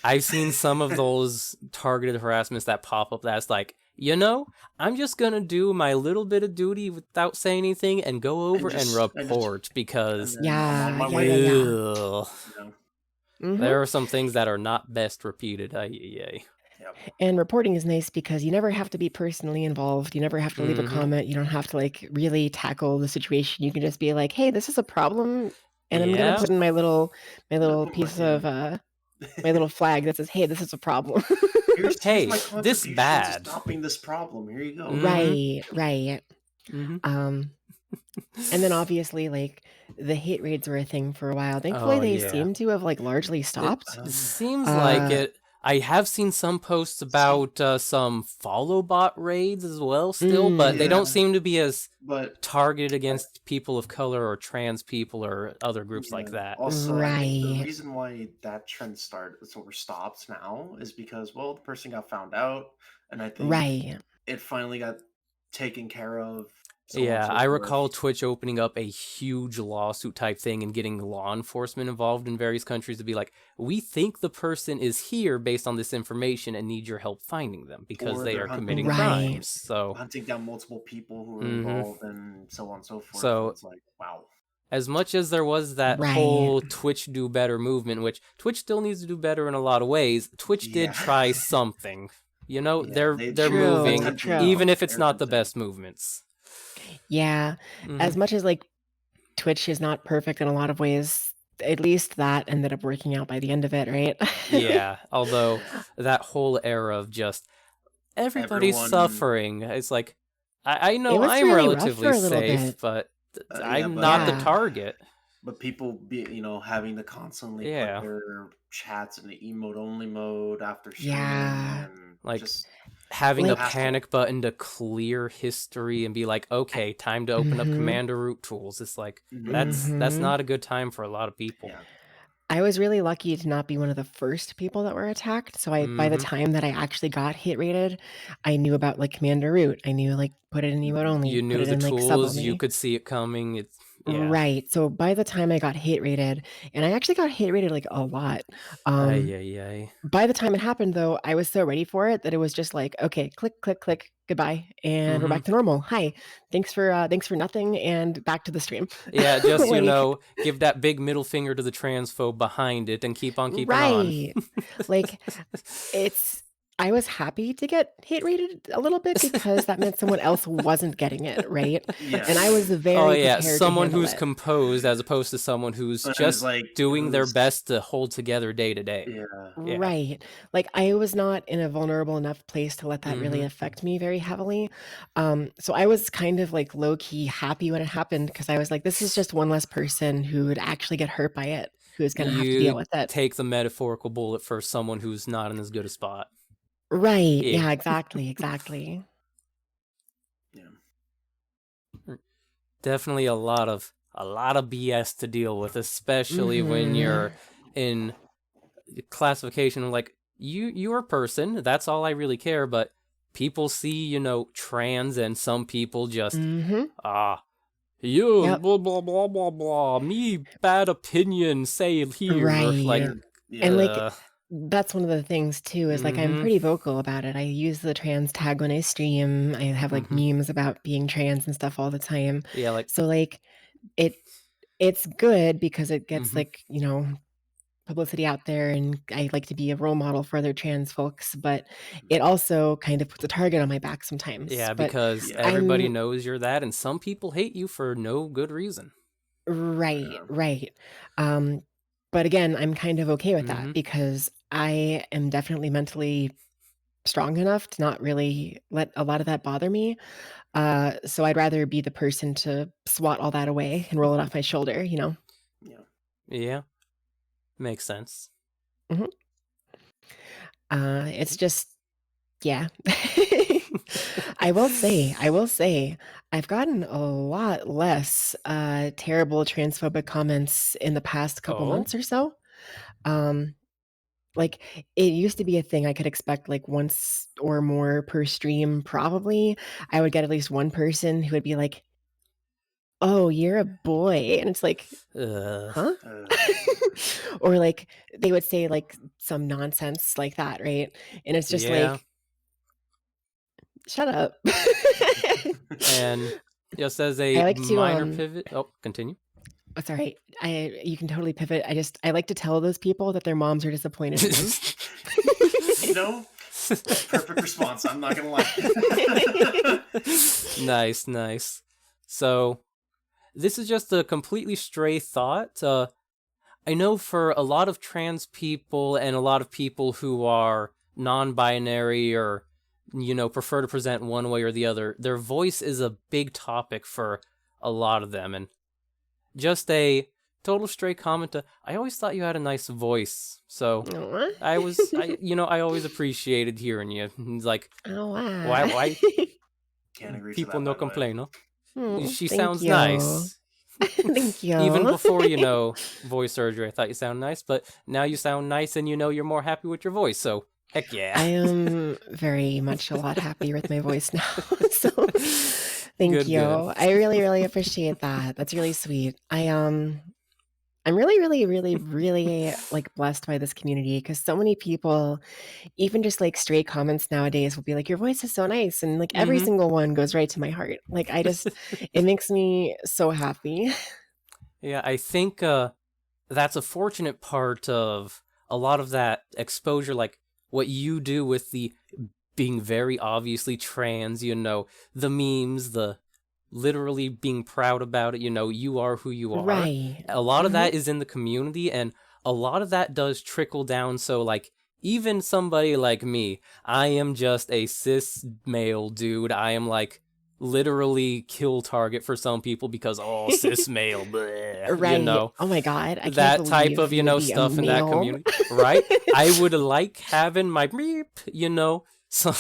I've seen some of those targeted harassments that pop up that's like, I'm just gonna do my little bit of duty without saying anything and go over and And just report and because then I'm on Yeah, my yeah, yeah, way. yeah. ugh, You know. Mhm. there are some things that are not best repeated. Ay, ay, ay. Yep. And reporting is nice because you never have to be personally involved. You never have to leave a Mm-hmm. comment. You don't have to, like, really tackle the situation. You can just be like, "Hey, this is a problem, and I'm gonna Yeah. put in my I'm gonna little put my piece of, my little flag that says, 'Hey, this is a problem.'" here's my Hey, this contribution to bad. stopping this problem. Here you go. Mm-hmm. Right, right. Mm-hmm. Um, and then obviously, like, the hate raids were a thing for a while. Thankfully, Oh they yeah. seem to have, like, largely It stopped. seems like Uh, it. I have seen some posts See, about some follow bot raids as well still, but they mm, don't yeah, seem to be as but targeted I, against people of color or trans people or other groups like yeah. that. Also, I think the right, reason why that trend started, so we're stopped now, is because well, the person got found out, and I think right. it finally got taken care of, so on and Yeah, so I forth. recall Twitch opening up a huge lawsuit type thing and getting law enforcement involved in various countries to be like, we think the person is here based on this information and need your help finding them because Or they they're are hunting committing Right. crimes. So, hunting down multiple people who are hmm involved, and so on and so forth. And so it's like, wow. as much as there was that Right. whole Twitch do better movement, which Twitch still needs to do better in a lot of ways, Twitch did Yeah. try something. Yeah, They're they're moving, True, attempting. even true. if it's They're not the attempting. best movements. Yeah. Hmm. As much as, like, Twitch is not perfect in a lot of ways, at least that ended up working out by the end of it, right? Yeah, although that whole era of just everybody's Everyone, suffering, it's like, I It know was I'm really rough for relatively a little safe, bit. but yeah, I'm but not the Yeah. target. But people having to constantly put Yeah. their chats in the emote only mode after streaming Yeah. and Like just having the a Like, hassle. panic button to clear history and be like, okay, time to open up mhm, commander root tools. It's like Hmm. that's mhm. not a good time for a lot of people. Yeah. I was really lucky to not be one of the first people that were attacked, so by the Mm-hmm. time that I actually got hit rated, I knew about, like, commander root. I knew, like, put it in emote Hmm. only, You put knew it the in, like, sub tools, you only. could see it coming. It's yeah. Right, so by the time I got hit rated and I actually got hit rated, like, a lot, Ay ay ay. by the time it happened, though, I was so ready for it that it was just like, "Okay, click, click, click, goodbye, and we're Mm-hmm. back to normal. Hi, thanks for nothing, and back to the stream." Yeah, just Like, give that big middle finger to the transphobe behind it and keep on keeping on. right. Like, it's I was happy to get hate rated a little bit because that meant someone else wasn't getting it, right? Yeah. And I was Oh very yeah, prepared to someone handle who's it. composed as opposed to someone who's Who's just like doing their who's best to hold together day to day. yeah. Yeah. Right. Like, I was not in a vulnerable enough place to let that really Mm-hmm. affect me very heavily. So I was kind of, like, low key happy when it happened because I was like, "This is just one less person who would actually get hurt by it, who's gonna have to deal You with it." take the metaphorical bullet for someone who's not in as good a spot. Right. Yeah. Yeah, exactly, exactly. Yeah. Definitely a lot of BS to deal with, especially when Mhm. you're in classification of like you're a person, that's all I really care, but people see, trans and some people just Mhm. ah you Yep. blah blah blah blah blah me bad opinion say here like Right. And And, yeah. like, that's one of the things too is, like, I'm mm-hmm. pretty vocal about it. I use the trans tag when I stream. I have, like, Mm-hmm. memes about being trans and stuff all the time. Yeah, like So, like, it it's good because it gets, mm-hmm. like, publicity out there, and I like to be a role model for other trans folks, but it also kind of puts a target on my back sometimes. Yeah, But because Yeah. everybody I'm knows you're that and some people hate you for no good reason. right, Yeah. right. Um, but again, I'm kind of okay with that Mm-hmm. because I am definitely mentally strong enough to not really let a lot of that bother me. So I'd rather be the person to swat all that away and roll it off my shoulder, you know? Yeah. Yeah, makes sense. Mhm. It's just yeah. I will say, I've gotten a lot less, terrible transphobic comments in the past couple Oh? months or so. Um, like, it used to be a thing I could expect, like, once or more per stream, probably. I would get at least one person who would be like, "Oh, you're a boy," and it's like, Uh, "Huh?" Uh, Or, like, they would say, like, some nonsense like that, right? And it's just yeah. like, "Shut up." And just as I a like to, minor pivot, oh, continue. it's alright. You can totally pivot. I like to tell those people that their moms are disappointed in them. you know, perfect response. I'm not gonna lie. Nice, nice. So, this is just a completely stray thought. I know for a lot of trans people and a lot of people who are non-binary or prefer to present one way or the other, their voice is a big topic for a lot of them. And just a total stray comment. I always thought you had a nice voice, so Aw. I always appreciated hearing you. Like, Oh, wow. why Can't agree to people that, no by the way. complain, no? Oh, She thank sounds you. nice. Thank Even you. before voice surgery, I thought you sound nice, but now you sound nice and you're more happy with your voice, so heck yeah. I am very much a lot happier with my voice now. So thank Good, you. good. I really, really appreciate that. That's really sweet. I'm really, really, really, really like blessed by this community because so many people, even just like stray comments nowadays, will be like, "Your voice is so nice," and like every Mm-hmm. single one goes right to my heart. Like it makes me so happy. Yeah, I think that's a fortunate part of a lot of that exposure, like what you do with the being very obviously trans, the memes, the literally being proud about it, you are who you are. Right. A lot of Hmm. that is in the community, and a lot of that does trickle down. So, like, even somebody like me, I am just a cis male dude. I am like literally kill target for some people because cis male, bleh, Right. Oh my God. I can't that type believe of you would be a stuff in that male. community, right? I would like having my some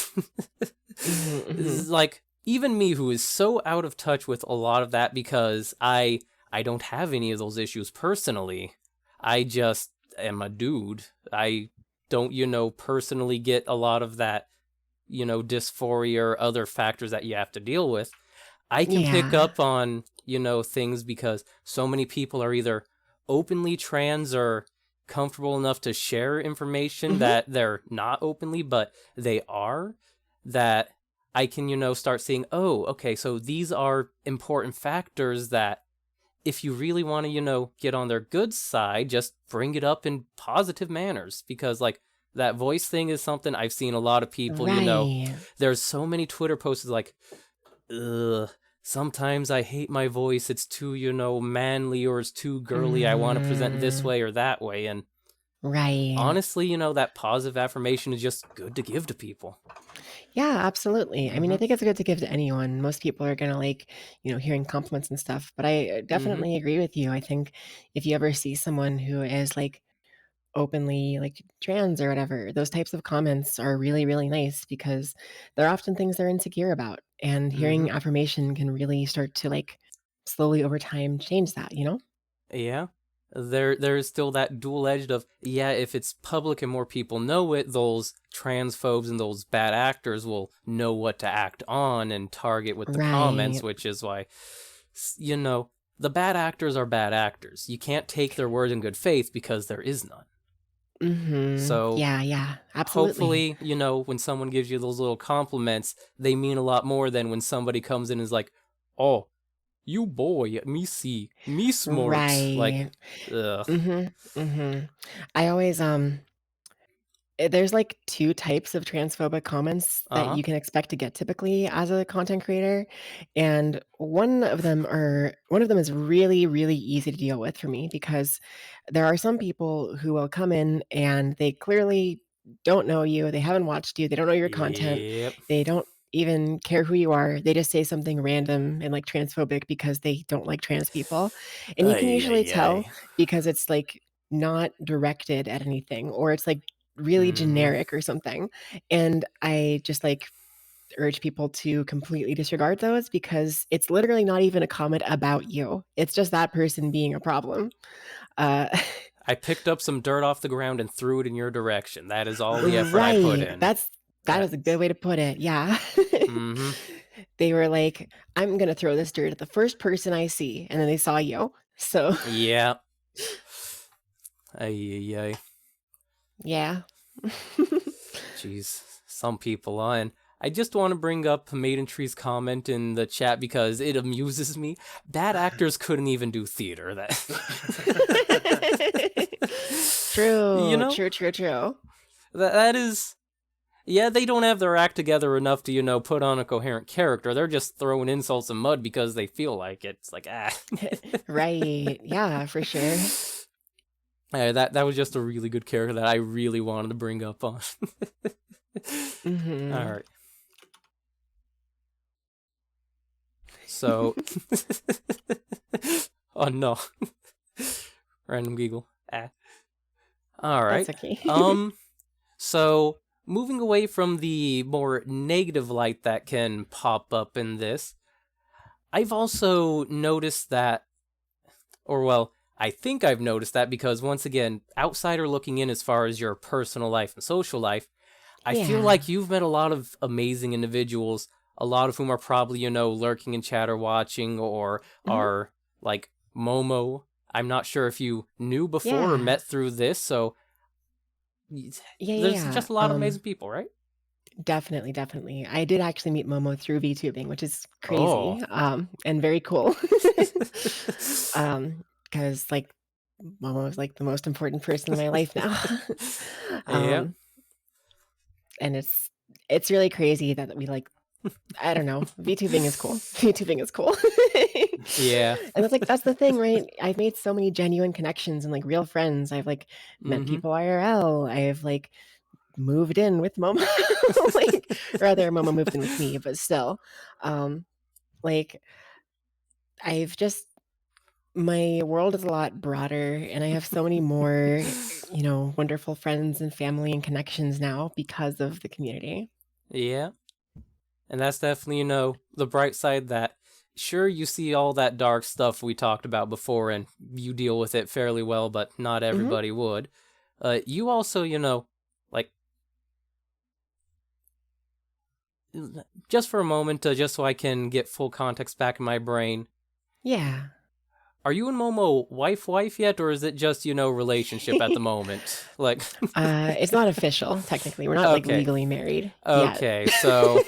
like even me who is so out of touch with a lot of that because I don't have any of those issues personally. I just am a dude. I don't personally get a lot of that dysphoria or other factors that you have to deal with. I can pick Yeah. up on things because so many people are either openly trans or comfortable enough to share information that they're not openly, but they are, that I can start seeing, oh, okay, so these are important factors that if you really want to get on their good side, just bring it up in positive manners, because like that voice thing is something I've seen a lot of people, Right. there's so many Twitter posts like, ugh, sometimes I hate my voice. It's too, manly, or it's too girly. I want to present this way or that way. And Right. honestly, that positive affirmation is just good to give to people. Yeah, absolutely. I mean, I think it's good to give to anyone. Most people are gonna like, hearing compliments and stuff. But I definitely agree with you. I think if you ever see someone who is like openly like trans or whatever, those types of comments are really, really nice because they're often things they're insecure about. And hearing affirmation can really start to like slowly over time change that, Yeah. There's still that dual edged of, yeah, if it's public and more people know it, those transphobes and those bad actors will know what to act on and target with the comments, Right. which is why, the bad actors are bad actors. You can't take their word in good faith because there is none. So Yeah, absolutely. hopefully, when someone gives you those little compliments, they mean a lot more than when somebody comes in and is like, oh, you boy, me see, me smart. Like, Right. ugh. I always there's like two types of transphobic comments that Uh-huh. you can expect to get typically as a content creator, and one of them is really, really easy to deal with for me because there are some people who will come in and they clearly don't know you, they haven't watched you, they don't know your content, Yep. they don't even care who you are. They just say something random and like transphobic because they don't like trans people. And you can Ay, usually ay, tell ay. because it's like not directed at anything or it's like really Mm-hmm. generic or something. And I just like urge people to completely disregard those because it's literally not even a comment about you. It's just that person being a problem. Uh, I picked up some dirt off the ground and threw it in your direction. That is all the effort I put right. in. That is a good way to put it. Yeah. Mm-hmm. They were like, I'm going to throw this dirt at the first person I see. And then they saw you. So, Yeah. Ay, ay, ay. yeah. Jeez. Some people on. I just want to bring up Maiden Tree's comment in the chat because it amuses me. Bad actors couldn't even do theater. True. Know? True. That is... Yeah, they don't have their act together enough to, put on a coherent character. They're just throwing insults and mud because they feel like it. It's like, Right. Yeah, for sure. That was just a really good character that I really wanted to bring up on. All right. So, oh no, random giggle. All right. That's okay. So moving away from the more negative light that can pop up in this, I've also noticed that, or well, I think I've noticed that because once again, outsider looking in as far as your personal life and social life, I feel like you've met a lot of amazing individuals, a lot of whom are probably, lurking in chat or watching or are like Momo. I'm not sure if you knew before or met through this, so there's just a lot of amazing people, right? Definitely. I did actually meet Momo through VTubing, which is Oh. crazy, and very cool. Because like Momo is like the most important person in my life now. Yeah. And it's really crazy that we like, I don't know, VTubing is cool. VTubing is cool. Yeah. And that's the thing, right? I've made so many genuine connections and like real friends. I've like met people IRL. I've like moved in with Momo. Like rather Momo moved in with me, but still. like, I've just my world is a lot broader, and I have so many more, wonderful friends and family and connections now because of the community. Yeah. And that's definitely, the bright side that sure you see all that dark stuff we talked about before and you deal with it fairly well, but not Mhm. everybody would. You also, like just for a moment, just so I can get full context back in my brain. Yeah. Are you and Momo wife yet, or is it just, relationship at the moment? Like, It's not official, technically. We're not, like, okay. legally married yet. Okay, so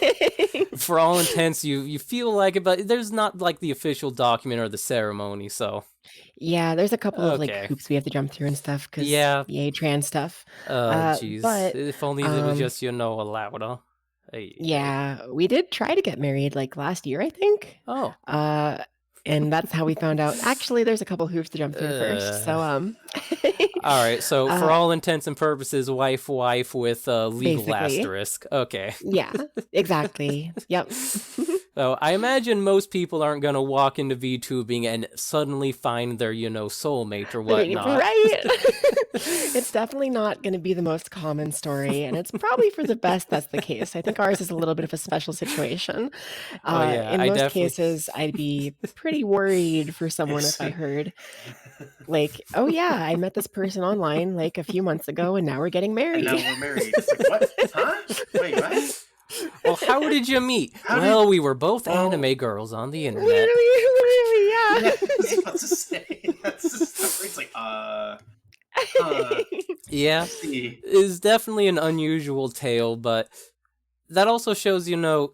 for all intents, you feel like it, but there's not like the official document or the ceremony, so Yeah, there's a couple of, like, okay. hoops we have to jump through and stuff because Yeah. yay, trans stuff. Jeez. But, If only it was um, just, allowed, huh? Ay. yeah, we did try to get married, like, last year, I think. Oh. Uh, and that's how we found out actually, there's a couple hoops to jump through first. Uh, So, all right, so for uh, all intents and purposes, wife with a legal basically. asterisk. Okay. Yeah, exactly. Yep. So I imagine most people aren't going to walk into VTubing and suddenly find their, soulmate or whatnot. Right? It's definitely not gonna be the most common story, and it's probably for the best that's the case. I think ours is a little bit of a special situation. Oh yeah, In I most definitely. cases, I'd be pretty worried for someone if It's I heard, like, "Oh, yeah, I met this person online, like, a few months ago, and now we're getting and now married." we're married. It's like, what? Huh? Wait, what? Well, how did you meet? How did? Well, we were both Well, anime girls on the internet. Literally, yeah, yeah. I was about to say that's the story. It's like, Yeah, see, is definitely an unusual tale, but that also shows,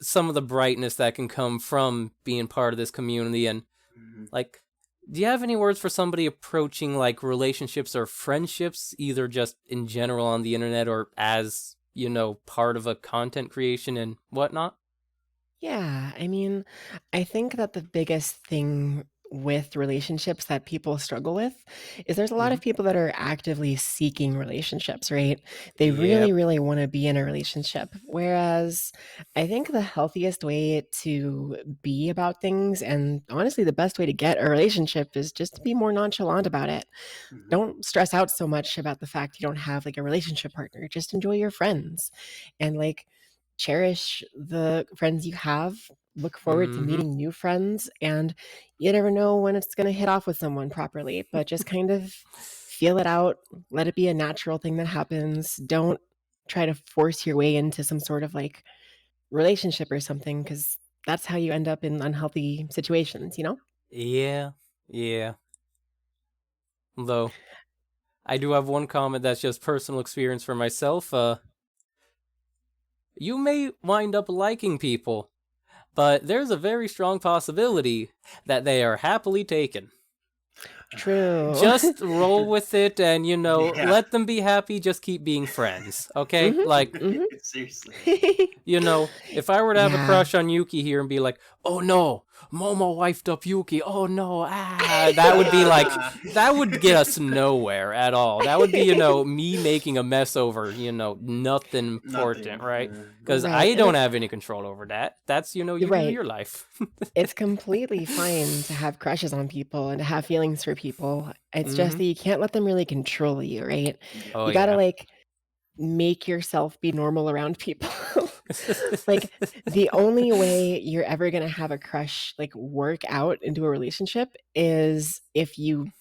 some of the brightness that can come from being part of this community. And, Mhm. like, do you have any words for somebody approaching, like, relationships or friendships, either just in general on the internet or as, part of a content creation and whatnot? Yeah, I mean, I think that the biggest thing with relationships that people struggle with is there's a lot of Mhm. people that are actively seeking relationships, right? They really, Yep. really want to be in a relationship. Whereas I think the healthiest way to be about things, and honestly, the best way to get a relationship is just to be more nonchalant about it. Mhm. Don't stress out so much about the fact you don't have like a relationship partner. Just enjoy your friends and like cherish the friends you have. Look forward to Mhm. meeting new friends, and you never know when it's going to hit off with someone properly, but just kind of feel it out. Let it be a natural thing that happens. Don't try to force your way into some sort of like relationship or something because that's how you end up in unhealthy situations? Yeah. Yeah. Though I do have one comment that's just personal experience for myself. You may wind up liking people, but there's a very strong possibility that they are happily taken. True. Just roll with it and, Yeah. let them be happy, just keep being friends, okay? Mhm, Like, mhm. Seriously. if I were to have a Yeah. crush on Yuki here and be like, oh no, Momo wifed up Yuki, oh no, that would be like, Ah. that would get us nowhere at all. That would be, me making a mess over, nothing important, Nothing. right? Yeah. Because Right, I and don't it's have any control over that. That's, you do right. your life. It's completely fine to have crushes on people and to have feelings for people. It's just Mm-hmm. that you can't let them really control you, right? Yeah. Oh, You gotta, yeah. like, make yourself be normal around people. Like, the only way you're ever gonna have a crush, like, work out into a relationship is if you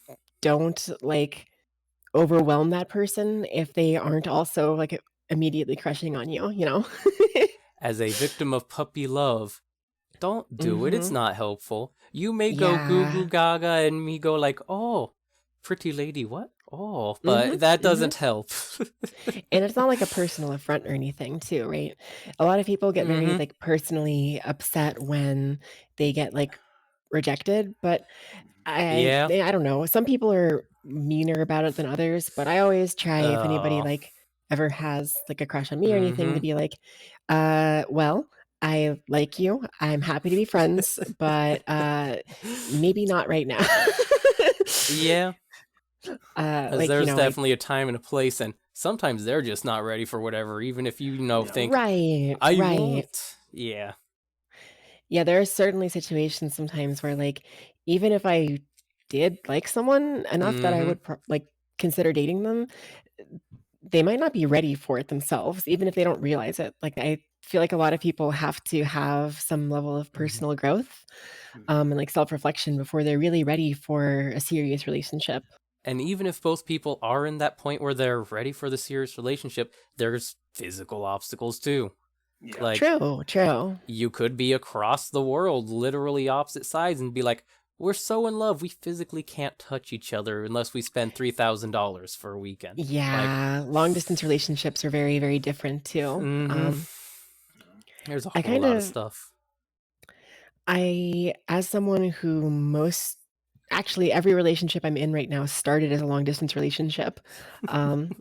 don't, like, overwhelm that person if they aren't also, like, immediately crushing on you? As a victim of puppy love, don't do it. It's Mhm. not helpful. You may go goo goo Yeah. gaga and me go like, oh, pretty lady, what? Oh, but Mhm, that mhm. doesn't help. And it's not like a personal affront or anything too, right? A lot of people get very, Mm-hmm. like, personally upset when they get, like, rejected, but Yeah. I don't know, some people are meaner about it than others, but I always try if anybody, Oh. like, ever has, like, a crush on me or anything to Mm-hmm. be like, well, I like you, I'm happy to be friends, but, maybe not right now." Yeah. As Like, there's I definitely a time and a place, and sometimes they're just not ready for whatever, even if you, Yeah. think, Right, I right. won't. Yeah. Yeah, there are certainly situations sometimes where, like, even if I did like someone enough that I Mm-hmm. would like consider dating them, they might not be ready for it themselves, even if they don't realize it. Like, I feel like a lot of people have to have some level of Mm-hmm. personal growth, and like self-reflection before they're really ready for a serious relationship. And even if both people are in that point where they're ready for the serious relationship, there's physical obstacles too. Yeah. Like, True, true. you could be across the world, literally opposite sides, and be like, we're so in love, we physically can't touch each other unless we spend $3,000 for a weekend. Like, Yeah, long distance relationships are very, very different too. mm-hmm. There's a I whole kind lot of of stuff. as someone who actually every relationship I'm in right now started as a long distance relationship. Um,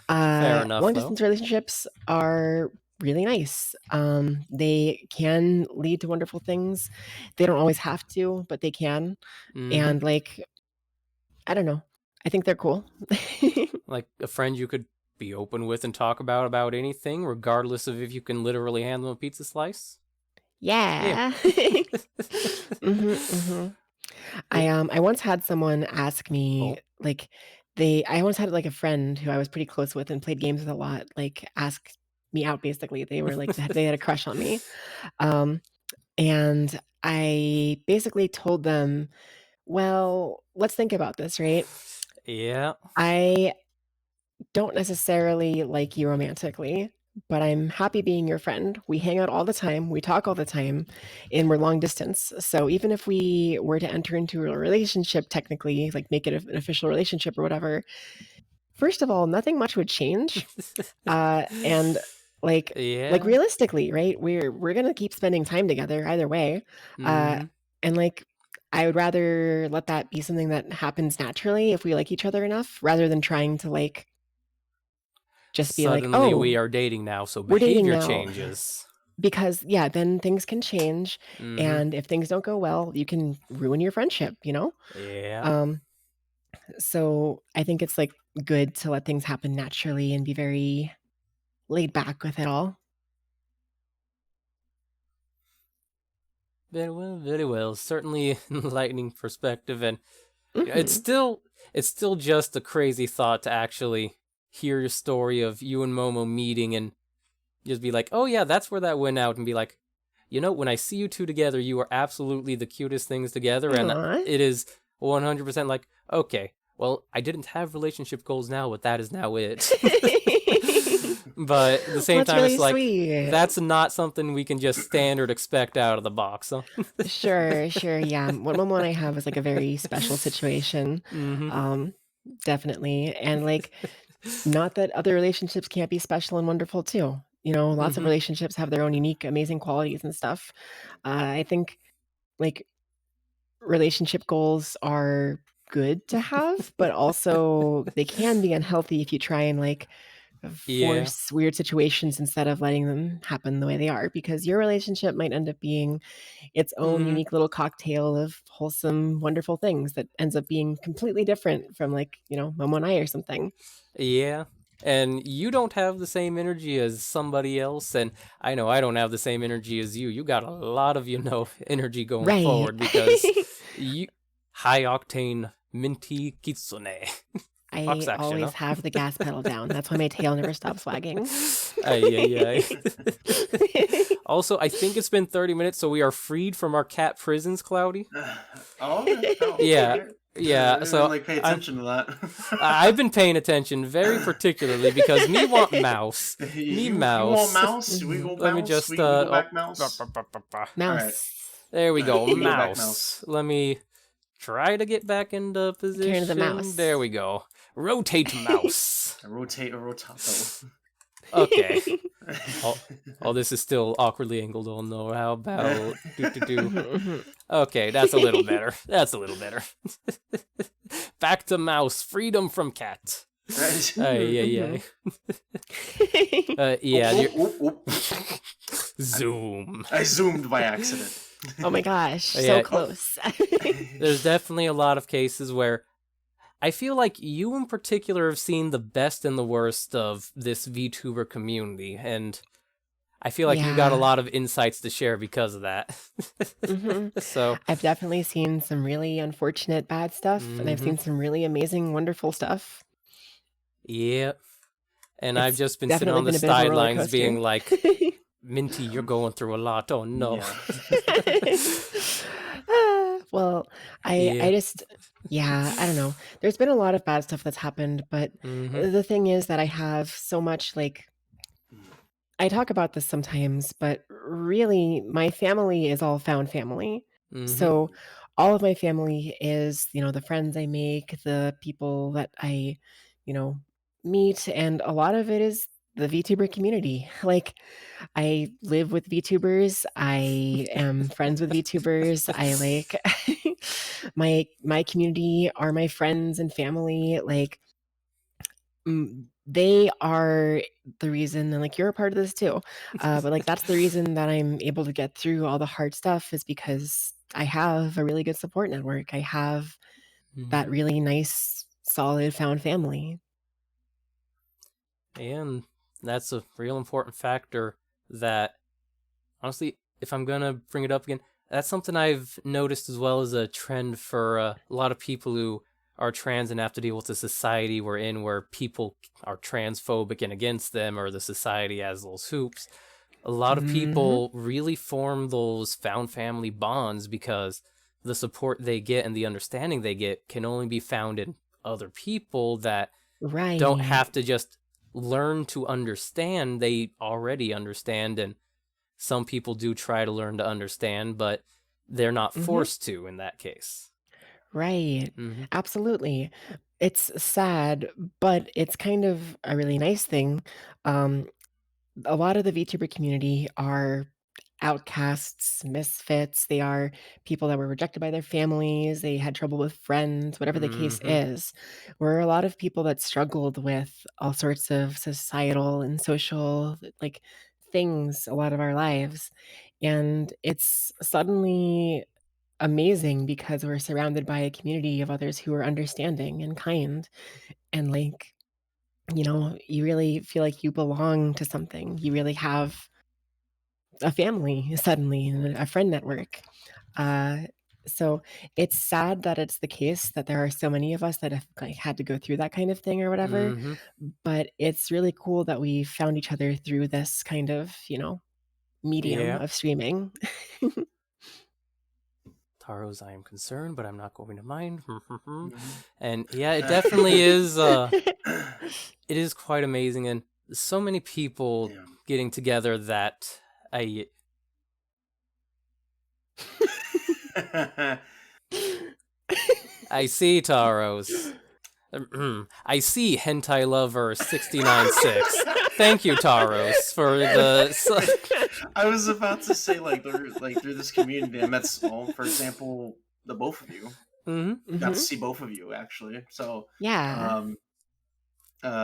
Fair enough, long though. distance relationships are really nice. They can lead to wonderful things. They don't always have to, but they can. Mm-hmm. And like, I don't know. I think they're cool. Like a friend you could be open with and talk about anything, regardless of if you can literally handle a pizza slice. Yeah. Yeah. Hmm. I once had someone ask me Oh. like I once had like a friend who I was pretty close with and played games with a lot, like ask me out basically. They were like they had a crush on me. Um and I basically told them, "Well, let's think about this, right? Yeah. I don't necessarily like you romantically, but I'm happy being your friend. We hang out all the time, we talk all the time, and we're long distance. So even if we were to enter into a relationship, technically, like make it an official relationship or whatever, first of all, nothing much would change. And like Yeah. realistically, right? We're gonna keep spending time together either way. Uh, Mm-hmm. and like I would rather let that be something that happens naturally if we like each other enough, rather than trying to like just be like, Suddenly we "Oh, are dating now, so we're dating behavior now." changes. Because, yeah, then things can change, Mm-hmm. and if things don't go well, you can ruin your friendship, you know? Yeah. Um, so I think it's, like, good to let things happen naturally and be very laid back with it all. Very well, very well. Certainly enlightening perspective, and Mhm. it's still just a crazy thought to actually hear your story of you and Momo meeting and just be like, oh yeah, that's where that went out, and be like, when I see you two together, you are absolutely the cutest things together, and Aw. it is 100% like, okay, well, I didn't have relationship goals now, but that is now it. But at the Well, same that's time, really it's like, sweet. that's not something we can just standard expect out of the box, huh? Sure, sure, yeah. What Momo and I have is, like, a very special situation, Mm-hmm. um, definitely, and, like, not that other relationships can't be special and wonderful too. You know, lots of Mm-hmm. relationships have their own unique, amazing qualities and stuff. I think like relationship goals are good to have, but also they can be unhealthy if you try and like Yeah. force weird situations instead of letting them happen the way they are, because your relationship might end up being its own Mm-hmm. unique little cocktail of wholesome, wonderful things that ends up being completely different from like, Momo and I or something. Yeah. And you don't have the same energy as somebody else, and I know I don't have the same energy as you. You got a lot of, energy going Right. forward because you high octane Minty Kitsune. Fox I action, always huh? have the gas pedal down. That's why my tail never stops wagging. Ay, ay, ay. Also, I think it's been 30 minutes, so we are freed from our cat prisons, Cloudy. Oh, okay. Oh, all Yeah, right. I yeah. didn't So really pay I'm attention to I've that. been paying attention very particularly because me want mouse. Me You want mouse. mouse? We Mhm. go Let me mouse. just We go oh, back mouse. All right. Mouse. there we go. We go back Mouse. mouse. Let me try to get back into Turn of the position. There mouse. we go. Rotate mouse. A rotate a rotato. Okay. Oh, this is still awkwardly angled on though. How about do? Mhm, Okay, that's a little better. That's a little better. Back to mouse. Freedom from cat. mhm. Yeah. Yeah. Oop, oop, oop. Zoom. I zoomed by accident. Oh my gosh, so Yeah, close. there's definitely a lot of cases where I feel like you in particular have seen the best and the worst of this VTuber community, and I feel like you got a Yeah. lot of insights to share because of that. So, I've definitely seen some really unfortunate bad stuff, and I've mm-hmm. seen some really amazing, wonderful stuff. Yeah. And I've It's just been sitting definitely on the been a bit of a roller sidelines being coaster. like, Minty, you're going through a lot. Oh no. Yeah. Well, Yeah. I just yeah, I don't know. There's been a lot of bad stuff that's happened, but Mm-hmm. the thing is that I have so much like I talk about this sometimes, but really my family is all found family. Mm-hmm. So all of my family is, the friends I make, the people that I, you know, meet, and a lot of it is the VTuber community. Like I live with VTubers. I am friends with VTubers. I like my community are my friends and family. Like they are the reason, and like you're a part of this too. But like that's the reason that I'm able to get through all the hard stuff is because I have a really good support network. I have that Mm-hmm. really nice, solid found family. And that's a real important factor that, honestly, if I'm gonna bring it up again, that's something I've noticed as well as a trend for a lot of people who are trans and have to deal with the society we're in where people are transphobic and against them, or the society has those hoops. A lot of Hmm. people really form those found family bonds because the support they get and the understanding they get can only be found in other people that don't Right. have to just learn to understand. They already understand, and some people do try to learn to understand, but they're not Hmm. forced to in that case. Right. Mm-hmm. Absolutely. It's sad, but it's kind of a really nice thing. Um, a lot of the VTuber community are outcasts, misfits. They are people that were rejected by their families. They had trouble with friends, whatever the case Mm-hmm. is. We're a lot of people that struggled with all sorts of societal and social like things a lot of our lives. And it's suddenly amazing because we're surrounded by a community of others who are understanding and kind and like you really feel like you belong to something. You really have a family suddenly and a friend network. Uh, so it's sad that it's the case that there are so many of us that have like had to go through that kind of thing or whatever. Mm-hmm. But it's really cool that we found each other through this kind of, medium Yeah. of streaming. Taro's, I am concerned, but I'm not going to mind. Mhm. And yeah, it definitely is. It is quite amazing, and so many people Yeah. getting together that I see Taro's. I see Hentai Lover 696. Thank you, Taros, for the. I was about to say through this community I met for example, the both of you. Mm-hmm. Got to Mhm. see both of you actually. So Yeah.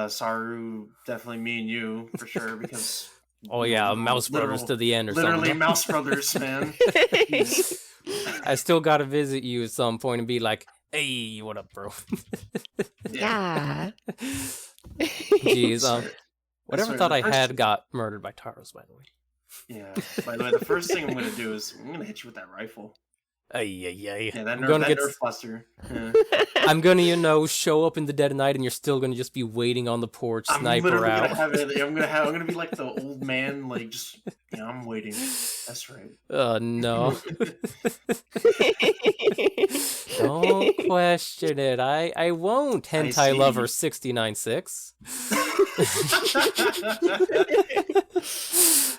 Saru, definitely me and you for sure because Oh yeah, Mouse Brothers to the end or literally something. Mouse Brothers, man. Jeez. I still gotta visit you at some point and be like, "Hey, what up, bro?" Yeah. Jeez, whatever Sorry, thought the I first had got murdered by Taros, by the way. yeah. By the way, the first thing I'm gonna do is I'm gonna hit you with that rifle. Ay. Yeah, that I'm nerf, gonna that get. nerf buster. Yeah. I'm gonna, show up in the dead of night, and you're still gonna just be waiting on the porch, I'm sniper literally out. gonna have it. I'm gonna be like the old man, like just I'm waiting. That's right. No. Don't question it. I won't. Hentai Lover 696.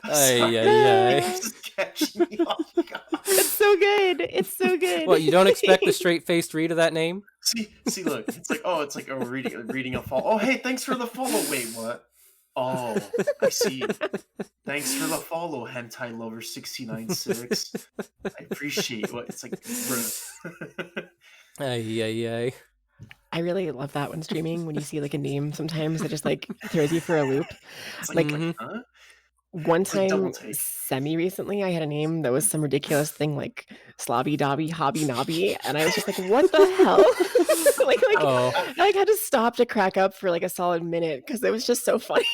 Ay. Just catching me off guard. It's so good. It's so good. What, you don't expect the straight-faced read of that name? See, look. It's like reading a follow. Oh, hey, thanks for the follow. Wait, what? Oh, I see. Thanks for the follow, Hentai Lover 696. I appreciate what it's like, bro. Ay. I really love that when streaming, when you see like a name sometimes that just like throws you for a loop. It's Like huh? one It's like double time, take. semi-recently, I had a name that was some ridiculous thing like Slobby Dobby Hobby Nobby, and I was just like, "What the hell?" Oh. I like had to stop to crack up for like a solid minute because it was just so funny.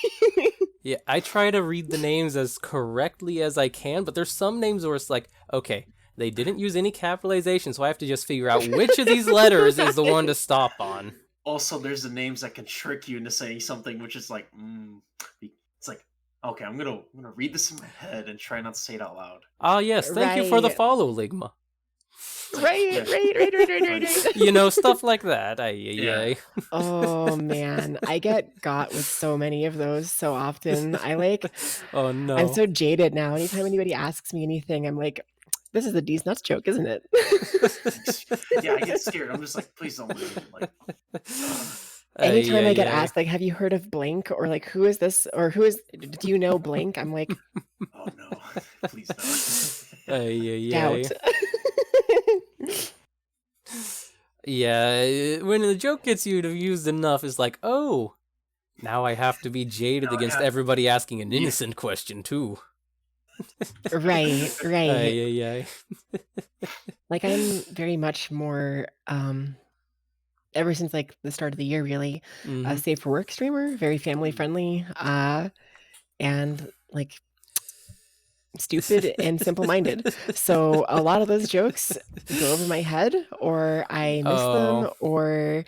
Yeah, I try to read the names as correctly as I can, but there's some names where it's like, okay, they didn't use any capitalization, so I have to just figure out which of these letters is the one to stop on. Also, there's the names that can trick you into saying something, which is like, it's like, okay, I'm gonna read this in my head and try not to say it out loud. Ah, yes, thank you for the Right. follow, Ligma. Right. You know, stuff like that. Yeah. Oh man, I get got with so many of those so often. Oh I'm no. so jaded now. Anytime anybody asks me anything, I'm like, this is a D's nuts joke, isn't it? Yeah, I get scared. I'm just like, please don't leave. Like, Anytime I get asked, like, have you heard of blank? Or like, who is this? Or do you know blank? I'm like, oh no, please don't. doubt. Yeah, when the joke gets used enough, it's like, oh, now I have to be jaded against everybody asking an innocent question too. Right. Like, I'm very much more, ever since like the start of the year, really, a safe for work streamer, very family friendly, and like stupid and simple minded. So a lot of those jokes go over my head, or I miss them, or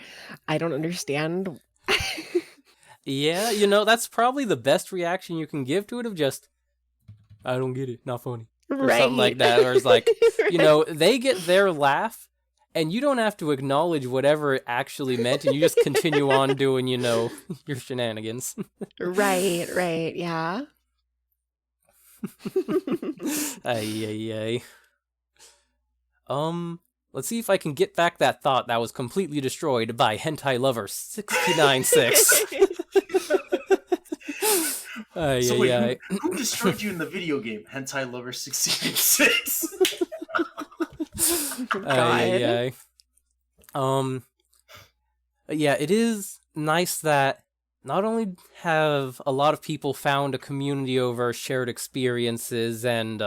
I don't understand. Yeah, you know, that's probably the best reaction you can give to it, of just, I don't get it, not funny. Or something like that, where it's like, you know, they get their laugh, and you don't have to acknowledge whatever it actually meant, and you just continue on doing, you know, your shenanigans. Right, yeah. Ay. Let's see if I can get back that thought that was completely destroyed by Hentai Lover 696. So wait, who destroyed you in the video game? Hentai Lover 696. God. Yeah, it is nice that not only have a lot of people found a community over shared experiences and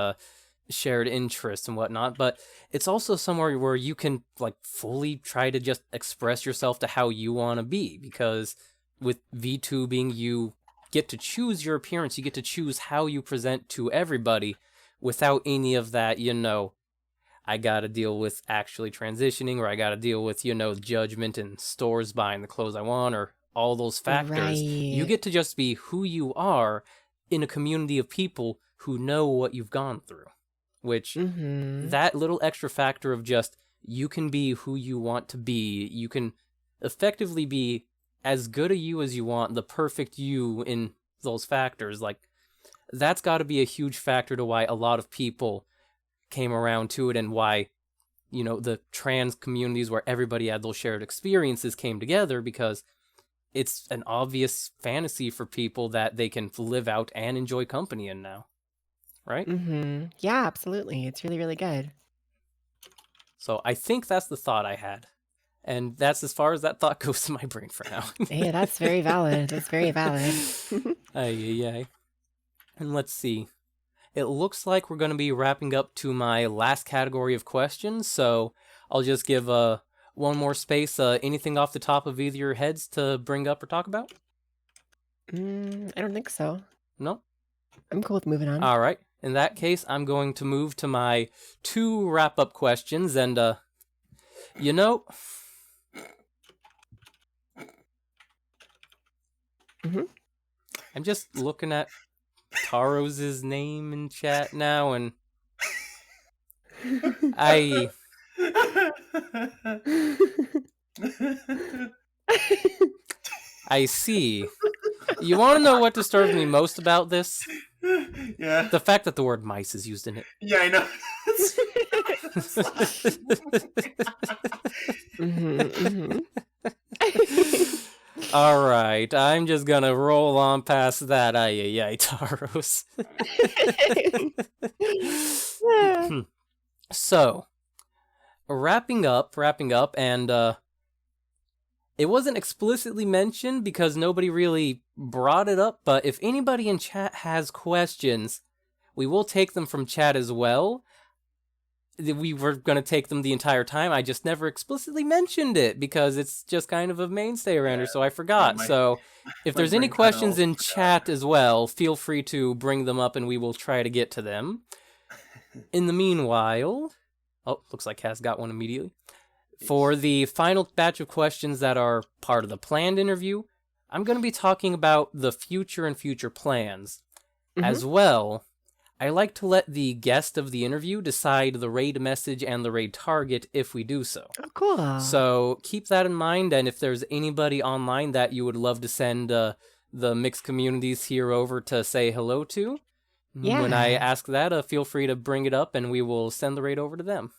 shared interests and whatnot, but it's also somewhere where you can like fully try to just express yourself to how you want to be, because with V2 being, you get to choose your appearance, you get to choose how you present to everybody without any of that, you know, I gotta deal with actually transitioning, or I gotta deal with, you know, judgment and stores buying the clothes I want, or all those factors. You get to just be who you are in a community of people who know what you've gone through. Which, that little extra factor of just, you can be who you want to be, you can effectively be as good a you as you want, the perfect you in those factors, like, that's gotta be a huge factor to why a lot of people came around to it, and why, you know, the trans communities where everybody had those shared experiences came together, because it's an obvious fantasy for people that they can live out and enjoy company in now. Right? Yeah, absolutely. It's really, really good. So I think that's the thought I had. And that's as far as that thought goes in my brain for now. Hey, that's very valid. That's very valid. Ay. And let's see. It looks like we're going to be wrapping up to my last category of questions, so I'll just give one more space. Anything off the top of either your heads to bring up or talk about? I don't think so. No? I'm cool with moving on. All right. In that case, I'm going to move to my 2 wrap-up questions, and, you know, I'm just looking at Taros' name in chat now, and I see. You want to know what disturbs me most about this? Yeah. The fact that the word mice is used in it. Yeah, I know. Alright, I'm just gonna roll on past that. Ay, Taros. So, wrapping up, and it wasn't explicitly mentioned because nobody really brought it up, but if anybody in chat has questions, we will take them from chat as well. we were going to take them the entire time. I just never explicitly mentioned it because it's just kind of a mainstay around here, so I forgot. my- So if my there's any brain kinda questions also in forgot. chat as well, feel free to bring them up and we will try to get to them. In the meanwhile, oh, looks like Cass got one immediately. For the final batch of questions that are part of the planned interview, I'm going to be talking about the future and future plans. As well, I like to let the guest of the interview decide the raid message and the raid target if we do so. Oh, cool. So keep that in mind, and if there's anybody online that you would love to send the mixed communities here over to say hello to, when I Yeah. ask that, feel free to bring it up and we will send the raid over to them.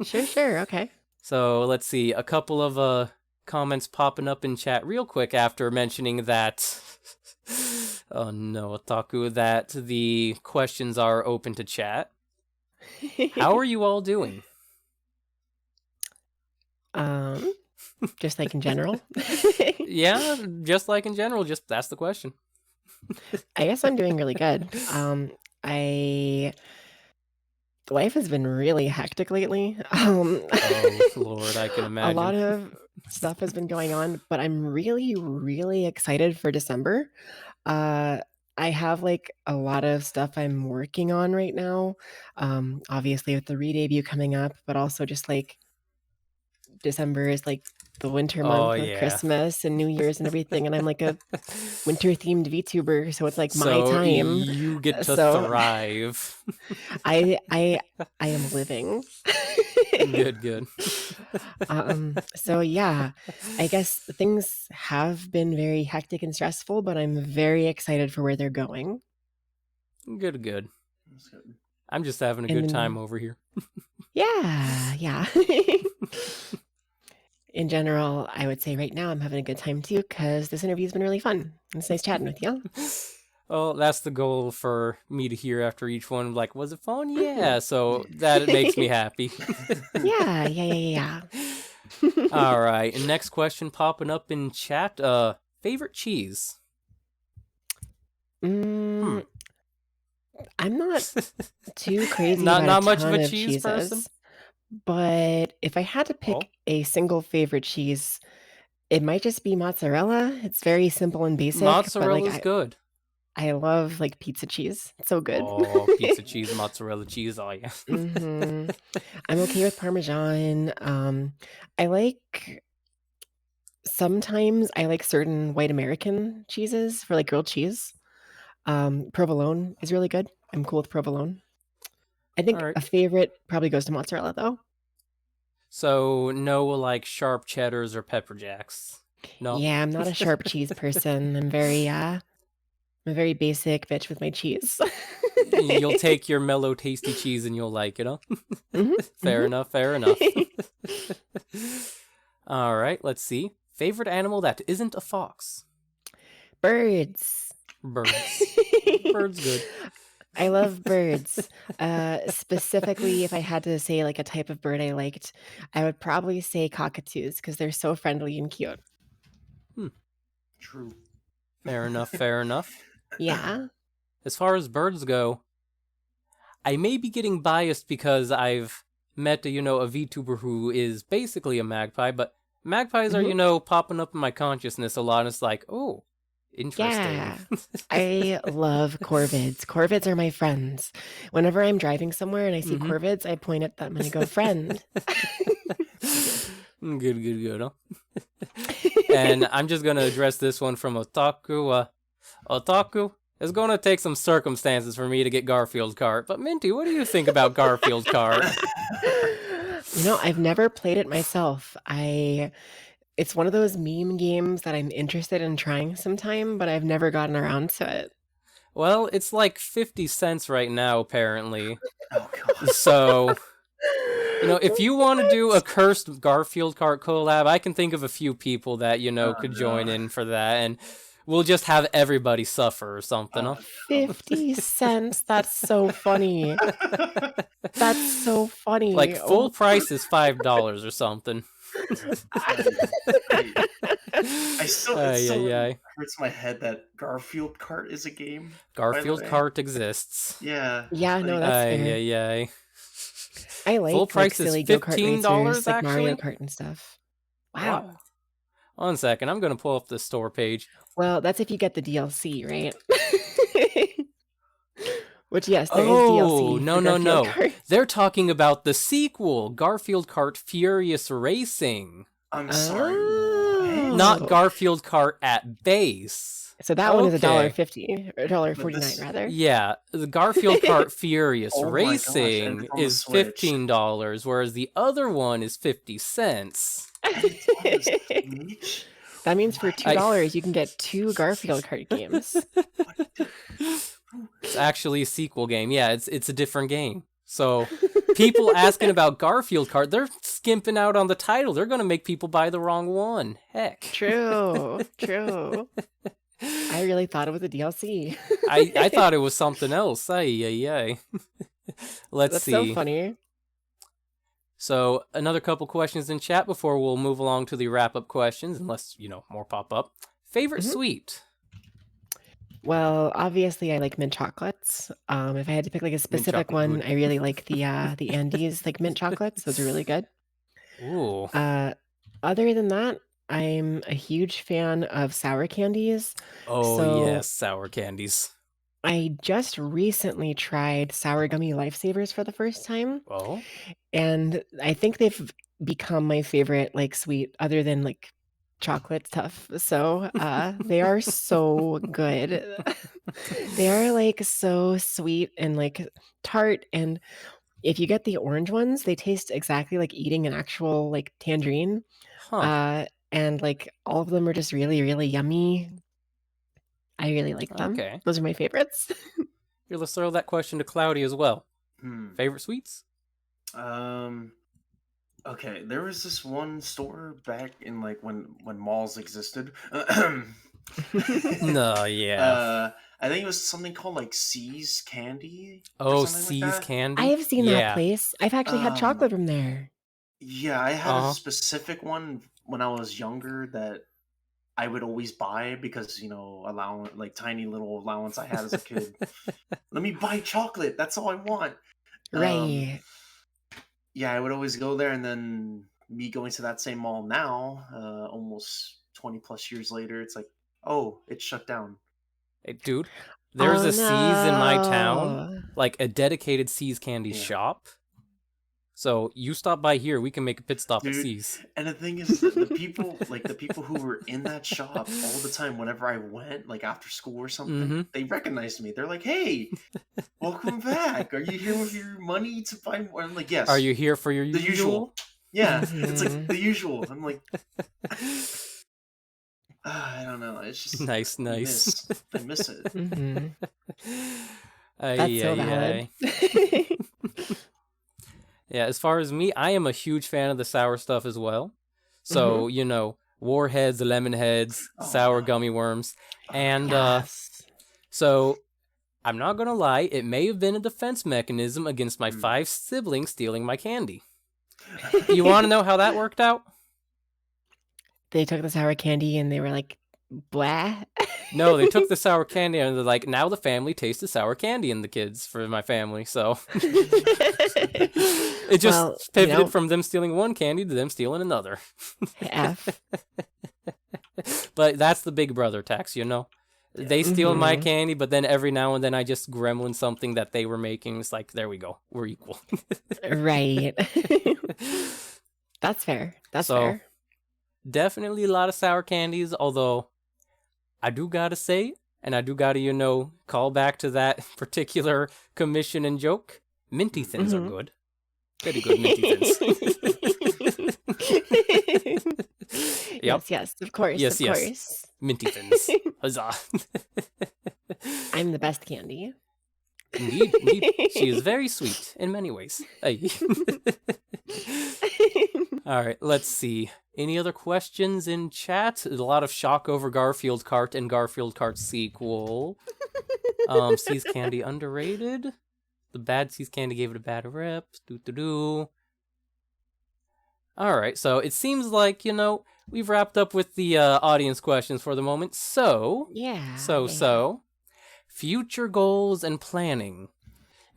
Sure. Okay. So let's see, a couple of comments popping up in chat real quick after mentioning that. Oh no, Otaku, that the questions are open to chat. How are you all doing? Just like in general. Yeah, just like in general, just that's the question. I guess I'm doing really good. Life has been really hectic lately. Oh Lord, I can A imagine. lot of stuff has been going on, but I'm really, really excited for December. I have like a lot of stuff I'm working on right now. Obviously with the re-debut coming up, but also just like December is like the winter Oh, month with yeah. Christmas and New Year's and everything, and I'm like a winter themed VTuber, so it's like my So time. you get to So thrive. I am living. Good. So yeah, I guess things have been very hectic and stressful, but I'm very excited for where they're going. Good. That's good. I'm just having a And good then- time over here. Yeah. In general, I would say right now I'm having a good time too because this interview's been really fun. It's nice chatting with you. Well, that's the goal for me to hear after each one. Like, was it fun? Yeah. So that makes me happy. Yeah. All right. And next question popping up in chat. Favorite cheese? I'm not too crazy Not about much of ton a cheese cheeses, person? but if I had to pick Oh. a single favorite cheese, it might just be mozzarella. It's very simple and basic, but Mozzarella's like good. I love like pizza cheese. It's so good. Oh, pizza cheese, mozzarella cheese. Oh yeah. I'm okay with Parmesan. Sometimes I like certain white American cheeses for like grilled cheese. Provolone is really good. I'm cool with provolone. I think All right. a favorite probably goes to mozzarella though. So no like sharp cheddars or pepper jacks. No. Yeah, I'm not a sharp cheese person. I'm a very basic bitch with my cheese. You'll take your mellow, tasty cheese and you'll like it, huh? Fair enough. All right, let's see. Favorite animal that isn't a fox? Birds. Birds. Birds good. I love birds. Specifically, if I had to say like a type of bird I liked, I would probably say cockatoos because they're so friendly and cute. True. Fair enough. Yeah. As far as birds go, I may be getting biased because I've met a VTuber who is basically a magpie, but magpies are, popping up in my consciousness a lot, and it's like, oh, interesting. Yeah. I love corvids. Corvids are my friends. Whenever I'm driving somewhere and I see corvids, I point at them and I go, friend. Good, huh? And I'm just gonna address this one from Otaku. Otaku, it's gonna take some circumstances for me to get Garfield Kart, but Minty, what do you think about Garfield Kart? I've never played it myself. It's one of those meme games that I'm interested in trying sometime, but I've never gotten around to it. Well, it's like 50 cents right now, apparently. Oh god. So, if you want to do a cursed Garfield Kart collab, I can think of a few people that, could join in for that, and we'll just have everybody suffer or something, huh? 50 cents? That's so funny. That's so funny. Like, full price is $5 or something. It still hurts my head that Garfield Kart is a game. Garfield Kart exists. Yeah. Yeah, no, that's fair. I like Full price is silly go-kart $15 racers, like Mario actually. Kart and stuff. What? Wow. 1 second, I'm gonna pull up the store page. Well, that's if you get the DLC, right? Which, yes, there is Oh, DLC no, for no, Garfield no. Kart. They're talking about the sequel, Garfield Kart Furious Racing. I'm sorry. Oh. What? Not Garfield Kart at base. So that one is Okay. $1.50, or $1.49 But this- rather. Yeah, the Garfield Kart Furious Oh my gosh, and Racing it's on the is Switch. $15, whereas the other one is 50 cents. It's on the Switch? That means for What? $2 you can get 2 Garfield Kart games. What the- It's actually a sequel game. Yeah, it's a different game. So people asking about Garfield Kart, they're skimping out on the title. They're going to make people buy the wrong one. Heck. True. I really thought it was a DLC. I thought it was something else. Ay. Let's That's see. so funny. So another couple questions in chat before we'll move along to the wrap-up questions, unless, more pop up. Favorite sweet? Well, obviously I like mint chocolates. If I had to pick like a specific chocolate one, good. I really like the Andes like mint chocolates. Those are really good. Ooh. Other than that, I'm a huge fan of sour candies. Oh, so- yes, sour candies. I just recently tried sour gummy lifesavers for the first time, Oh? and I think they've become my favorite like sweet other than like chocolate stuff. So they are so good. They are like so sweet and like tart, and if you get the orange ones, they taste exactly like eating an actual like tangerine. Huh. And like all of them are just really, really yummy. I really like them. Okay. Those are my favorites. Here, let's throw that question to Cloudy as well. Hmm. Favorite sweets? Okay, there was this one store back in like when malls existed. No, yeah. I think it was something called like C's Candy. Oh, something like C's that. candy? I have seen Yeah. that place. I've actually had chocolate from there. Yeah, I had Uh-huh. a specific one when I was younger that I would always buy because allowance, like tiny little allowance I had as a kid. Let me buy chocolate. That's all I want. Right. Yeah, I would always go there, and then me going to that same mall now, almost 20 plus years later, it's like, oh, it's shut down. Hey, dude, there's Oh, a C's in my town, no. like a dedicated C's candy Yeah. shop. So you stop by here, we can make a pit stop at Dude, C's. And the thing is, the people, like the people who were in that shop all the time, whenever I went, like after school or something, Mhm. they recognized me. They're like, "Hey, welcome back. Are you here with your money to buy more?" I'm like, "Yes." Are you here for your the usual? Yeah, it's like Mhm. the usual. I'm like, I don't know. It's just Nice. I miss it. Mhm. Ay, That's so ay, valid. ay. Yeah, as far as me, I am a huge fan of the sour stuff as well. So, warheads, lemon heads, sour Oh. gummy worms. And Yes. so I'm not gonna lie, it may have been a defense mechanism against my 5 siblings stealing my candy. You want to know how that worked out? They took the sour candy and they were like, blah. No, they took the sour candy and they're like, now the family tastes the sour candy in the kids for my family. So it just Well, pivoted from them stealing one candy to them stealing another. F. But that's the big brother tax, They steal my Mhm. candy, but then every now and then I just gremlin something that they were making. It's like, there we go. We're equal. Right. That's fair. That's So, fair. Definitely a lot of sour candies, although I do gotta say, and I do gotta, call back to that particular commission and joke. Minty thins are Mhm. good. Very good Minty thins. Yep. Yes, of course. Yes, of yes. course. Minty thins. Huzzah. I'm the best candy. Indeed. She is very sweet in many ways. Hey. All right, let's see. Any other questions in chat? There's a lot of shock over Garfield Kart and Garfield Kart sequel. Seas Candy underrated. The bad Seas Candy gave it a bad rep. All right, so it seems like, we've wrapped up with the audience questions for the moment. So, Yeah. future goals and planning.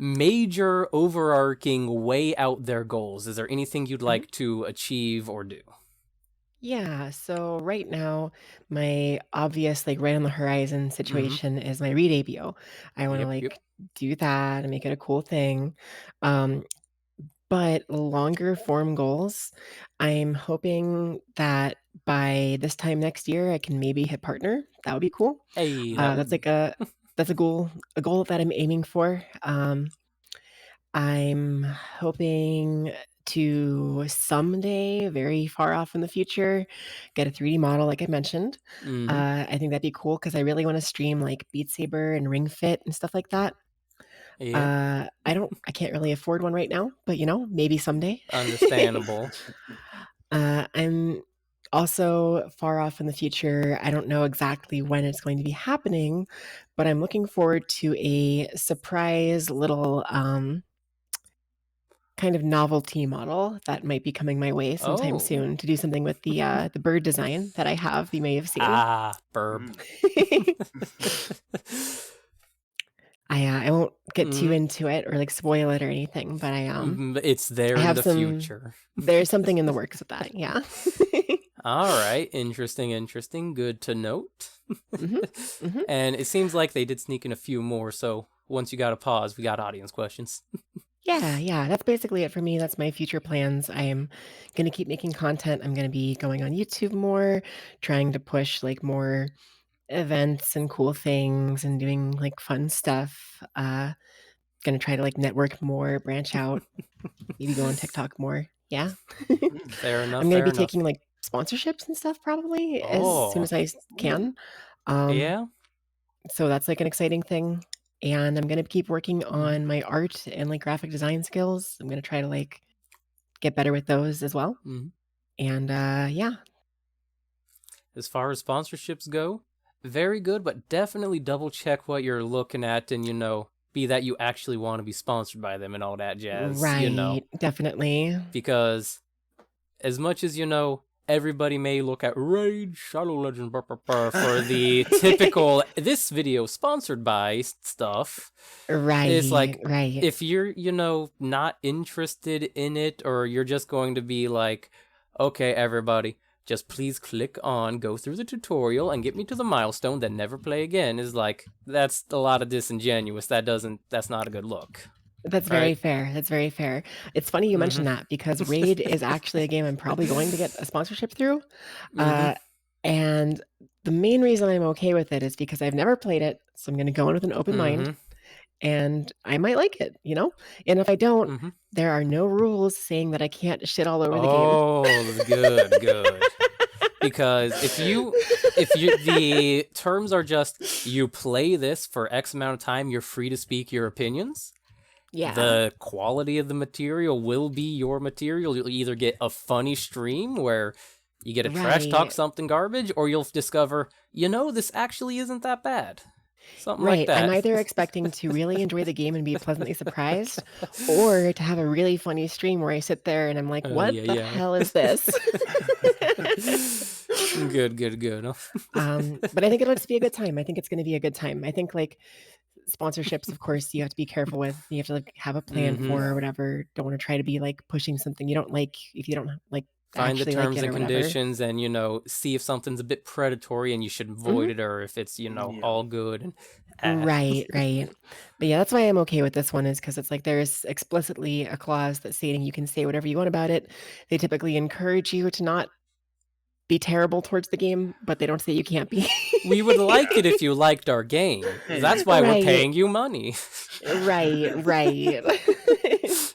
major overarching way out there goals. Is there anything you'd like to achieve or do? Yeah, so right now, my obvious, like right on the horizon situation is my Read ABO. I want to Yep. do that and make it a cool thing. Um, but longer form goals, I'm hoping that by this time next year, I can maybe hit partner. That would be cool. Hey, that That's would. that's a goal that I'm aiming for. I'm hoping to someday, very far off in the future, get a 3D model like I mentioned. I think that'd be cool because I really want to stream like Beat Saber and Ring Fit and stuff like that. Yeah. I can't really afford one right now, but maybe someday. Understandable. I'm also far off in the future. I don't know exactly when it's going to be happening, but I'm looking forward to a surprise little kind of novelty model that might be coming my way sometime Oh. soon to do something with the bird design that I have. You may have seen. Burb. I won't get too into it or like spoil it or anything, but It's there I in have the future. there's something in the works with that. Yeah. All right. Interesting. Good to note. And it seems like they did sneak in a few more. So once you got a pause, we got audience questions. Yeah. That's basically it for me. That's my future plans. I'm going to keep making content. I'm going to be going on YouTube more, trying to push like more events and cool things and doing like fun stuff. Gonna try to like network more, branch out, maybe go on TikTok more. Yeah. Fair enough. I'm gonna be taking like sponsorships and stuff probably as soon as I can. Yeah. So that's like an exciting thing. And I'm gonna keep working on my art and like graphic design skills. I'm gonna try to like get better with those as well. And yeah. As far as sponsorships go, very good, but definitely double check what you're looking at and, be that you actually want to be sponsored by them and all that jazz, Right. Definitely. Because as much as, everybody may look at Raid Shadow Legends for the typical, this video sponsored by stuff. Right. It's like, right. if you're, not interested in it, or you're just going to be like, okay, everybody, just please go through the tutorial and get me to the milestone, then never play again, is like, that's a lot of disingenuous. That's not a good look. That's very fair. That's very fair. It's funny you mentioned that because Raid is actually a game I'm probably going to get a sponsorship through. And the main reason I'm okay with it is because I've never played it. So I'm going to go in with an open mind and I might like it, And if I don't, there are no rules saying that I can't shit all over the game. Oh, good. Because if the terms are just, you play this for X amount of time, you're free to speak your opinions. Yeah. The quality of the material will be your material. You'll either get a funny stream where you get a trash talk something garbage, or you'll discover, this actually isn't that bad. Something like that. I'm either expecting to really enjoy the game and be pleasantly surprised, or to have a really funny stream where I sit there and I'm like, what the hell is this? Good. But I think it'll just be a good time. I think it's going to be a good time. I think like sponsorships, of course, you have to be careful with. You have to like have a plan for or whatever. Don't want to try to be like pushing something you don't like if you don't like. Find the terms and conditions and see if something's a bit predatory and you should avoid it, or if it's all good. And Right. But yeah, that's why I'm okay with this one, is because it's like there's explicitly a clause that's stating you can say whatever you want about it. They typically encourage you to not be terrible towards the game, but they don't say you can't be. We would like it if you liked our game. That's why we're paying you money. Right.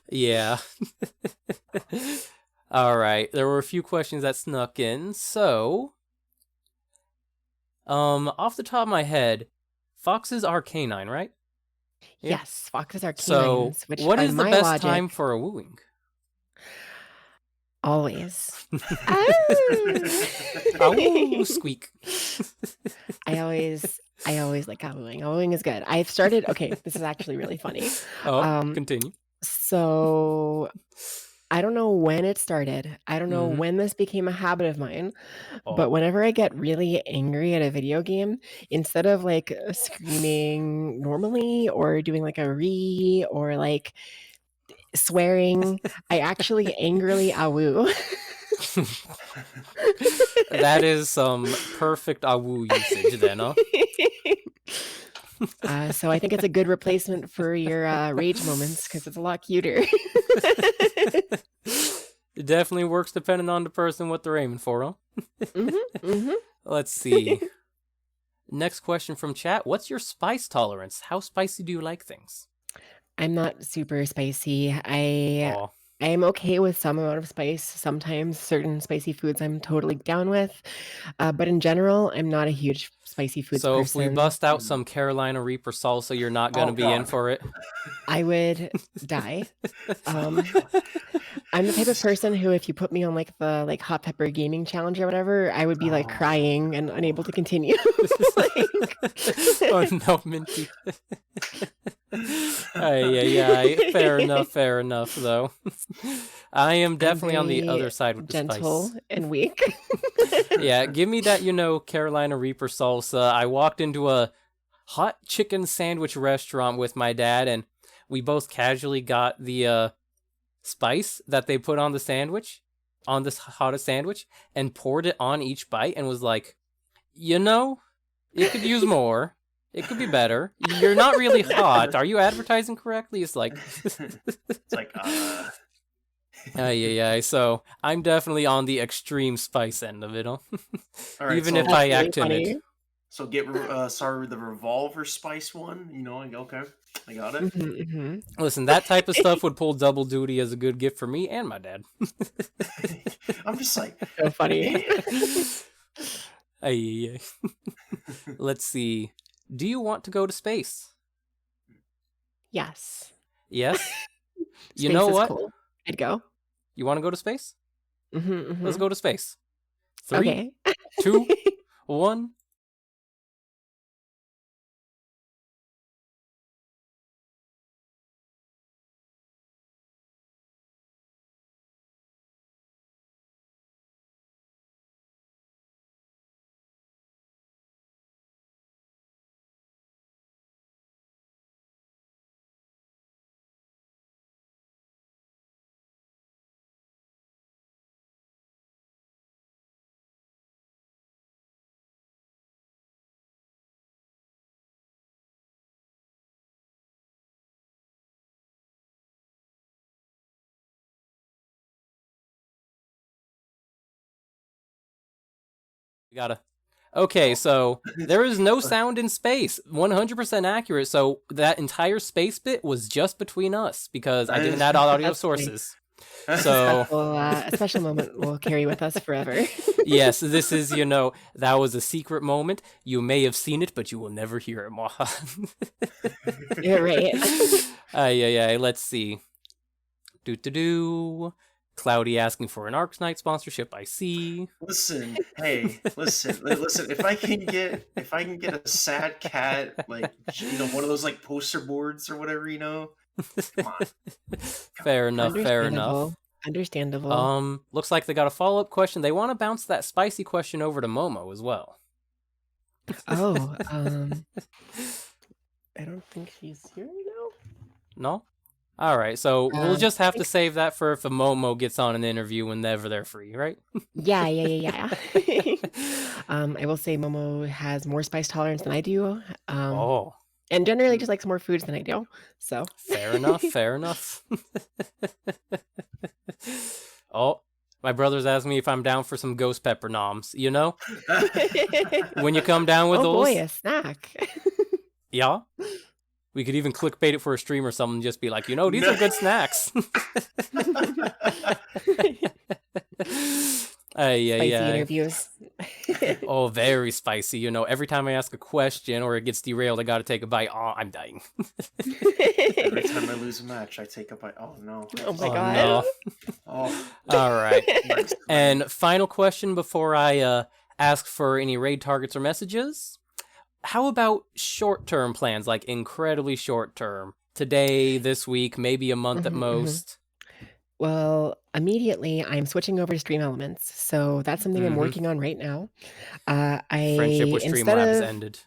Yeah. All right. There were a few questions that snuck in. So, off the top of my head, foxes are canine, right? Yeah. Yes, foxes are canines. So, what is the best time for a wooing? Always. Oh, squeak. I always like wooing. Wooing is good. I've started. Okay, this is actually really funny. Continue. So I don't know when it started. I don't know Mhm. when this became a habit of mine, but Oh. whenever I get really angry at a video game, instead of, like, screaming normally or doing, like, a "re" or, like, swearing, I actually angrily "awoo." That is some perfect awoo usage then, huh? So I think it's a good replacement for your, rage moments because it's a lot cuter. It definitely works depending on the person what they're aiming for, huh? Mhm, mhm. Let's see. Next question from chat. What's your spice tolerance? How spicy do you like things? I'm not super spicy. Oh, I'm okay with some amount of spice. Sometimes certain spicy foods I'm totally down with, but in general, I'm not a huge spicy foods so if we person. bust out some Carolina Reaper salsa, you're not gonna Oh be in God. for it? I would die. Oh my Um, God. I'm the type of person who, if you put me on like the hot pepper gaming challenge or whatever, I would be like Oh, crying and no. unable to continue. Like, Oh no, Minty. Ay, ay, ay. Fair enough, though. I am I'm definitely on the very other side with the gentle spice. and weak. Yeah, give me that, Carolina Reaper salsa. I walked into a hot chicken sandwich restaurant with my dad, and we both casually got the spice that they put on the sandwich, on this hottest sandwich, and poured it on each bite and was like, it could use more. It could be better. You're not really hot. Are you advertising correctly? It's like, It's like, ay, ay, ay. So I'm definitely on the extreme spice end of it, huh? all right. Even if So That's I really act timid. funny. get sorry the revolver spice one. Okay, I got it. Mhm, mhm. Listen, that type of stuff would pull double duty as a good gift for me and my dad. I'm just like, So funny. Ay, ay, ay. Let's see. Do you want to go to space? Yes. Yes? You know Space is what? cool. I'd go. You want to go to space? Mhm, Let's mhm. go to space. 3, Okay. 2, 1. We gotta. Okay, oh, so there is no sound in space. 100% accurate. So that entire space bit was just between us because I didn't add all audio That's funny. sources. It's a So, special moment we'll carry with us forever. yes, this is, that was a secret moment. You may have seen it, but you will never hear it. You're right. Ay, ay, ay. Let's see. Do. Cloudy asking for an Arknight sponsorship. I see. listen, hey, listen. If I can get a sad cat, like one of those like poster boards or whatever, come on, come Fair enough. Fair enough. Understandable. Understandable. Looks like they got a follow-up question. They want to bounce that spicy question over to Momo as well. Oh, I don't think she's here right No? Alright, so now. we'll just I have to think save that for if a Momo gets on an interview whenever they're free, right? yeah, yeah, yeah, yeah. I will say Momo has more spice tolerance than I do, Oh, and generally just likes more foods than I do, so fair enough, fair enough. Oh, my brother's asking me if I'm down for some ghost pepper noms. When you come down with Oh boy, those, a snack. yeah, we could even clickbait it for a stream or something. Just be like, these No. are good snacks. Ay, ay, Spicy ay. interviews. Oh, very spicy. Every time I ask a question or it gets derailed, I gotta take a bite. Oh, I'm dying. Every time I lose a match, I take a bite. Oh no. Oh my Oh, god. no. Oh, All right. nice. And final question before I ask for any raid targets or messages. How about short-term plans, like incredibly short-term? Today, this week, maybe a month at Mhm, mhm. most. Well, immediately I'm switching over to Stream Elements, so that's something I'm Mm-hmm. working on right now. Friendship I with instead Streamlabs of ended.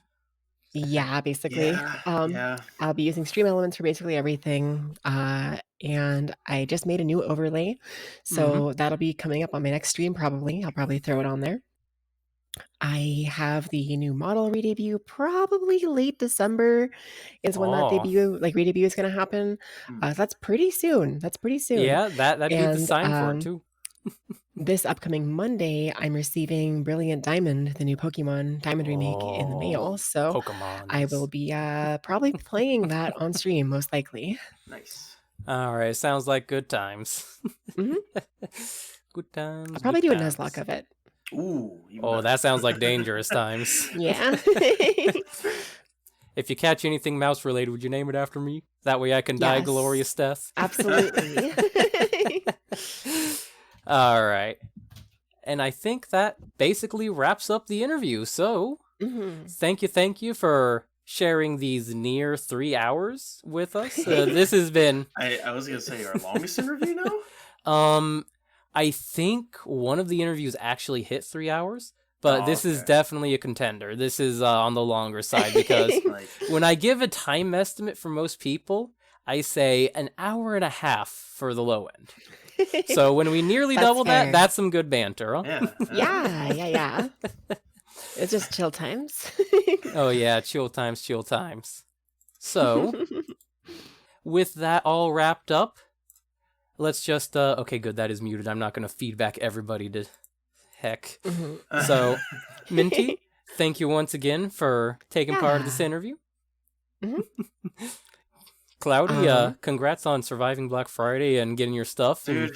yeah, basically, Yeah, yeah. I'll be using Stream Elements for basically everything, and I just made a new overlay, Mm-hmm. so that'll be coming up on my next stream probably. I'll probably throw it on there. I have the new model re-debut, probably late December is when that Oh, re-debut is gonna happen. Mm. That's pretty soon. That's pretty soon. yeah, that'd be the And, sign for it too. this upcoming Monday, I'm receiving Brilliant Diamond, the new Pokemon Diamond remake in the Oh, mail, so I will Pokemons. be, probably playing that on stream, most likely. Nice. All right, sounds like good times. Mhm. Good times, I'll probably good do a times. Nuzlocke of it. Ooh, even Oh, better. that sounds like dangerous times. Yeah. If you catch anything mouse related, would you name it after me? That way I can die a Yes. glorious death. Absolutely. All right. And I think that basically wraps up the interview. So, Mhm. thank you for sharing these near 3 hours with us. This has been I was gonna say our longest interview now. I think one of the interviews actually hit 3 hours, but Oh, this is okay. definitely a contender. This is on the longer side because Like, when I give a time estimate for most people, I say an hour and a half for the low end. So when we nearly That's double that, fair. that's some good banter. Huh? yeah. Yeah. It's just chill times. Oh yeah, chill times. So with that all wrapped up, let's just okay, good, that is muted. I'm not gonna feedback everybody to heck. Mhm. So Minty, thank you once again for taking part of this Yeah. interview. Mhm. Cloudy, congrats on surviving Black Friday and getting your stuff. And...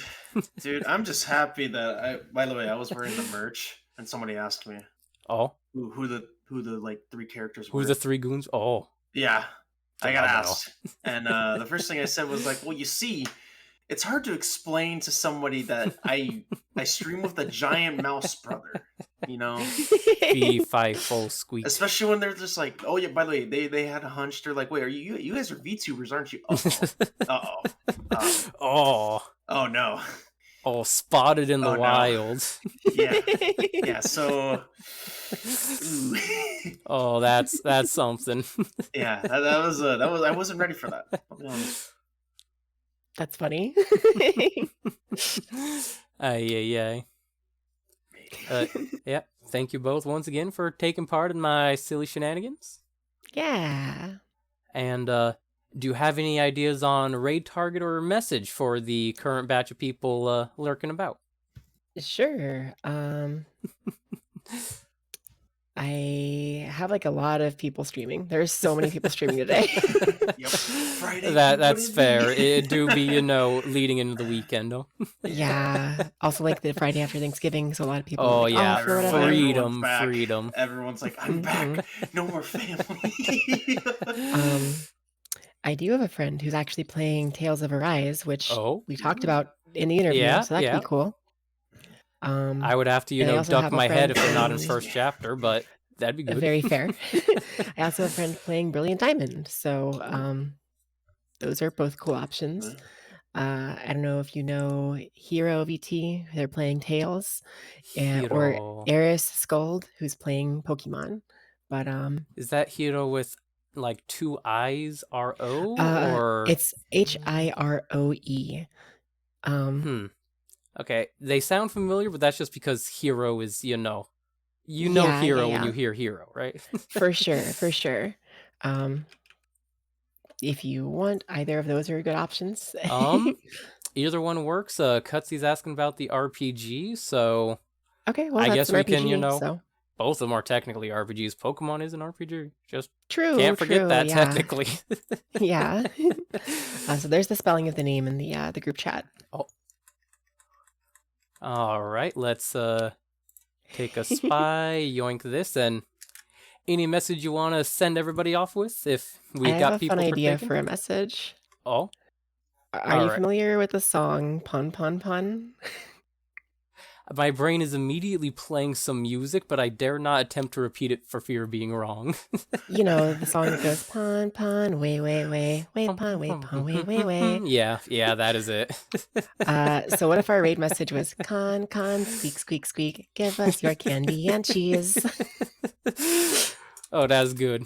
dude, I'm just happy that by the way, I was wearing the merch and somebody asked me Oh, who the like 3 characters who were. the 3 goons? Oh, Yeah, I got phenomenal. asked. And the first thing I said was like, well, you see, it's hard to explain to somebody that I stream with a giant mouse brother, you know? Fee, fi, fo, squeak. Especially when they're just like, oh yeah, by the way, they had a hunch. They're like, wait, are you guys are VTubers, aren't you? Oh, Oh no. oh, spotted in the Oh, no. wild. Yeah. So, ooh. Oh, that's something. Yeah, that was I wasn't ready for that. I'll be honest. That's funny. Ay. Yeah, thank you both once again for taking part in my silly shenanigans. Yeah. And do you have any ideas on raid target or message for the current batch of people lurking about? Sure. I have like a lot of people streaming. There's so many people streaming today. Yep. Friday. That's fair. It do be, leading into the weekend, though. Yeah. Also like the Friday after Thanksgiving, so a lot of people Oh, are like yeah. off or whatever. Everyone's back. Freedom. Everyone's like, I'm back. No more family. I do have a friend who's actually playing Tales of Arise, which Oh, we talked about in the interview, Yeah, so that could be cool. I would have to, and I also duck have a my head if friend they're not in playing- first chapter, but that'd be good. Very fair. I also have a friend playing Brilliant Diamond, so those are both cool options. I don't know if you know Hero VT, they're playing Tails, or Hero. Eris Scold, who's playing Pokemon. But Is that Hero with like 2 eyes, R-O, or it's HIROE. Okay, they sound familiar, but that's just because Hero is, Hero Yeah. when you hear Hero, right? For sure. If you want, either of those are good options. Either one works. Cutsy's asking about the RPG, so Okay, well, I that's guess an we RPG, can, so both of them are technically RPGs. Pokemon is an RPG. Just true. can't forget that yeah. technically. Yeah. So there's the spelling of the name in the group chat. Oh. All right, let's take a spy, yoink this, and any message you want to send everybody off with if we I got have a people fun idea partaking? for a message. Oh, Are you Alright. familiar with the song Pun Pun Pun? My brain is immediately playing some music, but I dare not attempt to repeat it for fear of being wrong. You know, the song that goes, pon, pon, way, way, way, way, pon, way, way. Yeah, that is it. So what if our raid message was, con, con, squeak, squeak, squeak, give us your candy and cheese. Oh, that's good.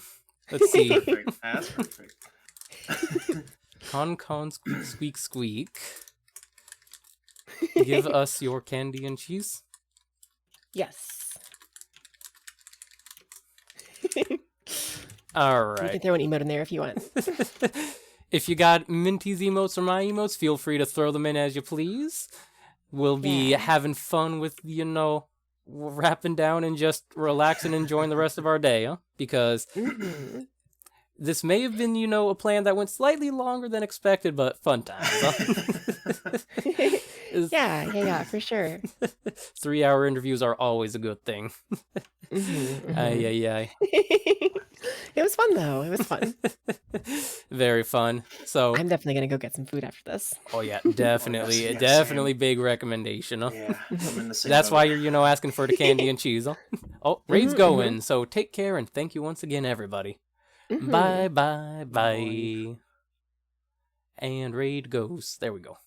Let's see. Perfect. That's perfect. Con, squeak, squeak, squeak. Give us your candy and cheese. Yes. All You right. can throw an emote in there if you want. If you got Minty's emotes or my emotes, feel free to throw them in as you please. We'll be having fun with, wrapping down and just relaxing and enjoying the rest of our day, huh? Because this may have been, a plan that went slightly longer than expected, but fun times, huh? Yeah, for sure. 3-hour interviews are always a good thing. Ay. It was fun, though. It was fun. Very fun. So I'm definitely going to go get some food after this. Oh yeah, definitely. yes, Definitely big recommendation, huh? Yeah, I'm in the same That's boat. why you're, asking for the candy and cheese, huh? Oh, raid's going, so take care and thank you once again, everybody. Bye. And raid goes. There we go.